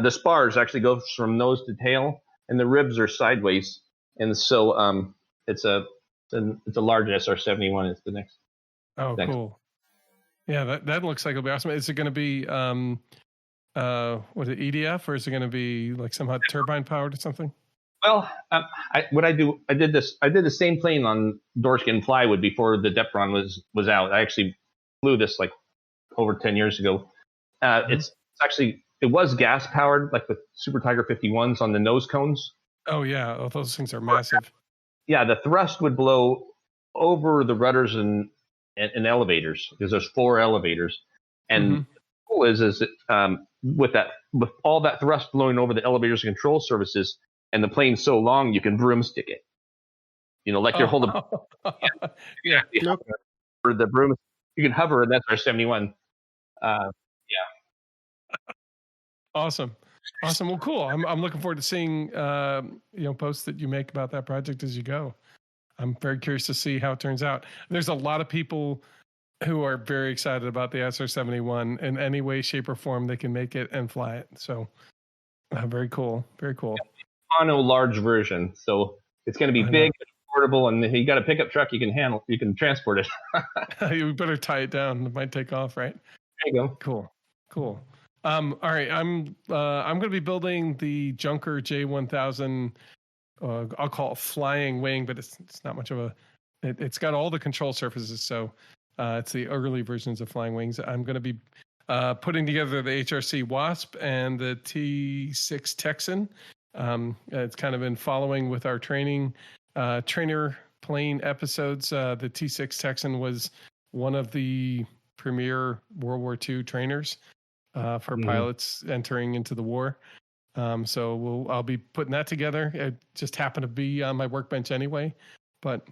the spars actually go from nose to tail, and the ribs are sideways. And so it's a large SR-71. It's the next. Oh, cool. Yeah, that looks like it'll be awesome. Is it going to be EDF, or is it going to be like somehow turbine powered or something? Well, I did the same plane on Doorskin plywood before the Depron was out. I actually flew this like over 10 years ago. It was gas powered, like with Super Tiger 51s on the nose cones. Oh yeah, those things are massive. Yeah, the thrust would blow over the rudders and elevators, because there's 4 elevators, and cool is that with all that thrust blowing over the elevators and control surfaces, and the plane's so long you can broomstick it. Like you're holding. For the broom, you can hover, and that's our 71. Awesome. Well, cool. I'm looking forward to seeing posts that you make about that project as you go. I'm very curious to see how it turns out. There's a lot of people who are very excited about the SR-71 in any way, shape, or form they can make it and fly it. So very cool. Very cool. Mono large version. So it's going to be big and portable, and you got a pickup truck you can transport it. You better tie it down. It might take off, right? There you go. Cool. All right. I'm going to be building the Junker J1000. I'll call it flying wing, but it's not much of a. It's got all the control surfaces, so it's the early versions of flying wings. I'm going to be putting together the HRC Wasp and the T6 Texan. It's kind of been following with our training trainer plane episodes. The T6 Texan was one of the premier World War II trainers for pilots entering into the war. So I'll be putting that together. It just happened to be on my workbench anyway, but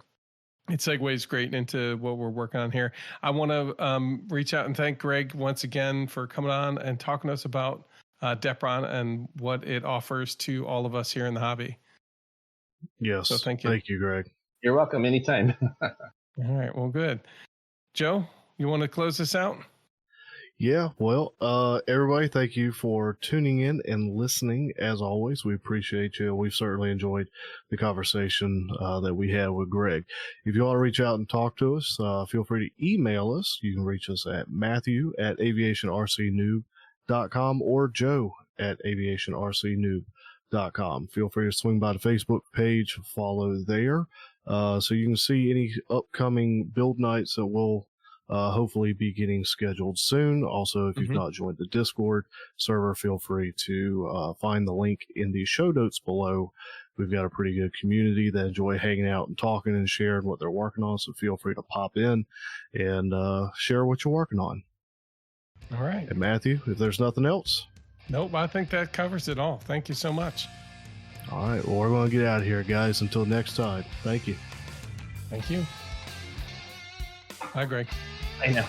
it segues great into what we're working on here. I want to reach out and thank Greg once again for coming on and talking to us about Depron and what it offers to all of us here in the hobby. Yes. So thank you. Thank you, Greg. You're welcome anytime. All right. Well, good. Joe, you want to close this out? Yeah, well, everybody, thank you for tuning in and listening. As always, we appreciate you. We've certainly enjoyed the conversation that we had with Greg. If you want to reach out and talk to us, feel free to email us. You can reach us at Matthew@aviationrcnoob.com or Joe@aviationrcnoob.com. Feel free to swing by the Facebook page, follow there, so you can see any upcoming build nights that will hopefully be getting scheduled soon. Also, if you've not joined the Discord server, feel free to find the link in the show notes below. We've got a pretty good community that enjoy hanging out and talking and sharing what they're working on, so feel free to pop in and share what you're working on. All right. And Matthew, if there's nothing else. Nope, I think that covers it all. Thank you so much. All right, well, we're going to get out of here, guys. Until next time, thank you. Thank you. Hi, Greg. I know.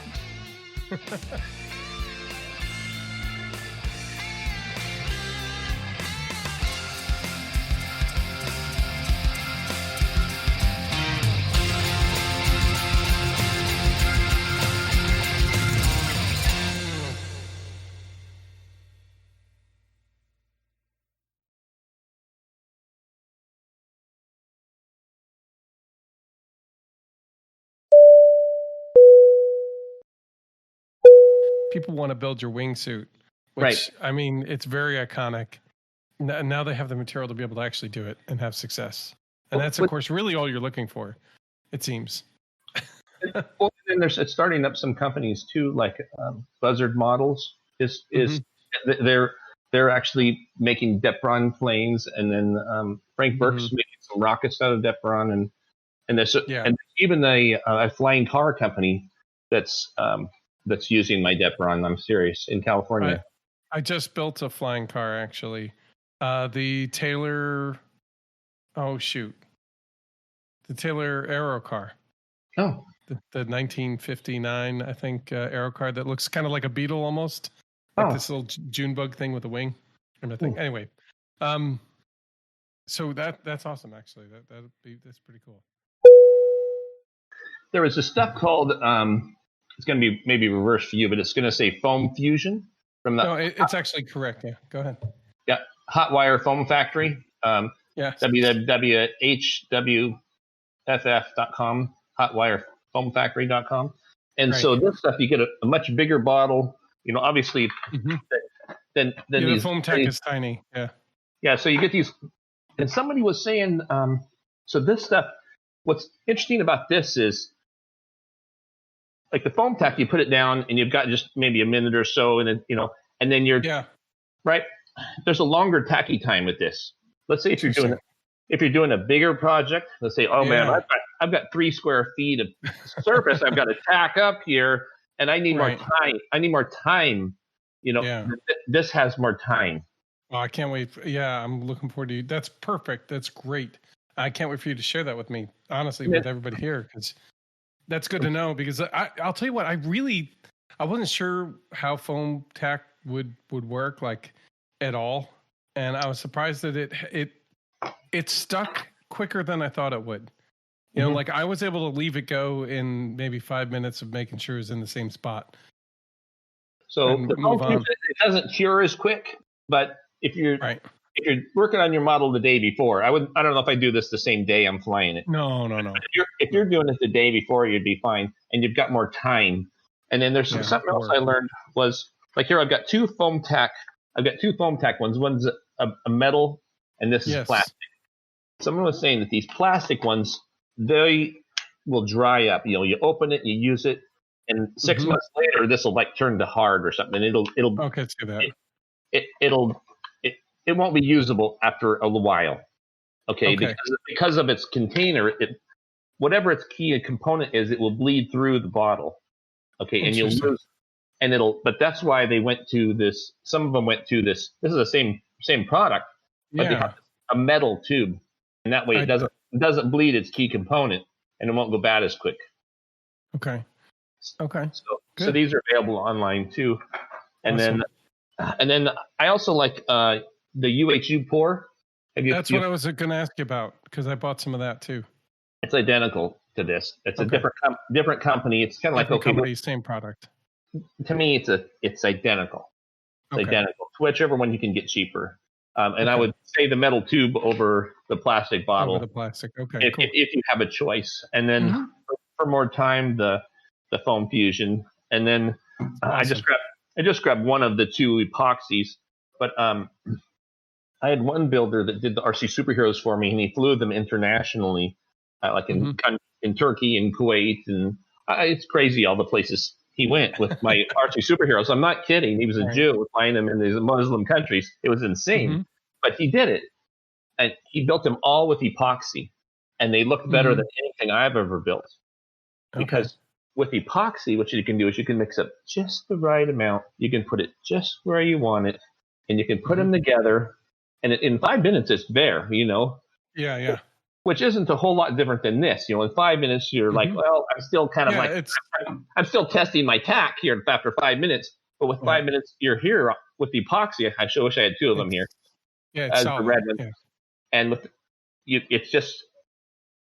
People want to build your wingsuit, which, Right. I mean, it's very iconic. Now they have the material to be able to actually do it and have success. And that's, of course, really all you're looking for, it seems. Well, and it's starting up some companies too, like Buzzard Models they're actually making Depron planes, and then Frank Burke's making some rockets out of Depron, and even a flying car company that's using my Depron. I'm serious, in California. I just built a flying car, actually. The Taylor, the Taylor Aero car. Oh. The 1959, I think, Aero car that looks kind of like a Beetle almost. Like this little June bug thing with a wing and a thing. Anyway, so that's awesome, actually. That's pretty cool. There was this stuff called, it's going to be maybe reversed for you, but it's going to say Foam Fusion. No, it's actually correct. Yeah, go ahead. Yeah, Hotwire Foam Factory. www.hwff.com, hotwirefoamfactory.com. And so this stuff, you get a much bigger bottle, obviously, than the these. foam tack is tiny. Yeah. Yeah, so you get these. And somebody was saying, so this stuff, what's interesting about this is, like the foam tack, you put it down and you've got just maybe a minute or so, and then, and then you're, right? There's a longer tacky time with this. Let's say if you're doing a bigger project, let's say, man, I've got 3 square feet of surface I've got to tack up here, and I need more time. This has more time. Oh, I can't wait. Yeah, I'm looking forward to you. That's perfect. That's great. I can't wait for you to share that with me, honestly, with everybody here, because that's good to know. Because I'll tell you what, I wasn't sure how foam tack would work, like, at all, and I was surprised that it stuck quicker than I thought it would. Like I was able to leave it go in maybe 5 minutes of making sure it was in the same spot. So it doesn't cure as quick, but if you're working on your model the day before, I don't know if I do this the same day I'm flying it. No. If you're doing it the day before, you'd be fine, and you've got more time. And then there's something else I learned was, like, here I've got 2 foam tack. I've got 2 foam tack ones. One's a metal, and this is plastic. Someone was saying that these plastic ones, they will dry up. You open it, you use it, and 6 months later, this will like turn to hard or something. It'll okay, let's do that. it won't be usable after a while. Okay. Because of its container, whatever its key component is, it will bleed through the bottle. Okay, and you'll lose, but that's why they went to this. Some of them went to this. This is the same product, but they have a metal tube, and that way it doesn't bleed its key component, and it won't go bad as quick. Okay. So these are available online too, and then I also like the UHU pour. That's what I was going to ask you about, because I bought some of that too. It's identical to this. It's a different company. It's kind of like company, same product. To me, it's identical. It's identical to whichever one you can get cheaper. And I would say the metal tube over the plastic bottle. Over the plastic. Okay. If you have a choice, and then for more time, the foam fusion, and then I just grabbed one of the two epoxies, but I had one builder that did the RC Superheroes for me, and he flew them internationally, like in Turkey and Kuwait, and it's crazy all the places he went with my RC Superheroes. I'm not kidding. He was a Jew flying them in these Muslim countries. It was insane, but he did it, and he built them all with epoxy, and they looked better than anything I've ever built. Because with epoxy, what you can do is you can mix up just the right amount. You can put it just where you want it, and you can put them together. And in 5 minutes, it's there, Yeah. Which isn't a whole lot different than this. In 5 minutes, you're like, well, I'm still kind of I'm still testing my tack here after 5 minutes. But with 5 minutes, you're here with the epoxy. I wish I had two of them here. Yeah, it's solid. The red one. Yeah. And with it's just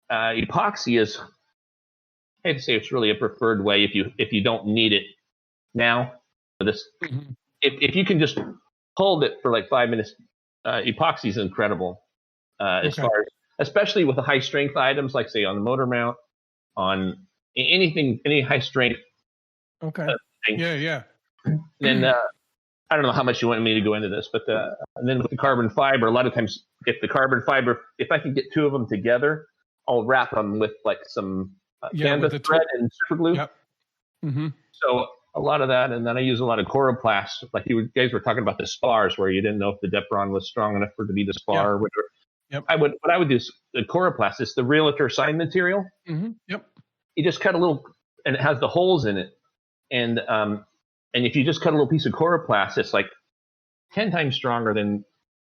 epoxy is, I hate to say it's really a preferred way if you don't need it now. This if you can just hold it for like 5 minutes. Epoxy is incredible as far as, especially with the high strength items, like say on the motor mount, on any high strength. Yeah. Then I don't know how much you want me to go into this, but and then with the carbon fiber, a lot of times if I can get two of them together, I'll wrap them with like some canvas thread and super glue. Yep. So a lot of that, and then I use a lot of coroplast. Like you guys were talking about the spars, where you didn't know if the Depron was strong enough for it to be the spar or whatever. Yep. What I would do is the coroplast. It's the realtor sign material. Yep. You just cut a little, and it has the holes in it, and if you just cut a little piece of coroplast, it's like 10 times stronger than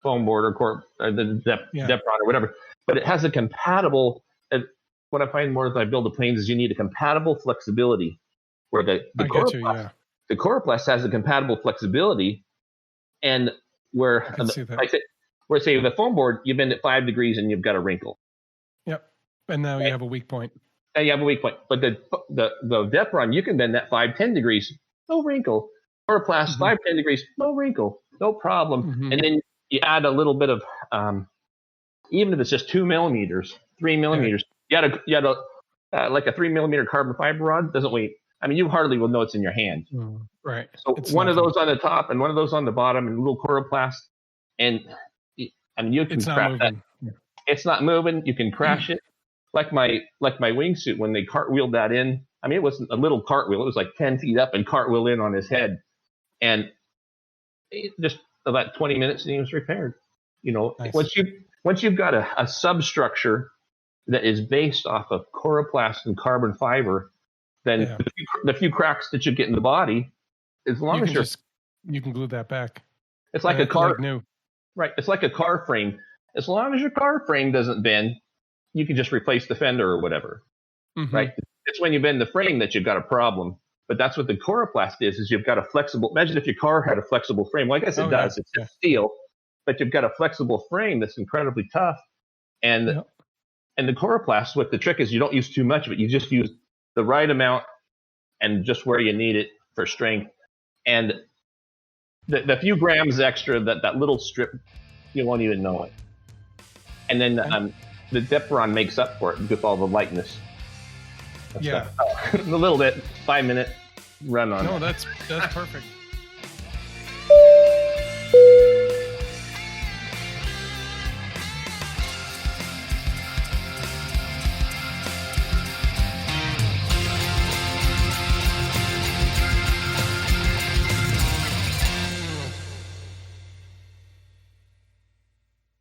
foam board or the Depron or whatever. But it has a compatible. What I find more as I build the planes is you need a compatible flexibility. Where the coroplast has a compatible flexibility, and where say the foam board, you bend it 5 degrees and you've got a wrinkle. Yep, and now you have a weak point. And you have a weak point, but the Depron, you can bend that 5-10 degrees, no wrinkle. Coroplast 5-10 degrees, no wrinkle, no problem. And then you add a little bit of, even if it's just 2 millimeters, 3 millimeters, you had a like a 3 millimeter carbon fiber rod doesn't weigh. I mean, you hardly will know it's in your hand. Right. So one of those on the top and one of those on the bottom, and a little coroplast, and I mean you can crash that. It's not moving. You can crash it, like my wingsuit when they cartwheeled that in. I mean, it wasn't a little cartwheel. It was like 10 feet up and cartwheel in on his head, and just about 20 minutes and he was repaired. Nice. Once you've got a substructure that is based off of coroplast and carbon fiber. Then the few cracks that you get in the body, as long as you can glue that back. It's like a car, right? It's like a car frame. As long as your car frame doesn't bend, you can just replace the fender or whatever, right? It's when you bend the frame that you've got a problem. But that's what the coroplast is you've got a flexible. Imagine if your car had a flexible frame. Well, I guess it does. It's steel, but you've got a flexible frame that's incredibly tough. And the coroplast, what the trick is, you don't use too much of it. You just use the right amount and just where you need it for strength. And the few grams extra, that little strip, you won't even know it. And then the Depron makes up for it with all the lightness. A little bit, 5 minute run on it. No, that's perfect.